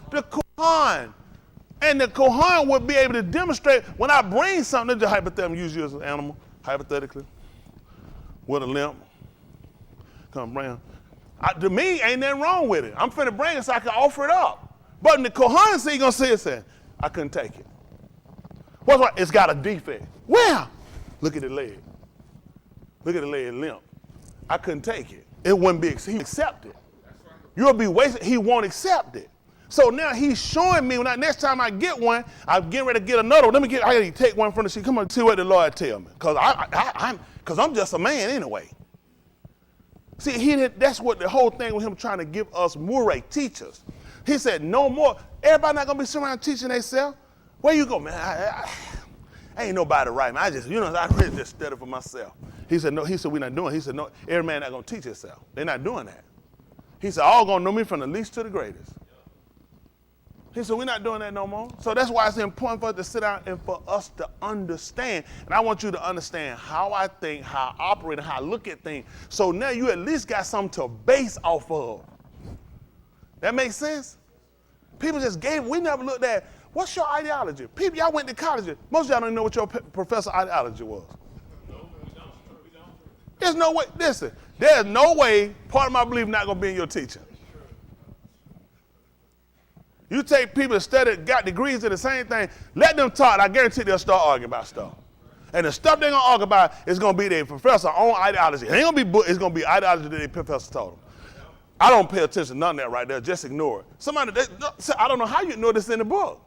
The Kohan. And the Kohan would be able to demonstrate when I bring something, just hypothetically, use you as an animal, hypothetically, with a limp, come bring. To me, ain't nothing wrong with it. I'm finna bring it so I can offer it up. But in the Kohan, see, gonna see it saying, I couldn't take it. What's right? It's got a defect. Where? Look at the leg. Look at the leg limp. I couldn't take it. It wouldn't be accepted. You'll be wasted. He won't accept it. So now he's showing me when next time I get one, I'm getting ready to get another one. I gotta take one from the sheet. Come on, see what the Lord tell me. Because I'm just a man anyway. See, that's what the whole thing with him trying to give us Murray teachers. He said, no more. Everybody not going to be sitting around teaching themselves. Where you go, man? I ain't nobody right, man. I really just study for myself. He said, no. He said, we're not doing it. He said, no, every man not going to teach himself. They're not doing that. He said, all going to know me from the least to the greatest. He said, we're not doing that no more. So that's why it's important for us to sit down and for us to understand. And I want you to understand how I think, how I operate, and how I look at things. So now you at least got something to base off of. That makes sense? People just we never looked at, what's your ideology? People, y'all went to college. Most of y'all don't even know what your professor ideology was. There's no way, listen, there's no way part of my belief not going to be in your teaching. You take people that studied, got degrees in the same thing, let them talk, I guarantee they'll start arguing about stuff. And the stuff they're going to argue about is going to be their professor's own ideology. It ain't going to be book, it's going to be ideology that their professor told them. I don't pay attention to none of that right there, just ignore it. I don't know how you ignore this in the book.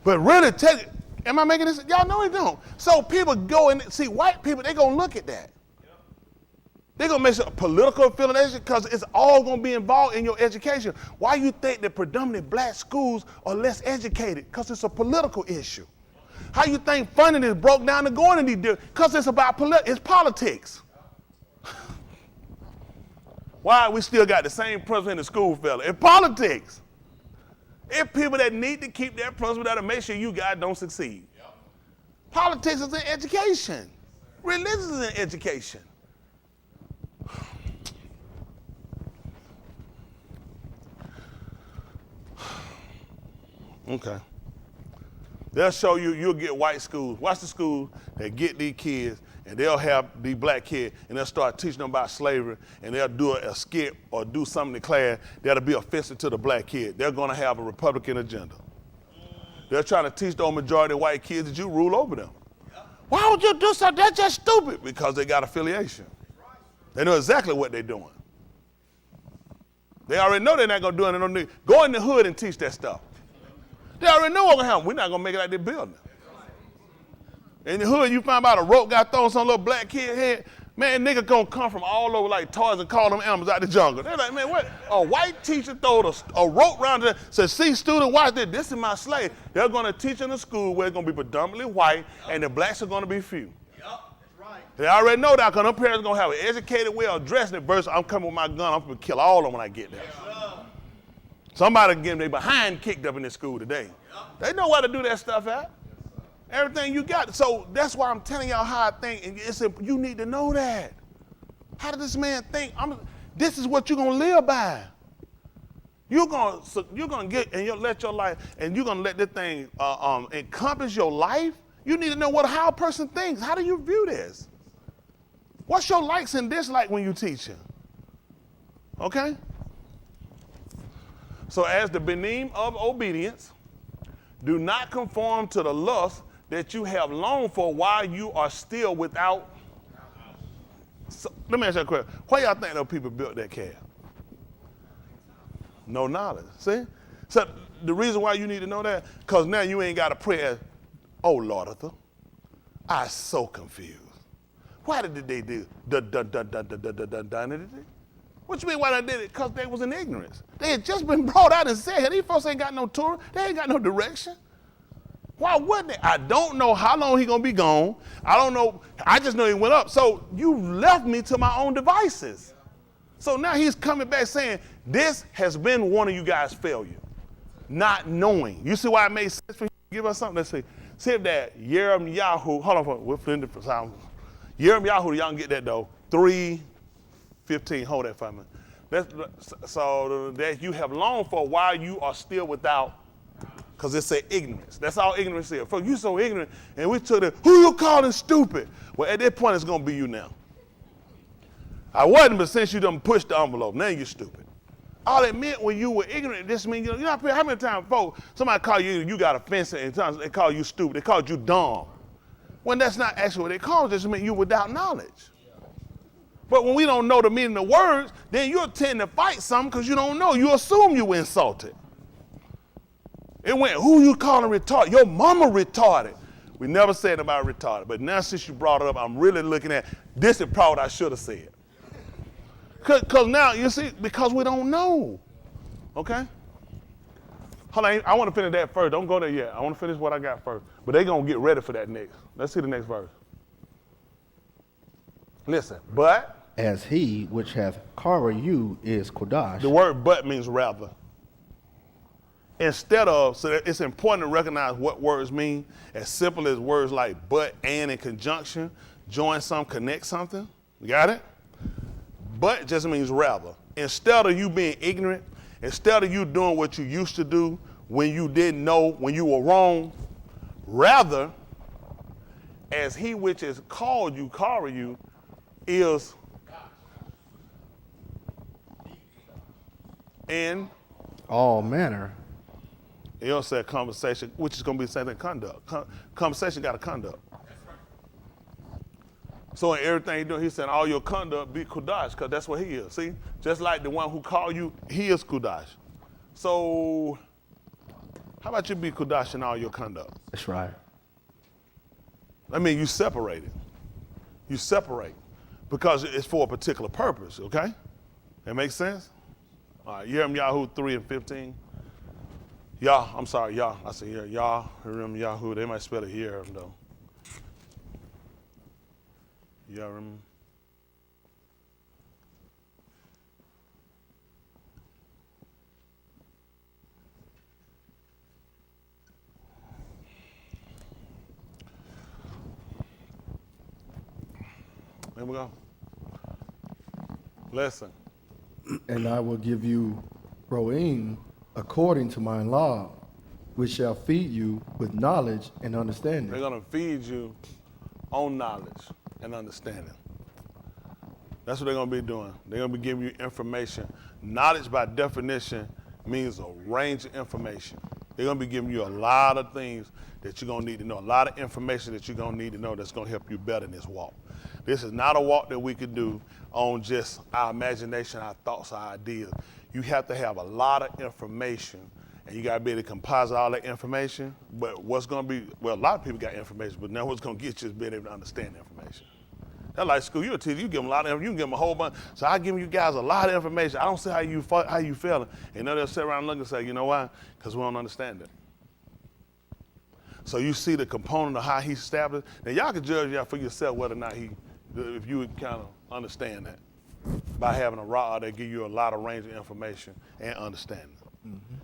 But really take it. Am I making this? Y'all know it don't. So people go and see white people, they're going to look at that. They're going to make sure political affiliation because it's all going to be involved in your education. Why you think that predominantly black schools are less educated? Because it's a political issue. How you think funding is broke down to going in these because it's about it's politics. Why we still got the same president in the school, fella? It's politics. It's people that need to keep their president to make sure you guys don't succeed. Yep. Politics is in education. Religion is in education. Okay. They'll show you, you'll get white schools. Watch the schools that get these kids, and they'll have these black kids, and they'll start teaching them about slavery, and they'll do a skit or do something in class that'll be offensive to the black kid. They're going to have a Republican agenda. They're trying to teach those majority of white kids that you rule over them. Why would you do something? That's just stupid. Because they got affiliation. They know exactly what they're doing. They already know they're not going to do it. Go in the hood and teach that stuff. They already know what's going to happen. We're not going to make it out this building. In the hood, you find out a rope got thrown on some little black kid head. Man, nigga going to come from all over like toys and call them animals out the jungle. They're like, man, what? A white teacher throwed a rope around it, said, see, student, watch this. This is my slave. They're going to teach in a school where it's going to be predominantly white, and the blacks are going to be few. Yep, that's right. They already know that because them parents are going to have an educated way of dressing it versus I'm coming with my gun, I'm going to kill all of them when I get there. Somebody getting their behind kicked up in this school today. They know how to do that stuff at. Everything you got. So that's why I'm telling y'all how I think. And you need to know that. How did this man think? This is what you're going to live by. You're going to get, and you'll let your life, and you're going to let this thing encompass your life. You need to know how a person thinks. How do you view this? What's your likes and dislikes when you teaching? Okay? So as the benim of obedience, do not conform to the lust that you have longed for while you are still without. So, let me ask you a question. Why y'all think those people built that calf? No knowledge. See? So the reason why you need to know that, because now you ain't got to pray, oh Lord, Arthur, I'm so confused. Why did they do What you mean why they did it? Because they was in ignorance. They had just been brought out and said, hey, these folks ain't got no Torah. They ain't got no direction. Why wouldn't they? I don't know how long he going to be gone. I don't know. I just know he went up. So you left me to my own devices. So now he's coming back saying, this has been one of you guys' failure. Not knowing. You see why it made sense for him to give us something? Let's see. See if that Yirmiyahu, hold on, we're flipping for sound. Yirmiyahu, y'all can get that though. 3:15, hold that for a minute. So that you have longed for while you are still without, because it say ignorance. That's all ignorance is. For you so ignorant, and we took it, who you calling stupid? Well, at that point, it's going to be you now. I wasn't, but since you done pushed the envelope, now you're stupid. All it meant when you were ignorant, this means, you know how many times, folks, somebody call you got offensive, and sometimes they call you stupid, they called you dumb. When that's not actually what they call it, just mean you without knowledge. But when we don't know the meaning of words, then you'll tend to fight something because you don't know. You assume you were insulted. It went, who you calling retarded? Your mama retarded. We never said about retarded, but now since you brought it up, I'm really looking at, this is probably what I should have said. Because now, you see, because we don't know. Okay? Hold on, I want to finish that first. Don't go there yet. I want to finish what I got first. But they're going to get ready for that next. Let's see the next verse. Listen, but. As he which hath called you is Kodash. The word but means rather. Instead of, so it's important to recognize what words mean. As simple as words like but, and, in conjunction, join some, connect something. You got it? But just means rather. Instead of you being ignorant, instead of you doing what you used to do when you didn't know, when you were wrong, rather, as he which has called you, is in all manner. It also said conversation, which is going to be the same thing, conduct. Conversation got a conduct. So in everything you do, he said all your conduct be Kodash, because that's what he is. See? Just like the one who called you, he is Kodash. So how about you be Kodash in all your conduct? That's right. I mean, you separate it. You separate because it's for a particular purpose, okay? That makes sense? All right, Yahoo 3:15. Y'all, I'm sorry, y'all. I said here, y'all. Remember Yahoo? They might spell it here though. Y'all remember? There we go. Listen. And I will give you Roim according to my law, which shall feed you with knowledge and understanding. They're going to feed you on knowledge and understanding. That's what they're going to be doing. They're going to be giving you information. Knowledge, by definition, means a range of information. They're going to be giving you a lot of things that you're going to need to know, a lot of information that you're going to need to know that's going to help you better in this walk. This is not a walk that we could do on just our imagination, our thoughts, our ideas. You have to have a lot of information, and you got to be able to composite all that information. But what's going to be, well, a lot of people got information, but now what's going to get you is being able to understand the information. That's like school. You're a teacher. You give them a lot of, you can give them a whole bunch. So I give you guys a lot of information. I don't see how you feeling. And then they'll sit around and look and say, you know why? Because we don't understand it. So you see the component of how he established. Now y'all can judge y'all for yourself whether or not if you would kind of understand that by having a rod that give you a lot of range of information and understanding.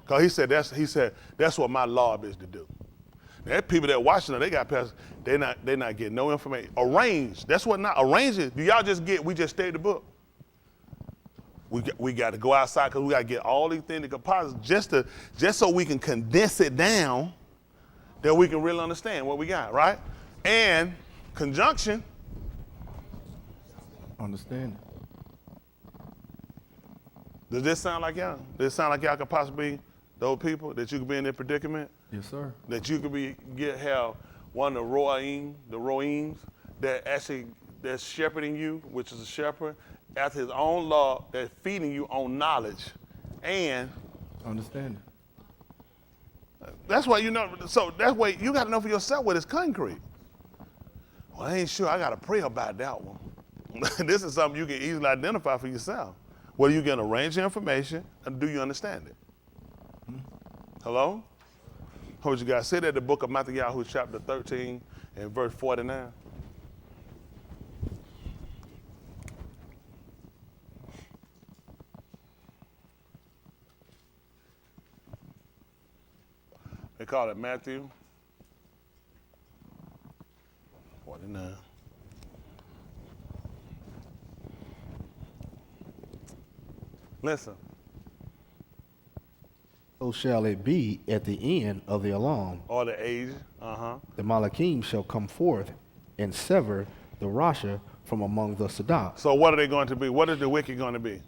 Because he said that's what my law is to do. There are people that watching it, they got past, they not getting no information. Arrange, that's what not, arrange it. Do y'all just get, we just stay the book? We got to go outside because we got to get all these things to composite just so we can condense it down that we can really understand what we got, right? And conjunction. Understanding. Does this sound like y'all? Does it sound like y'all could possibly be those people that you could be in their predicament? Yes, sir. That you could have one of the Roims that's shepherding you, which is a shepherd, after his own law, that's feeding you on knowledge and understanding. That's why so that way you got to know for yourself what is concrete. Well, I ain't sure. I got to pray about that one. This is something you can easily identify for yourself. Whether you get a range of information and do you understand it? Hello? Hold you guys. Say that in the book of Matthew, chapter 13 and verse 49. They call it Matthew 49. Listen. So shall it be at the end of the alarm. Or the age, The Malachim shall come forth and sever the Rasha from among the Sadak. So what are they going to be? What is the wicked going to be?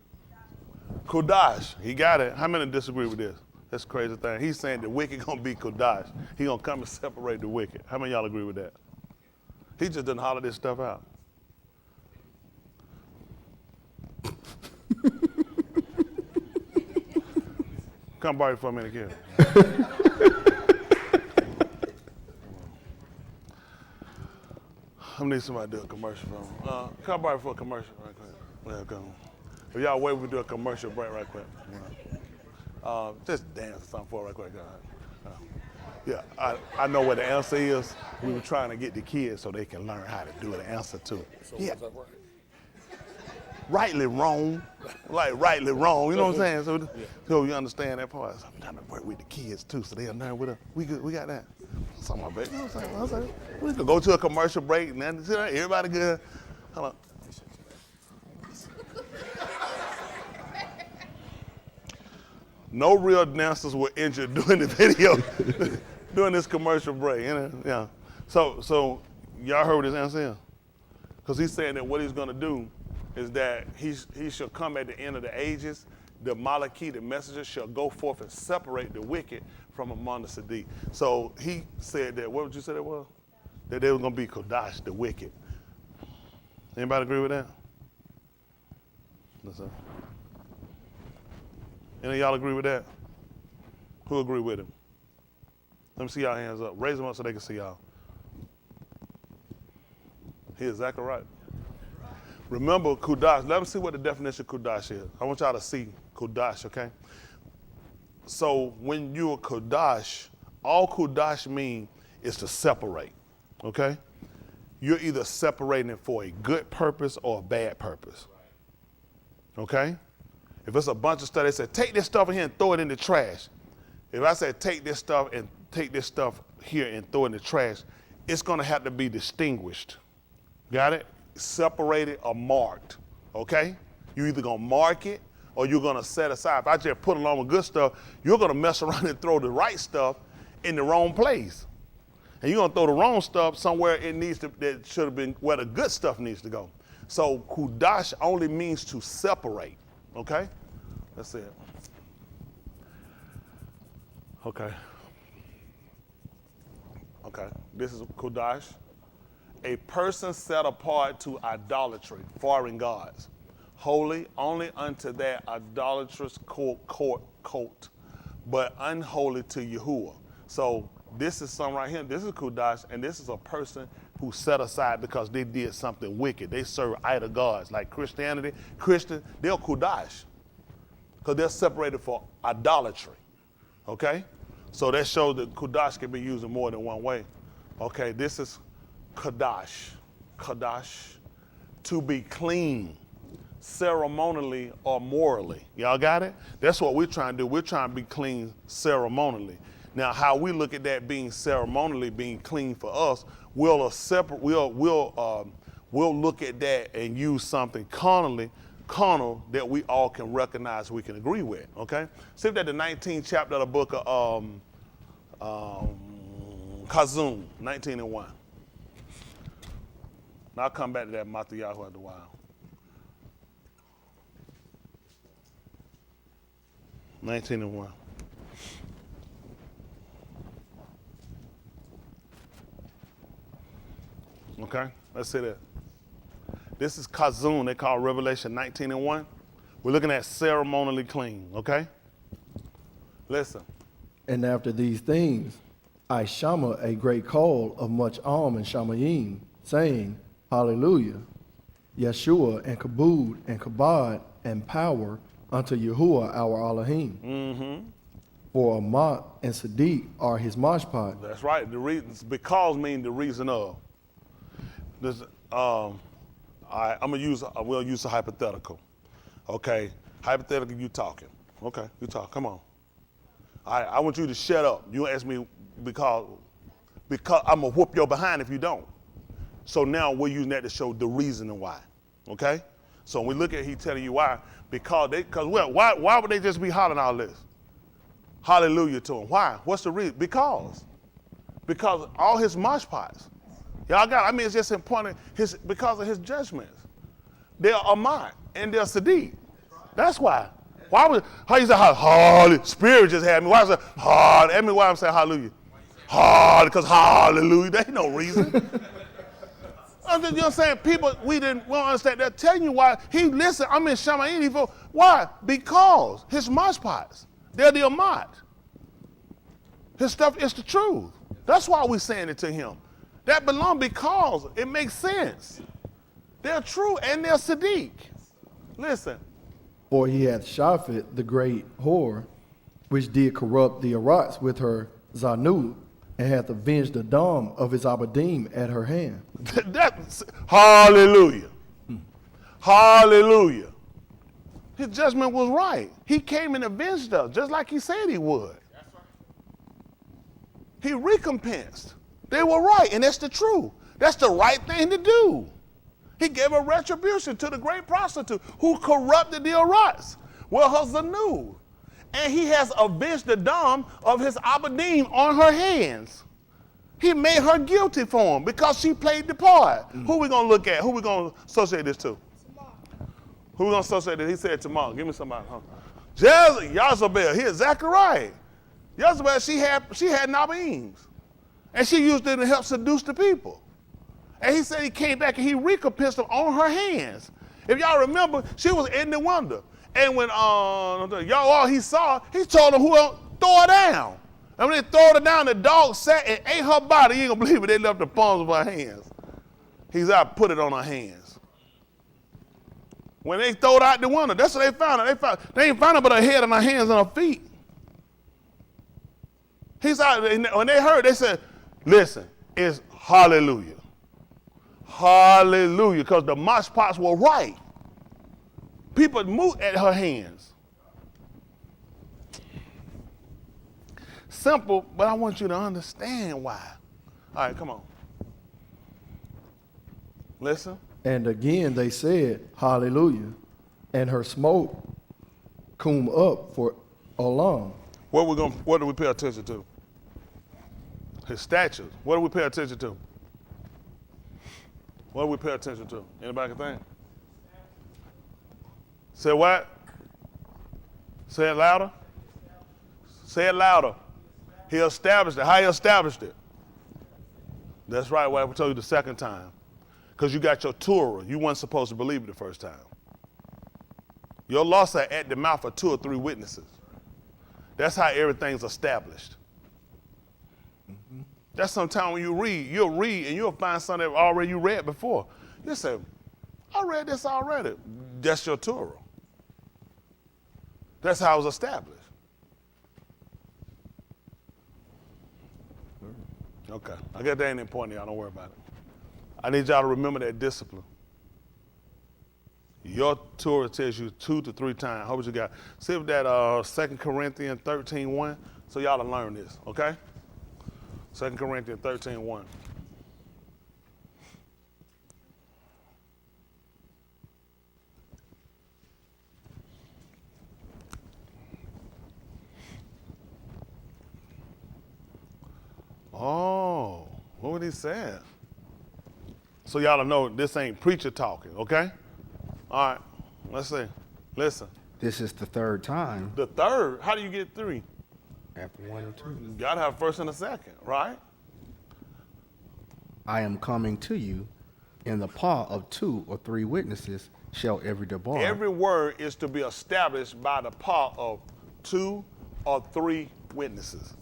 Kodash. He got it. How many disagree with this? That's a crazy thing. He's saying the wicked going to be Kodash. He going to come and separate the wicked. How many of y'all agree with that? He just didn't holler this stuff out. Come borrow it for a minute, kid. I need somebody to do a commercial for him. Come borrow it for a commercial right quick. Welcome. If y'all wait, we'll do a commercial break right quick. Just dance something for right quick. Yeah, I know what the answer is. We were trying to get the kids so they can learn how to do the answer to it. So Yeah. was that right? Rightly wrong, like rightly wrong, you know what I'm saying? So you understand that part. So I'm trying to work with the kids too, so they'll learn with us. We good, we got that. Something my baby. You know what I'm saying? We could go to a commercial break and then everybody good. Hold on. No real dancers were injured during the video, during this commercial break. You know? Yeah. So y'all heard what his answer is? Because he's saying that what he's going to do is that he shall come at the end of the ages. The Malachi, the messenger, shall go forth and separate the wicked from among the Sadiq. So he said that, what would you say that was? That they were going to be Kodash, the wicked. Anybody agree with that? What's up? Any of y'all agree with that? Who agree with him? Let me see y'all hands up. Raise them up so they can see y'all. He is exactly right. Remember, Kudash, let me see what the definition of Kudash is. I want y'all to see Kudash, okay? So when you're a Kudash, all Kudash mean is to separate, okay? You're either separating for a good purpose or a bad purpose, okay? If it's a bunch of stuff, they say, take this stuff in here and throw it in the trash. If I say take this stuff here and throw it in the trash, it's gonna have to be distinguished. Got it? Separated or marked, okay? You're either gonna mark it or you're gonna set aside. If I just put along with good stuff, you're gonna mess around and throw the right stuff in the wrong place. And you're gonna throw the wrong stuff somewhere that should have been where the good stuff needs to go. So Kudash only means to separate, okay? That's it. Okay. Okay, this is Kudash. A person set apart to idolatry, foreign gods, holy only unto that idolatrous cult, but unholy to Yahuwah. So this is some right here. This is Kudash, and this is a person who set aside because they did something wicked. They serve idol gods, like Christianity. Christian, they're Kudash, because they're separated for idolatry. Okay, so that shows that Kudash can be used in more than one way. Okay, this is Kadash, to be clean, ceremonially or morally. Y'all got it? That's what we're trying to do. We're trying to be clean ceremonially. Now, how we look at that being ceremonially, being clean for us, we'll look at that and use something carnal that we all can recognize, we can agree with. Okay? See that the 19th chapter of the book of Kazum, 19:1. Now I'll come back to that Mattheyahu after a while. 19:1. Okay, let's see that. This is Kazun, they call Revelation 19:1. We're looking at ceremonially clean, okay? Listen. And after these things, I shama a great call of much and shamayim, saying, Hallelujah, Yeshua and Kabod and Kabod and power unto Yahuwah our Elohim. Mm-hmm. For Amat and Sadiq are his mashpat. That's right. The reason, because mean the reason of. This, we'll use a hypothetical. Okay, hypothetical, you talking. Okay, you talk. Come on. I want you to shut up. You ask me because I'm gonna whoop your behind if you don't. So now we're using that to show the reason why. Okay? So when we look at he telling you why, why would they just be hollering all this? Hallelujah to him. Why? What's the reason? Because all his mashpots. Y'all got it. I mean, it's just important because of his judgments. They're Amat and they're Sadiq. That's why. How you say Holy Spirit just had me? Why is it hard? I mean, why I'm saying hallelujah? Hard, because hallelujah. There ain't no reason. You know what I'm saying? People, we don't understand. They're telling you why. I'm in Shamayim. Why? Because his mashpots, they're the Amat. His stuff is the truth. That's why we're saying it to him. That belong because it makes sense. They're true and they're Sadiq. Listen, For he hath Shaphat the great whore, which did corrupt the Arats with her Zanu, and hath avenged the dam of his Abadim at her hand. Hallelujah. Hallelujah. His judgment was right. He came and avenged us, just like he said he would. He recompensed. They were right, and that's the truth. That's the right thing to do. He gave a retribution to the great prostitute who corrupted the Arats. Well, her Zanu. And he has avenged the dam of his Abadim on her hands. He made her guilty for him because she played the part. Who we going to look at? Who we going to associate this to? Who we going to associate this? He said Tamar. Give me somebody. Jezebel. He exactly right. Jezebel, she had Nabaems. And she used it to help seduce the people. And he said he came back and he recompensed them on her hands. If y'all remember, she was in the wonder. And when y'all all he saw, he told them who throw her down. And when they throw her down, the dog sat and ate her body. You ain't gonna believe it, they left the palms of her hands. He's out, put it on her hands. When they throw it out the window, that's what they found her. They ain't found her but her head and her hands and her feet. He's out, when they heard, they said, listen, it's hallelujah. Hallelujah, because the mosh pots were right. People moved at her hands. Simple, but I want you to understand why. All right, come on. Listen. And again they said, hallelujah. And her smoke come up for Olam. What do we pay attention to? His statutes. What do we pay attention to? What do we pay attention to? Anybody can think? Say what? Say it louder. Say it louder. He established it. How he established it? That's right, what I told you the second time. Because you got your Torah. You weren't supposed to believe it the first time. Your laws are at the mouth of 2 or 3 witnesses. That's how everything's established. Mm-hmm. That's sometimes when you'll read and you'll find something that already you read before. You say, I read this already. That's your Torah. That's how it was established. Okay, I guess that ain't important, y'all. Don't worry about it. I need y'all to remember that discipline. Your Torah tells you 2 to 3 times. How much you got? See if that 2 Corinthians 13:1. So y'all to learn this, okay? 2 Corinthians 13:1. Oh, what would he say? So y'all know this ain't preacher talking, okay? All right, let's see. Listen. This is the 3rd time. The 3rd? How do you get 3? After 1 or 2. You gotta have first and a second, right? I am coming to you. In the paw of 2 or 3 witnesses shall every debar. Every word is to be established by the paw of 2 or 3 witnesses.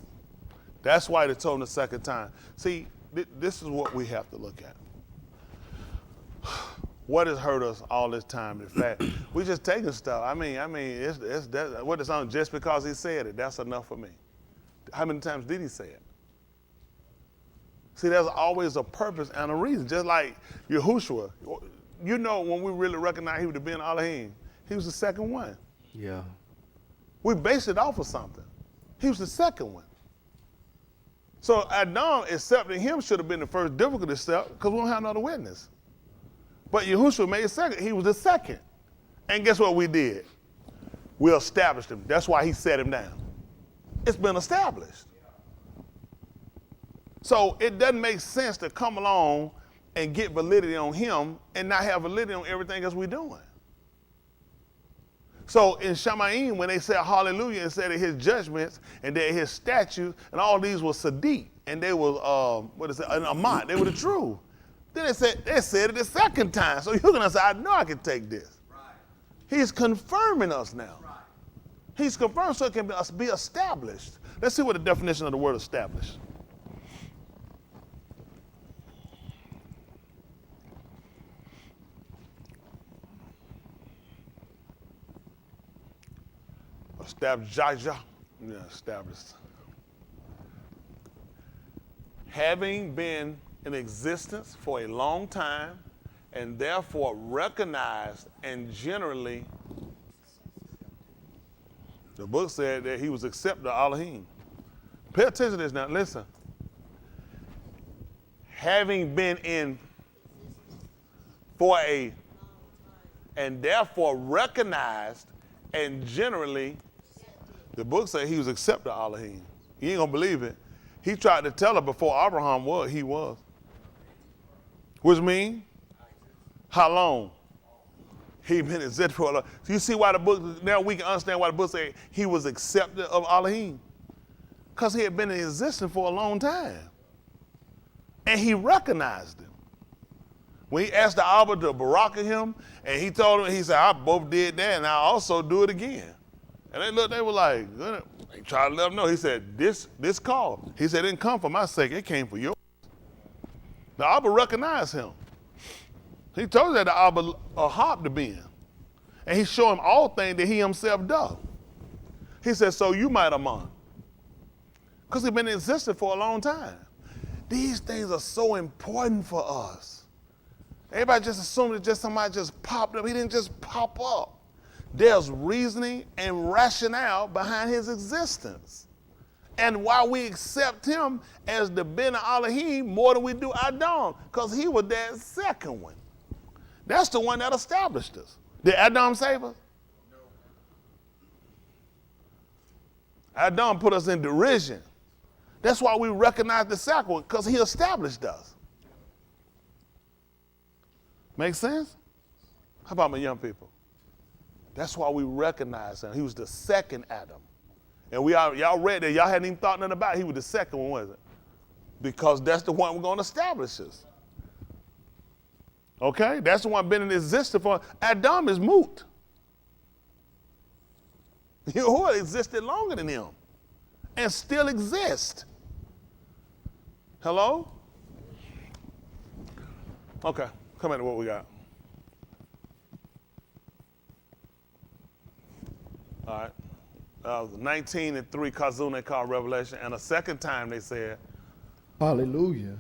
That's why they told him the second time. See, this is what we have to look at. What has hurt us all this time? In fact, we just taking stuff. I mean, it's that. What is on? Just because he said it, that's enough for me. How many times did he say it? See, there's always a purpose and a reason. Just like Yahushua, you know, when we really recognize he was the Ben Elohim, he was the second one. Yeah. We based it off of something. He was the second one. So Adam accepting him should have been the first difficult step because we don't have another witness. But Yahushua made a second. He was the second. And guess what we did? We established him. That's why he set him down. It's been established. So it doesn't make sense to come along and get validity on him and not have validity on everything else we're doing. So in Shemaim, when they said hallelujah and said that his judgments and that his statutes and all these were Sadiq and they were, an Amat, they were the truth. Then they said it the second time. So you're gonna say, I know I can take this. Right. He's confirming us now. Right. He's confirmed so it can be established. Let's see what the definition of the word established. Established. Yeah, established. Having been in existence for a long time and therefore recognized and generally, the book said that he was accepted of Elohim. Pay attention to this now, listen. Having been in for a, and therefore recognized and generally, the book said he was accepted of Elohim. You ain't gonna believe it. He tried to tell her before Abraham was, he was. Which means, how long? He been accepted for a long. So you see why the book, now we can understand why the book said he was accepted of Elohim. Because he had been in existence for a long time. And he recognized him. When he asked the Abba to baraka him, and he told him, he said, I both did that, and I also do it again. And they looked, they were like, they tried to let him know. He said, this call. He said, it didn't come for my sake, it came for yours. The Abba recognized him. He told that the Abba harp to be in. And he showed him all things that he himself does. He said, so you might among. Because he's been in existence for a long time. These things are so important for us. Everybody just assumed that just somebody just popped up. He didn't just pop up. There's reasoning and rationale behind his existence. And why we accept him as the Ben Elohim more than we do Adam, because he was that second one. That's the one that established us. Did Adam save us? No. Adam put us in derision. That's why we recognize the second one, because he established us. Make sense? How about my young people? That's why we recognize him. He was the second Adam. And y'all read that, y'all hadn't even thought nothing about it. He was the second one, wasn't it? Because that's the one we're going to establish us. Okay? That's the one been in existence for. Adam is moot. Yahuwah existed longer than him and still exists. Hello? Okay, come at what we got. All right. 19 and 3, Kazun they call Revelation. And a second time they said, hallelujah.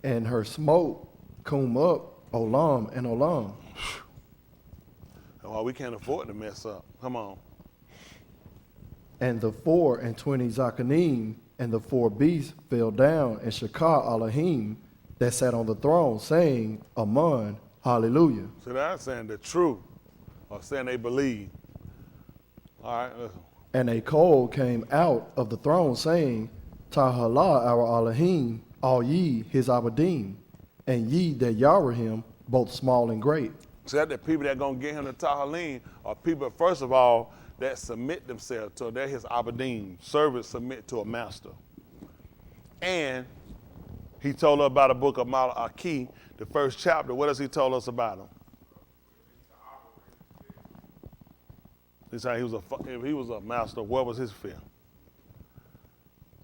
And her smoke come up, Olam and Olam. Well, we can't afford to mess up. Come on. And the 24 Zakanim and the 4 beasts fell down, and Shekar Elohim that sat on the throne, saying, Amen, hallelujah. So that's saying the truth, or saying they believe. All right, listen. And a coal came out of the throne, saying, Tahala our Elohim, all ye his abadim, and ye that yara him, both small and great. So that the people that going to get him to Tahalim are people, first of all, that submit themselves to, they're his abadim. Servants submit to a master. And he told us about a book of Malachi, the first chapter. What does he tell us about him? He said if he was a master, what was his fear?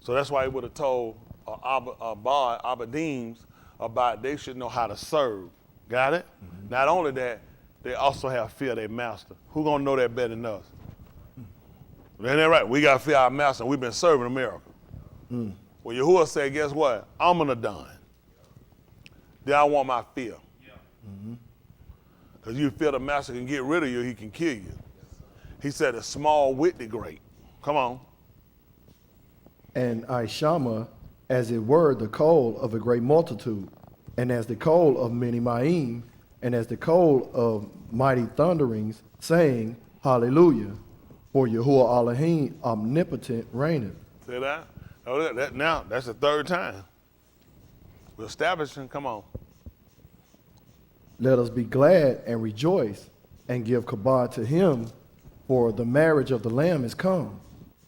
So that's why he would have told Abadims about they should know how to serve. Got it? Mm-hmm. Not only that, they also have fear of their master. Who gonna know that better than us? Ain't that right? We got to fear our master. We've been serving America. Mm. Well, Yahuwah said, guess what? I'm gonna done. Then I want my fear. Because you feel the master can get rid of you, he can kill you. He said, a small with the great. Come on. And I shama, as it were the coal of a great multitude, and as the coal of many ma'im, and as the coal of mighty thunderings, saying, Hallelujah, for Yahuwah Elohim omnipotent reigneth. See that? Oh, that now, that's the third time. We're establishing, come on. Let us be glad and rejoice and give kabod to him, for the marriage of the Lamb is come,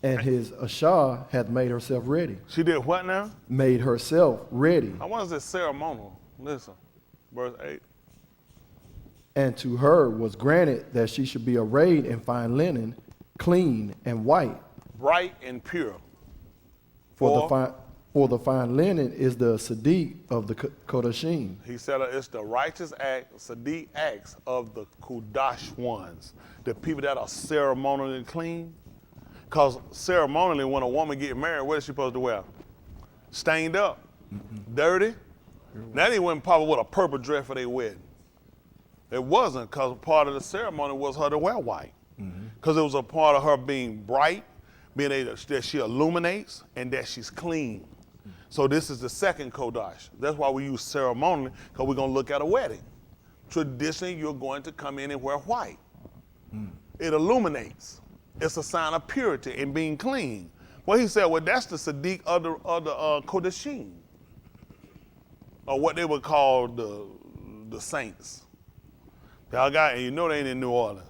and his Ashah hath made herself ready. She did what now? Made herself ready. I want this ceremonial. Listen, verse 8. And to her was granted that she should be arrayed in fine linen, clean and white. Bright and pure. For the fine linen is the Sadiq of the Kodashim. He said it's the righteous act, Sadiq acts of the Kudash ones, the people that are ceremonially clean. Because ceremonially, when a woman get married, what is she supposed to wear? Stained up, dirty. Now they went probably with a purple dress for their wedding. It wasn't, because part of the ceremony was her to wear white. Because it was a part of her being bright, being able that she illuminates, and that she's clean. So this is the second Kodash. That's why we use ceremonially, because we're going to look at a wedding. Traditionally, you're going to come in and wear white. It illuminates. It's a sign of purity and being clean. Well, he said, well, that's the Sadiq of the Kodashim, or what they would call the saints. Y'all got, and you know they ain't in New Orleans.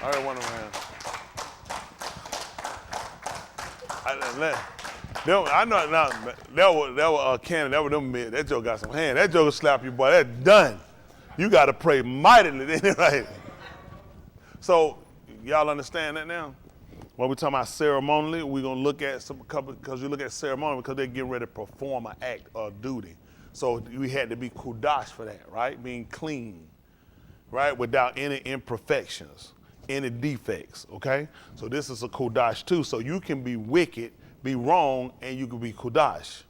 I heard one of them. I know now. That was Cannon. That was them men. That joke got some hand. That joke slap you, boy. That's done. You got to pray mightily, right? So y'all understand that now? When we're talking about ceremonially, we're gonna look at some couple, because you look at ceremony because they're getting ready to perform an act or duty. So we had to be kudash for that, right? Being clean, right? Without any imperfections, any defects, okay? So this is a kudash too. So you can be wicked, be wrong, and you can be kudash.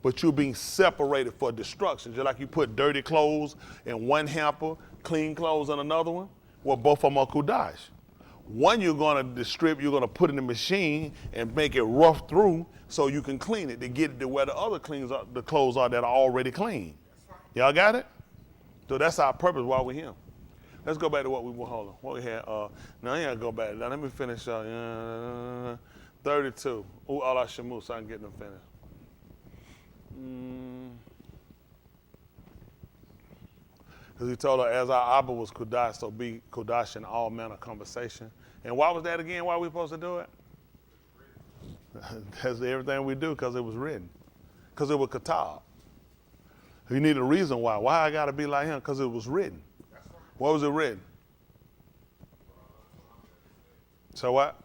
But you're being separated for destruction. Just like you put dirty clothes in one hamper, clean clothes in another one. Well, both of them are kudash. One you're gonna distribute, you're gonna put in the machine and make it rough through so you can clean it to get it to where the other the clothes are that are already clean. Y'all got it? So that's our purpose while we're here. Let's go back to what we were holding. What we had, now I ain't gotta go back. Now let me finish 32. Ooh, Allah Shamu, so I can get them finished. Because he told her, as our Abba was Kudash, so be Kudash in all manner of conversation. And why was that again? Why are we supposed to do it? That's everything we do, because it was written. Because it was Katab. You need a reason why. Why I got to be like him? Because it was written. What was it written? So what?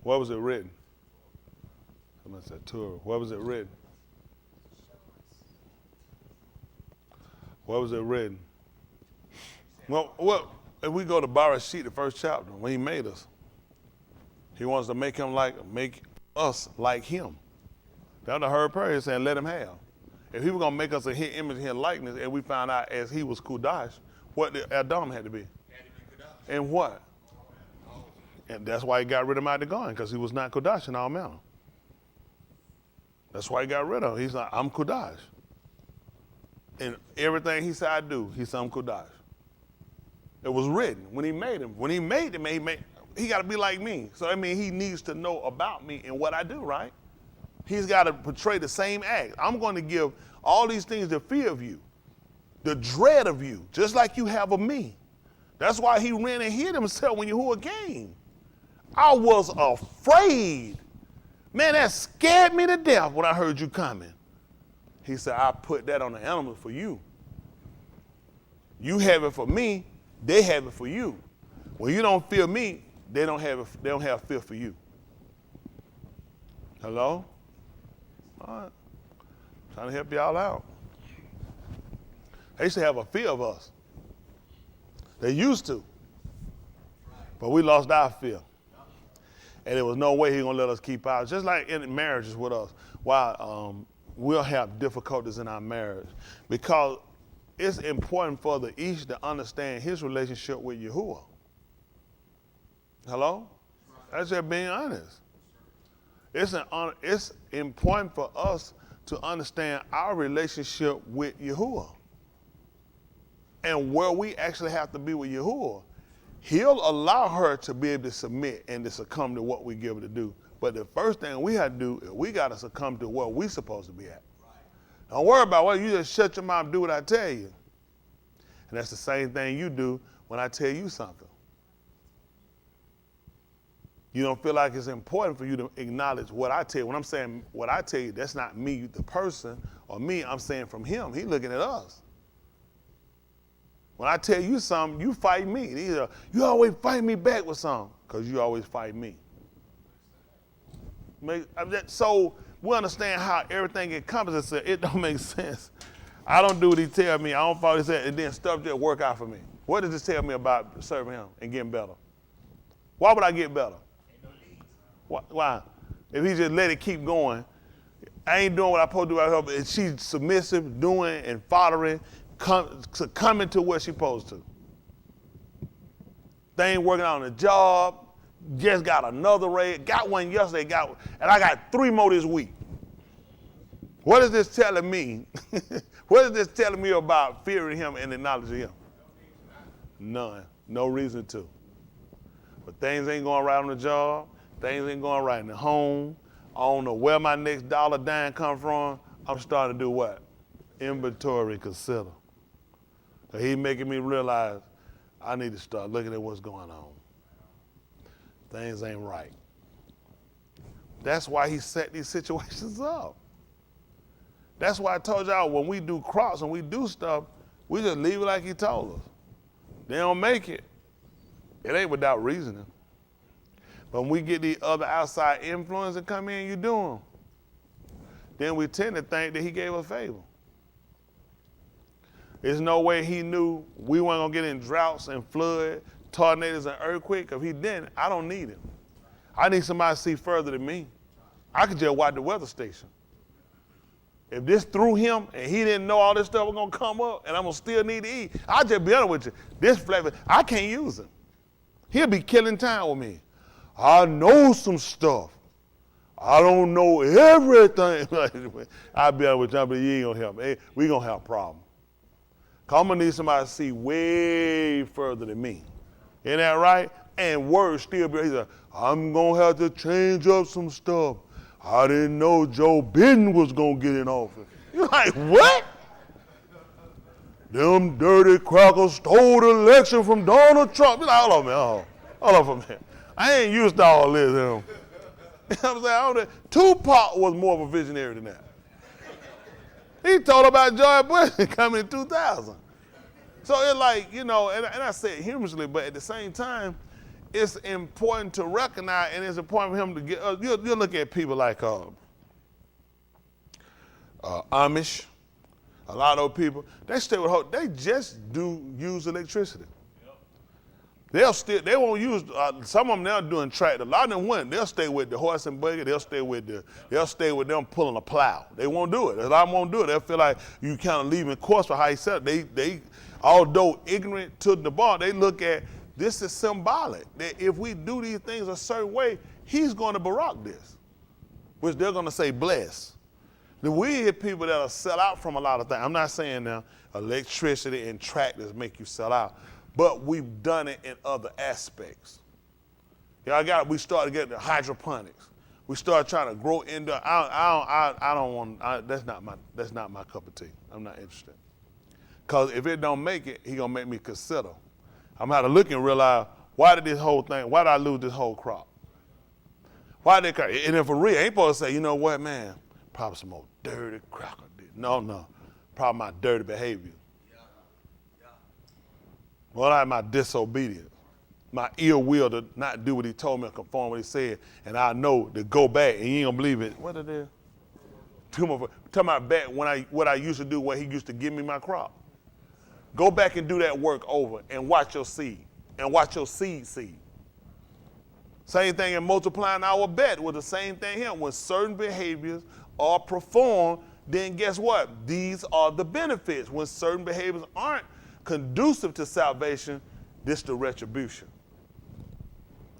What was it written? Someone said Torah. What was it written? What was it written? Well, if we go to Barashit, the first chapter, when he made us, he wants to make us like him. That's the heard prayer saying, let him have. If he was gonna make us a his image, his likeness, and we found out as he was Kudash, what did Adam had to be? And what? And that's why he got rid of him out of the garden, because he was not Kudash in all manner. That's why he got rid of him. He's like, I'm Kudash. And everything he said I do, he said I'm Kudash. It was written when he made him. When he made him, he got to be like me. So I mean, he needs to know about me and what I do, right? He's got to portray the same act. I'm going to give all these things the fear of you, the dread of you, just like you have of me. That's why he ran and hid himself when Yahuwah came. I was afraid. Man, that scared me to death when I heard you coming. He said, I put that on the animals for you. You have it for me, they have it for you. When you don't fear me, they don't have fear for you. Hello? All right. Trying to help y'all out. They used to have a fear of us. They used to. But we lost our fear. And there was no way he was going to let us keep ours. Just like in marriages with us. Why we'll have difficulties in our marriage. Because it's important for the each to understand his relationship with Yahuwah. Hello? That's just being honest. It's important for us to understand our relationship with Yahuwah. And where we actually have to be with Yahuwah. He'll allow her to be able to submit and to succumb to what we give her to do. But the first thing we have to do is we got to succumb to where we're supposed to be at. Don't worry about what you just shut your mouth and do what I tell you. And that's the same thing you do when I tell you something. You don't feel like it's important for you to acknowledge what I tell you. When I'm saying what I tell you, that's not me, the person, or me. I'm saying from him. He's looking at us. When I tell you something, you fight me. You always fight me back with something, because you always fight me. So we understand how everything encompasses. It don't make sense. I don't do what he tell me. I don't follow what he said, and then stuff just work out for me. What does this tell me about serving him and getting better? Why would I get better? Why? If he just let it keep going, I ain't doing what I'm supposed to do right here, and she's submissive, doing and following, coming to what she's supposed to. They ain't working on the job, just got another raise, got one yesterday, and I got 3 more this week. What is this telling me? What is this telling me about fearing him and the knowledge of him? None. No reason to. But things ain't going right on the job. Things ain't going right in the home. I don't know where my next dollar dime come from. I'm starting to do what? Inventory consider. So he making me realize I need to start looking at what's going on. Things ain't right. That's why he set these situations up. That's why I told y'all when we do crops and we do stuff, we just leave it like he told us. They don't make it. It ain't without reasoning. But when we get the other outside influence that come in, you do them. Then we tend to think that he gave us favor. There's no way he knew we weren't gonna get in droughts and flood, tornadoes and earthquakes. If he didn't, I don't need him. I need somebody to see further than me. I could just watch the weather station. If this threw him and he didn't know all this stuff was gonna come up and I'm gonna still need to eat, I'll just be honest with you. This flavor, I can't use him. He'll be killing time with me. I know some stuff. I don't know everything. I'll be honest with you, but you ain't gonna help me. We gonna have a problem. Cause I'm gonna need somebody to see way further than me. Isn't that right? And words still be, he said, I'm gonna have to change up some stuff. I didn't know Joe Biden was gonna get in office. You're like, what? Them dirty crackers stole the election from Donald Trump. You're like, hold on, man. Hold on for a minute. I ain't used to all this. You know what I'm saying? Tupac was more of a visionary than that. He told about George Bush coming in 2000. So it's like, you know, and I say it humorously, but at the same time, it's important to recognize, and it's important for him to get, you'll look at people like Amish, a lot of those people, they stay with hope, they just do use electricity. They won't use, some of them now doing tractor. A lot of them wouldn't. They'll stay with the horse and buggy. They'll stay with them pulling a plow. They won't do it. A lot of them won't do it. They'll feel like you kind of leaving course for how he said it. They, although ignorant to the bar, they look at this is symbolic. That if we do these things a certain way, he's going to barak this, which they're going to say bless. We hear people that'll sell out from a lot of things. I'm not saying now electricity and tractors make you sell out. But we've done it in other aspects. Yeah, we started getting the hydroponics. We started trying to grow into. I don't want. That's not my cup of tea. I'm not interested. Cause if it don't make it, he gonna make me consider. I'm gonna have to look and realize why did I lose this whole crop? Why did it? And if for real, I ain't supposed to say, you know what, man? Probably some old dirty cracker did. No. Probably my dirty behavior. Well, I had my disobedience, my ill will to not do what he told me and conform what he said, and I know to go back, and you ain't gonna believe it. What it is? Talking about back when what I used to do when he used to give me my crop. Go back and do that work over and watch your seed, and watch your seed. Same thing in multiplying our bet was the same thing here. When certain behaviors are performed, then guess what? These are the benefits. When certain behaviors aren't conducive to salvation, this the retribution.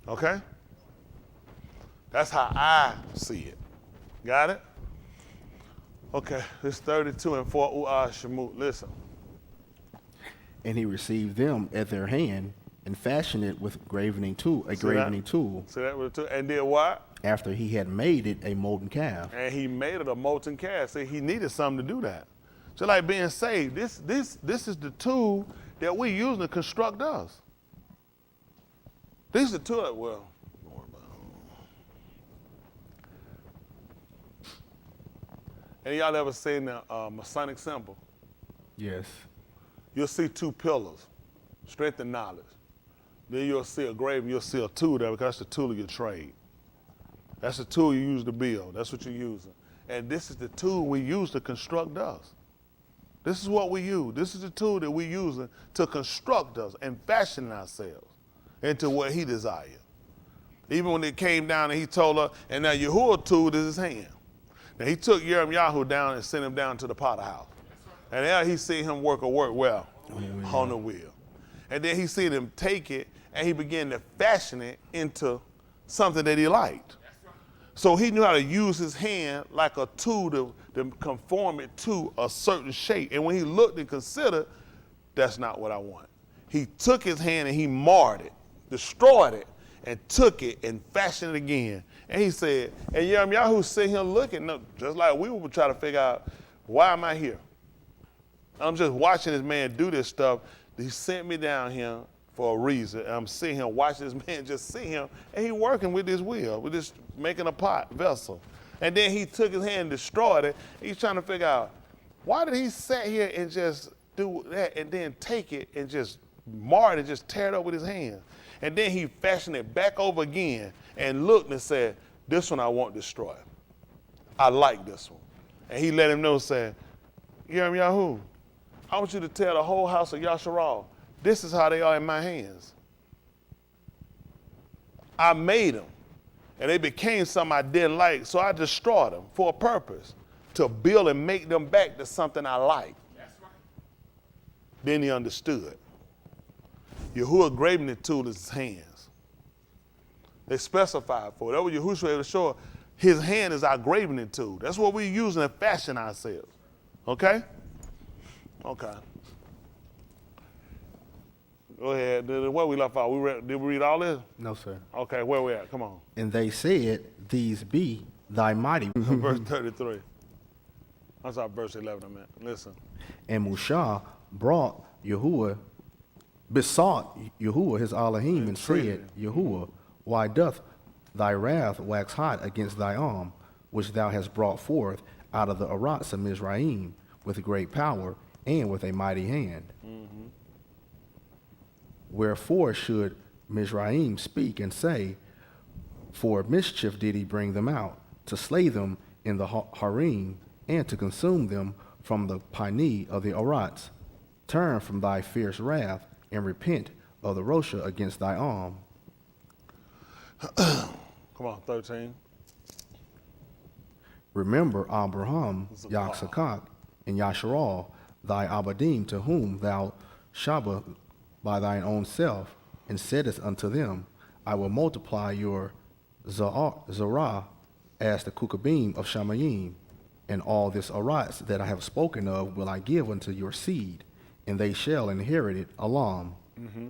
Okay? That's how I see it. Got it? Okay, it's 32 and 4. Shemut, listen. And he received them at their hand and fashioned it with a gravening tool. See that with a tool. And did what? After he had made it a molten calf. And he made it a molten calf. See, he needed something to do that. So like being saved, this is the tool that we use to construct us. This is the tool that, well, any y'all ever seen the Masonic symbol? Yes. You'll see 2 pillars, strength and knowledge. Then you'll see a grave, you'll see a tool there because that's the tool of your trade. That's the tool you use to build. That's what you're using. And this is the tool we use to construct us. This is what we use. This is the tool that we use to construct us and fashion ourselves into what he desired. Even when it came down and he told her, and now Yahuwah tool is his hand. Now he took Yirmiyahu down and sent him down to the potter house. And there he seen him work well on the wheel. And then he seen him take it and he began to fashion it into something that he liked. So he knew how to use his hand like a tool to conform it to a certain shape. And when he looked and considered, that's not what I want. He took his hand and he marred it, destroyed it, and took it and fashioned it again. And he said, and Yirmiyahu sitting here looking, just like we would try to figure out, why am I here? I'm just watching this man do this stuff. He sent me down here for a reason. And I'm sitting here watching this man just see him, and he working with this wheel, with this making a pot vessel. And then he took his hand and destroyed it. He's trying to figure out, why did he sit here and just do that and then take it and just mar it and just tear it up with his hand? And then he fashioned it back over again and looked and said, this one I won't destroy. I like this one. And he let him know, saying, Yirmiyahu, I want you to tell the whole house of Yasharal, this is how they are in my hands. I made them, and they became something I didn't like, so I destroyed them for a purpose, to build and make them back to something I like. That's right. Then he understood. Yahuwah graving the tool is his hands. They specified for it. That was Yahushua to show his hand is our graving tool. That's what we're using to fashion ourselves. Okay? Okay. Go ahead. Where we left off? Did we read all this? No, sir. Okay, where we at? Come on. And they said, these be thy mighty. Verse 33. That's our verse 11, man. Listen. And Mushah besought Yahuwah his Elohim and said, Yahuwah, why doth thy wrath wax hot against thy arm, which thou hast brought forth out of the Arats of Mizraim with great power and with a mighty hand? Mm-hmm. Wherefore should Mizraim speak and say, for mischief did he bring them out, to slay them in the Harim, and to consume them from the Pani of the Arats? Turn from thy fierce wrath, and repent of the Rosha against thy arm. Come on, 13. Remember Abraham, Yaksakak, and Yasharal, thy Abadim, to whom thou shabbat by thine own self, and saidest unto them, I will multiply your Zerah as the Kukabim of Shamayim, and all this Arats that I have spoken of will I give unto your seed, and they shall inherit it alam. Mm-hmm.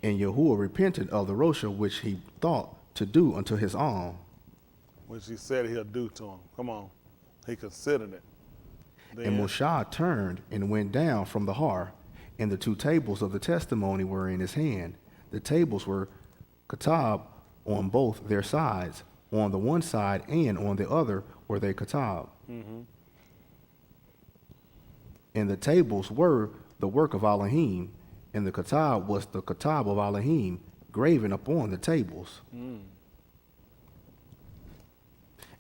And Yahuwah repented of the Rosha which he thought to do unto his arm. Which he said he'll do to him. Come on. He considered it. Then. And Moshe turned and went down from the Har, and the two tables of the testimony were in his hand. The tables were katab on both their sides. On the one side and on the other were they katab. Mm-hmm. And the tables were the work of Elohim, and the katab was the katab of Elohim, graven upon the tables. Mm.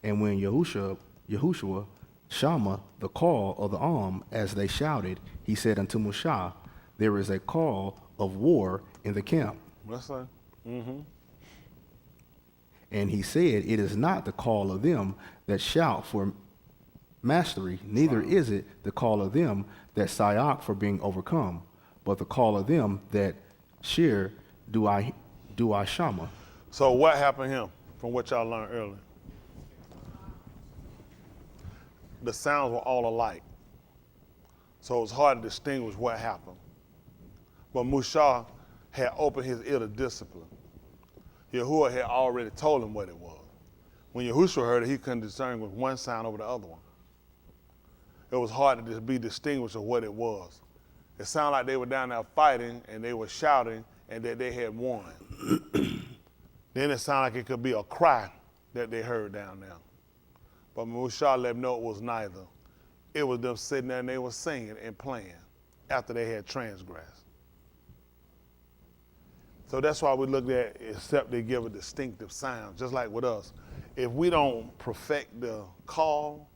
And when Yahushua Shama, the call of the arm, as they shouted, he said unto Moshe, there is a call of war in the camp. That's right. Mm-hmm. And he said, it is not the call of them that shout for mastery, neither is it the call of them that sayak for being overcome, but the call of them that shir do I shama. So what happened to him from what y'all learned earlier? The sounds were all alike. So it was hard to distinguish what happened. But Mushah had opened his ear to discipline. Yahuwah had already told him what it was. When Yahushua heard it, he couldn't discern with one sound over the other one. It was hard to be distinguished of what it was. It sounded like they were down there fighting and they were shouting and that they had won. Then it sounded like it could be a cry that they heard down there. But Mushah let them know it was neither. It was them sitting there and they were singing and playing after they had transgressed. So that's why we looked at, except they give a distinctive sound, just like with us. If we don't perfect the call,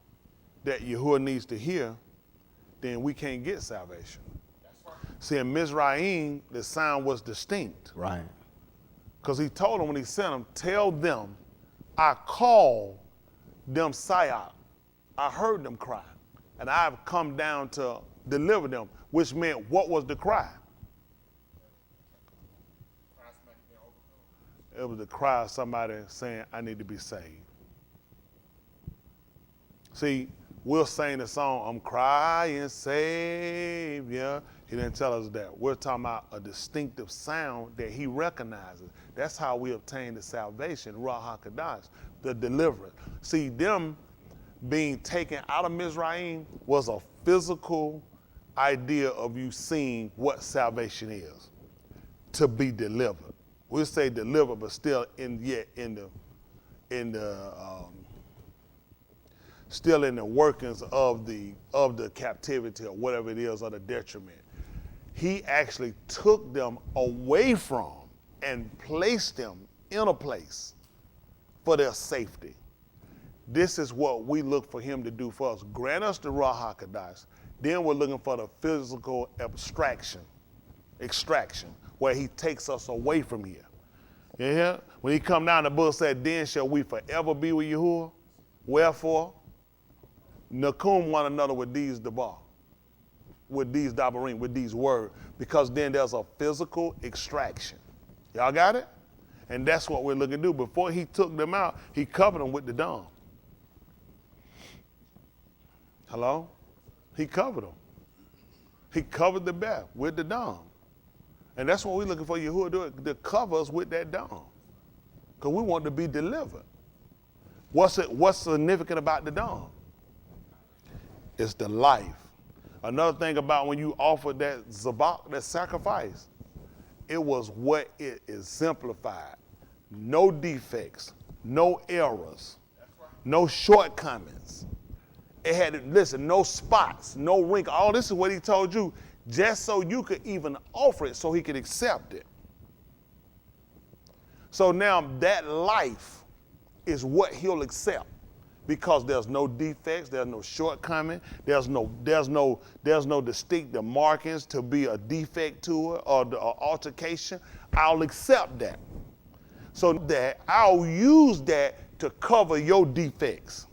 that Yahuwah needs to hear, then we can't get salvation. See, in Mizraim, the sound was distinct. Right. Because he told them when he sent them, tell them, I call them Sayat. I heard them cry, and I have come down to deliver them, which meant what was the cry? It was the cry of somebody saying, I need to be saved. See, we'll sing the song, I'm crying Savior. He didn't tell us that. We're talking about a distinctive sound that he recognizes. That's how we obtain the salvation, Ruach HaKodesh, the deliverance. See, them being taken out of Mizraim was a physical idea of you seeing what salvation is, to be delivered. We'll say delivered, but still still in the workings of the captivity or whatever it is, or the detriment. He actually took them away from and placed them in a place for their safety. This is what we look for him to do for us. Grant us the Ruach HaKodesh. Then we're looking for the physical extraction, where he takes us away from here. You hear? When he come down, the book said, then shall we forever be with Yahuwah. Wherefore, Nakum one another with these dabar, with these dabarim, with these words, because then there's a physical extraction. Y'all got it? And that's what we're looking to do. Before he took them out, he covered them with the dung. Hello? He covered them. He covered the bath with the dung. And that's what we're looking for Yahuwah to cover us with that dung. Because we want to be delivered. What's significant about the dung? It's the life. Another thing about when you offer that zabak, that sacrifice, it was what it exemplified. No defects, no errors, no shortcomings. It had, listen, no spots, no wrinkle. All this is what he told you, just so you could even offer it, so he could accept it. So now that life is what he'll accept, because there's no defects, there's no shortcoming, there's no distinctive markings to be a defect to it or altercation. I'll accept that. So that I'll use that to cover your defects.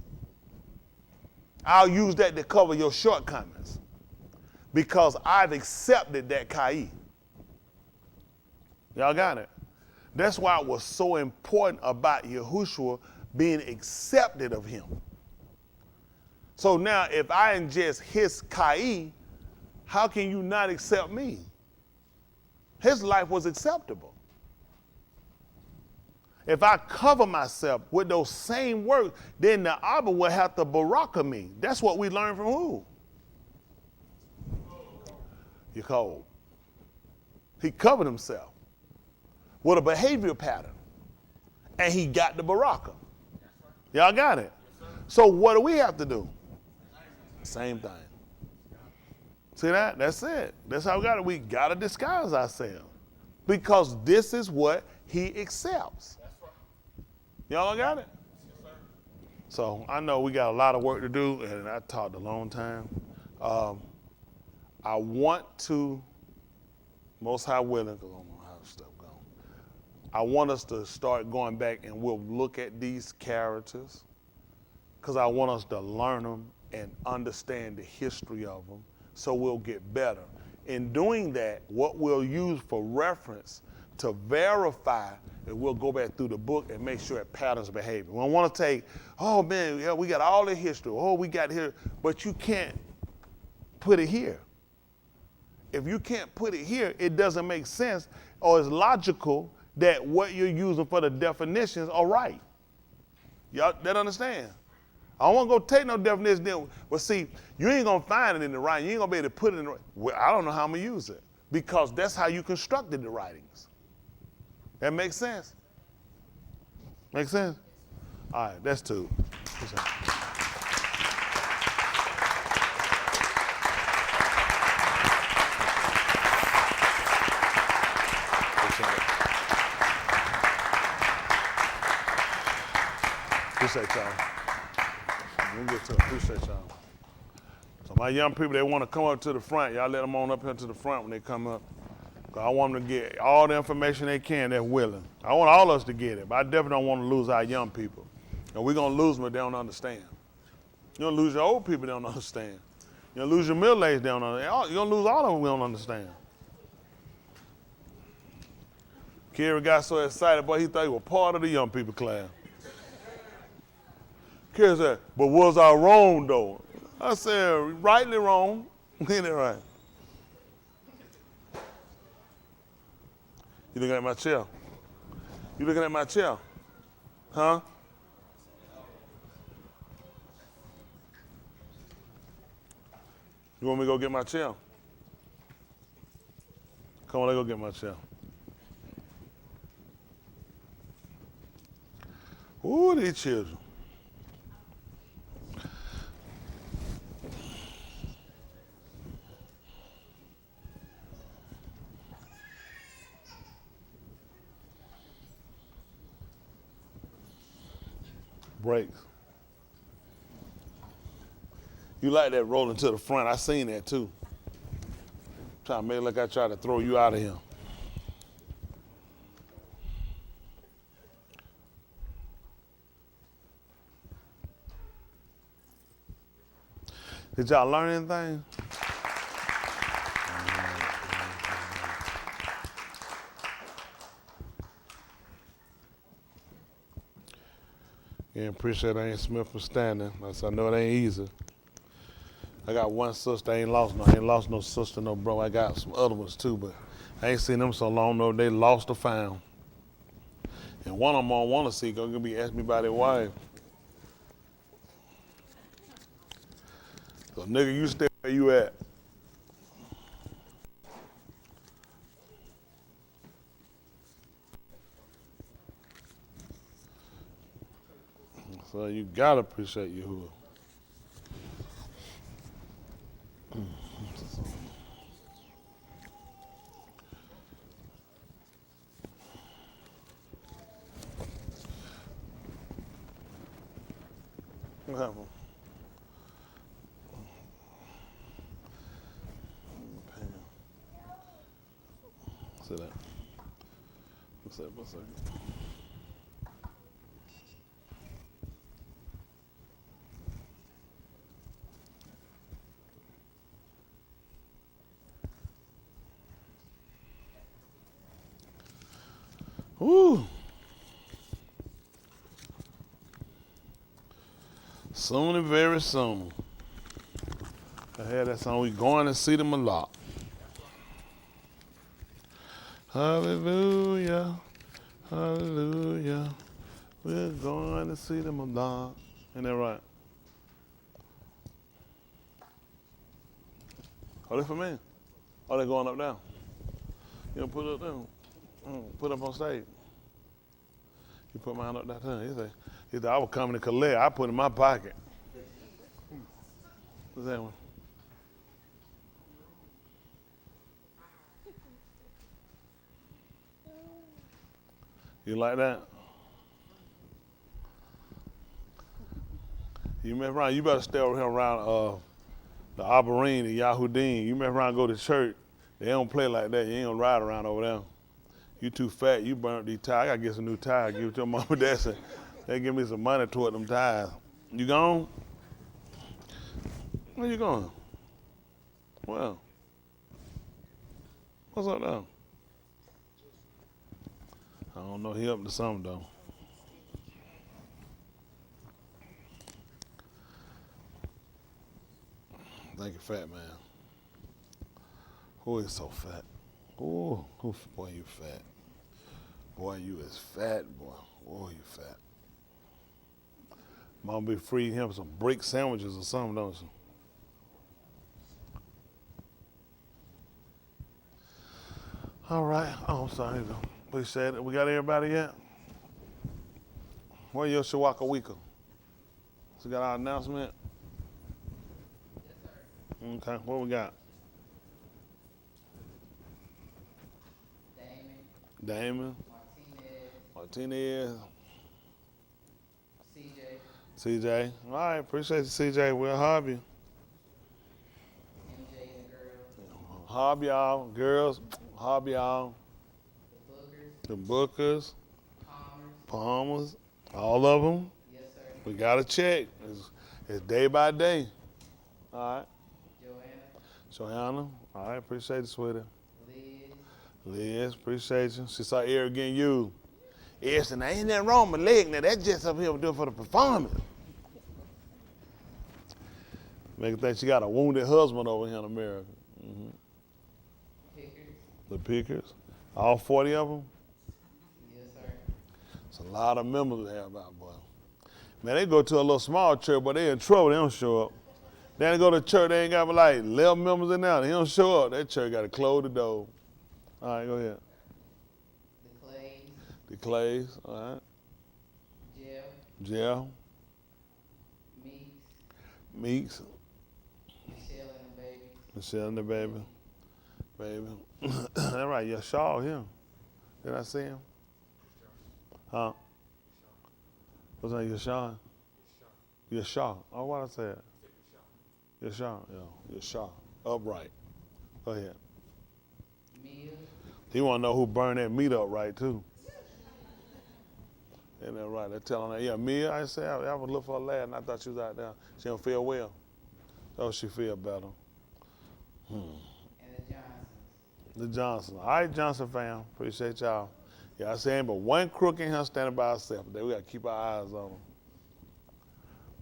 I'll use that to cover your shortcomings, because I've accepted that Kai. Y'all got it? That's why it was so important about Yahushua being accepted of him. So now if I ingest his Kai, how can you not accept me? His life was acceptable. If I cover myself with those same words, then the Abba will have to baraka me. That's what we learned from who? Yaakov. He covered himself with a behavior pattern, and he got the baraka. Y'all got it? So what do we have to do? Same thing. See that? That's it. That's how we got it. We got to disguise ourselves, because this is what he accepts. Y'all got it? So I know we got a lot of work to do, and I talked a long time. I want to, Most High willing, because I don't know how stuff goes, I want us to start going back and we'll look at these characters, because I want us to learn them and understand the history of them, so we'll get better. In doing that, what we'll use for reference to verify, and we'll go back through the book and make sure it patterns behavior. We don't want to take, oh man, yeah, we got all the history, oh, we got here, but you can't put it here. If you can't put it here, it doesn't make sense, or it's logical that what you're using for the definitions are right. Y'all that understand? I don't want to go take no definition then. Well, see, you ain't going to find it in the writing. You ain't going to be able to put it in the writing. Well, I don't know how I'm going to use it, because that's how you constructed the writings. That makes sense? Make sense? All right, that's two. Appreciate y'all. We'll get to it. Appreciate y'all. My young people, they want to come up to the front. Y'all let them on up here to the front when they come up. 'Cause I want them to get all the information they can, they're willing. I want all of us to get it, but I definitely don't want to lose our young people. And we're going to lose them if they don't understand. You're going to lose your old people, they don't understand. You're going to lose your middle-aged, they don't understand. You're going to lose all of them, we don't understand. Kerry got so excited, boy, he thought he was part of the young people class. Kerry said, but was I wrong, though? I said, rightly wrong. Ain't it right? You looking at my chair? You looking at my chair? Huh? You want me to go get my chair? Come on, let's go get my chair. Ooh, these children. Brakes. You like that rolling to the front. I seen that too. Trying to make it like I tried to throw you out of here. Did y'all learn anything? Yeah, appreciate Aunt Smith for standing. I know it ain't easy. I got one sister, I ain't lost no sister, no bro. I got some other ones too, but I ain't seen them so long, no, they lost or found. And one of them I don't want to see, gonna be asking me about their wife. So nigga, you stay where you at. So you gotta appreciate Yahuwah. What happened? Say that. What's that? What's that? Woo! Soon and very soon. I had that song, we going to see them a lot. Hallelujah, hallelujah. We're going to see them a lot. Ain't that right? Oh, they for me? Oh, they going up there? You don't put it up there? Put up on stage. You put mine up there. He said, I was coming to collect. I put it in my pocket. What's that one? You like that? You mess around, you better stay over here around the Arborine and Yahudim. You mess around and go to church. They don't play like that. You ain't gonna ride around over there. You too fat, you burnt these tires. I gotta get some new tires. Give it to your mom and dad. They give me some money toward them tires. You gone? Where you going? Well, what's up now? I don't know, he up to something though. Thank you, fat man. Who is so fat? Oh, boy, you fat. Boy, you is fat, boy. Oh, you fat. Mom be feeding him some brick sandwiches or something, don't you? All right. Oh, I'm sorry. We said it. We got everybody yet? Where your Shawaka Weeka? So we got our announcement? Okay, what we got? Damon. Martinez. CJ. All right, appreciate you, CJ. We'll have you. Hob y'all, girls, hob y'all. The Bookers, Palmers, all of them. Yes, sir. We got to check. It's day by day. All right. Joanna, all right, appreciate it, sweetie. Liz, appreciate you. She saw Eric getting you. Eric said, now ain't nothing wrong with my leg. Now that's just up here doing for the performance. Make her think she got a wounded husband over here in America. The Pickers. All 40 of them? Yes, sir. It's a lot of members we have out, boy. Man, they go to a little small church, but they in trouble. They don't show up. Then they go to church, they ain't got but like 11 members in there. They don't show up. That church got to close the door. All right, go ahead. The Clays, all right. Jeff. Meeks. Michelle and the baby. That's right, Yashar here. Did I see him? Huh? What's that, Yashar? Yashar. Oh, what I said? Yashar, yeah. Yashar. Upright. Go ahead. He want to know who burned that meat up right, too. Isn't that right? They're telling her, yeah, Mia, I said, I was looking for her last, and I thought she was out there. She don't feel well. Oh, she feel better. And the Johnsons. The Johnson. All right, Johnson fam. Appreciate y'all. Yeah, I say ain't but one crook in here standing by herself. We got to keep our eyes on them.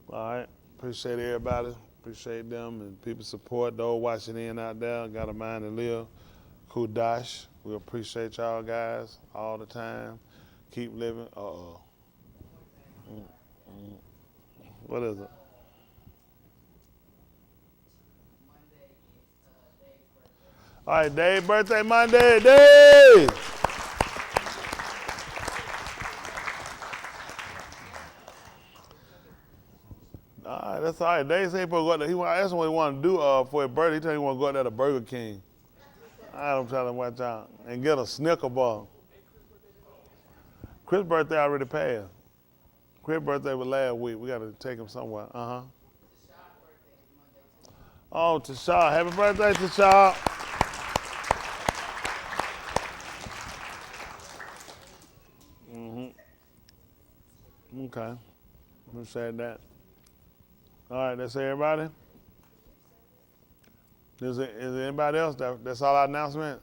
All right. Appreciate everybody. Appreciate them and people support. Those watching in out there. Got a mind to live. Kudash. We appreciate y'all guys all the time. Keep living. What is it? All right, Dave's birthday Monday. Dave! All right, that's all right. Dave said he supposed to go out there. That's what he wanted to do for his birthday. He told me he want to go out there to Burger King. I'm trying to watch out and get a Snicker bar. Chris' birthday already passed. Chris' birthday was last week. We got to take him somewhere. Oh, Tashar. Happy birthday, Tashar. Okay. Appreciate that. All right, that's everybody. Is there anybody else? That's all our announcement?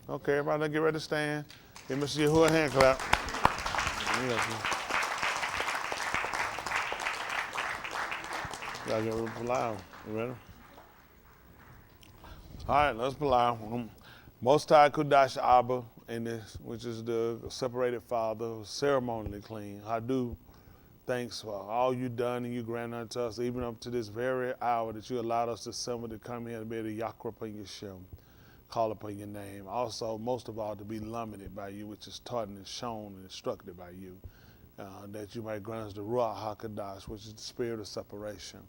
Okay, everybody get ready to stand. Give Mr. Yahuwah a hand clap. Gotta get ready to pull out. You ready? All right, let's pull out. Most High Kudash Abba in this, which is the separated Father, ceremonially clean. Hadu, thanks for all you done and you grant unto us, even up to this very hour that you allowed us to assemble to come here and be able to yakra upon your shem, call upon your name. Also, most of all, to be lamented by you, which is taught and shown and instructed by you, that you might grant us the Ruach HaKadosh, which is the spirit of separation.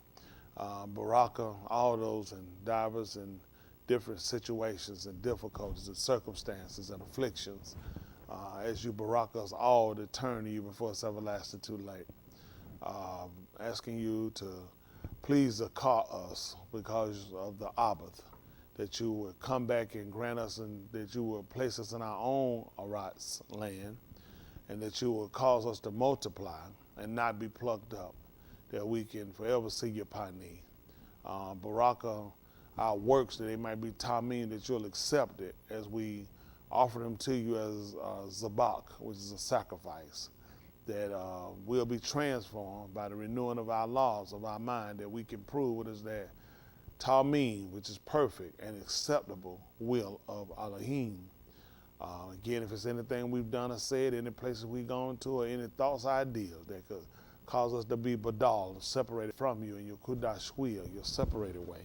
Baraka, all those and divers and different situations and difficulties and circumstances and afflictions, as you barak us all to turn to you before it's everlasting too late. Asking you to please call us because of the Abbath, that you would come back and grant us and that you would place us in our own Arat's land and that you would cause us to multiply and not be plucked up, that we can forever see your Pani. Baraka, our works, that they might be tamim, that you'll accept it as we offer them to you as zabak, which is a sacrifice, that we'll be transformed by the renewing of our laws, of our mind, that we can prove what is that tamim, which is perfect and acceptable will of Elohim. Again, if it's anything we've done or said, any places we've gone to, or any thoughts, ideas that could cause us to be badal, separated from you in your kudash will, your separated way,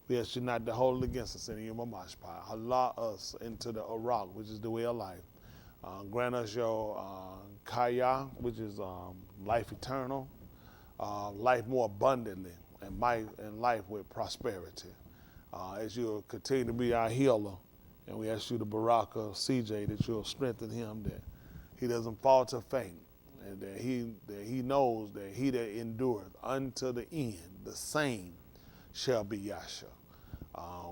we ask you not to hold it against us in your mamashpa. Allow us into the Arak, which is the way of life. Grant us your kaya, which is life eternal, life more abundantly, and life with prosperity. As you continue to be our healer, and we ask you to baraka CJ, that you'll strengthen him, that he doesn't fall to faint, and that he knows that he that endureth unto the end, the same shall be Yasha.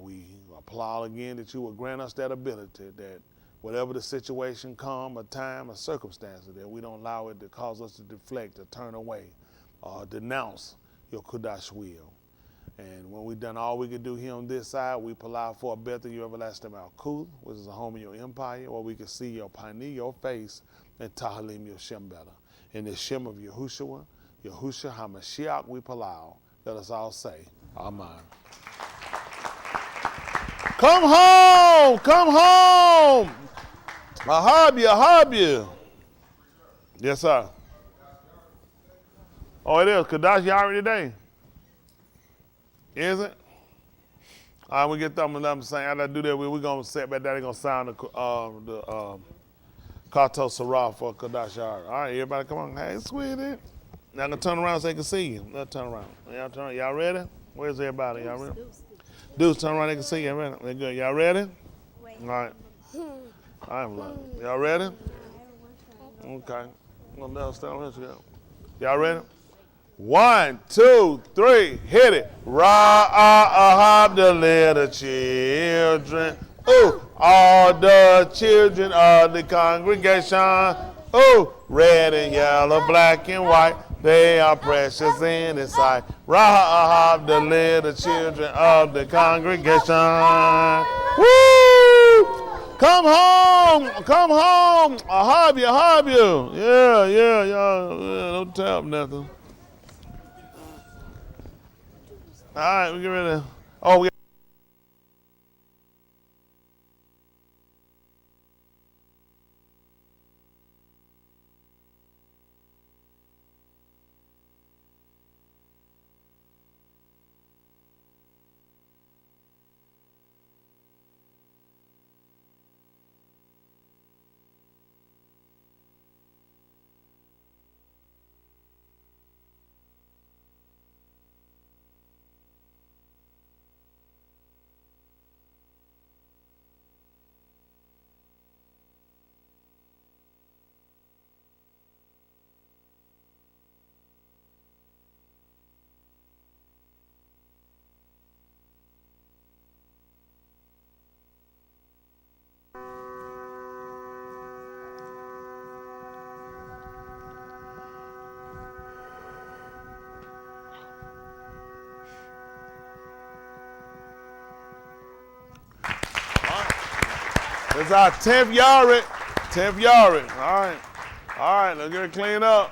We applaud again that you will grant us that ability, that whatever the situation come, a time, a circumstance, that we don't allow it to cause us to deflect or turn away or denounce your Kudash will. And when we've done all we can do here on this side, we allow for a better your everlasting Malkuth, which is a home of your empire, where we can see your Pani, your face, and Tahalim, your Shem better. In the Shem of Yahushua HaMashiach, we palau. Let us all say, Amen. Come home, come home. I hub you. Yes, sir. Oh, it is. Kadash Yari today. Is it? All right, we get them and let them sing. After I do that, we're going to set back there. They're going to sound the Kato Sarah for Kadash Yari. All right, everybody come on. Hey, sweetie. Now, I'm going to turn around so they can see you. Let's turn around. Y'all turn around. Y'all ready? Where's everybody? Y'all ready? Dudes, turn around. They can see you. Ready? They're good. Y'all ready? All right. Y'all ready? Okay. Y'all ready? 1, 2, 3, hit it. Ra-ah-ah-hab the little children. Ooh, all the children of the congregation. Ooh, red and yellow, black and white. They are precious in His sight. Ra-ah-ah-hab the little children of the congregation. Woo! Come home, come home. I hub you. Yeah, don't tell them nothing. All right, we get ready. Oh, we It's our 10th Yard. 10th Yard. All right, let's get it cleaned up.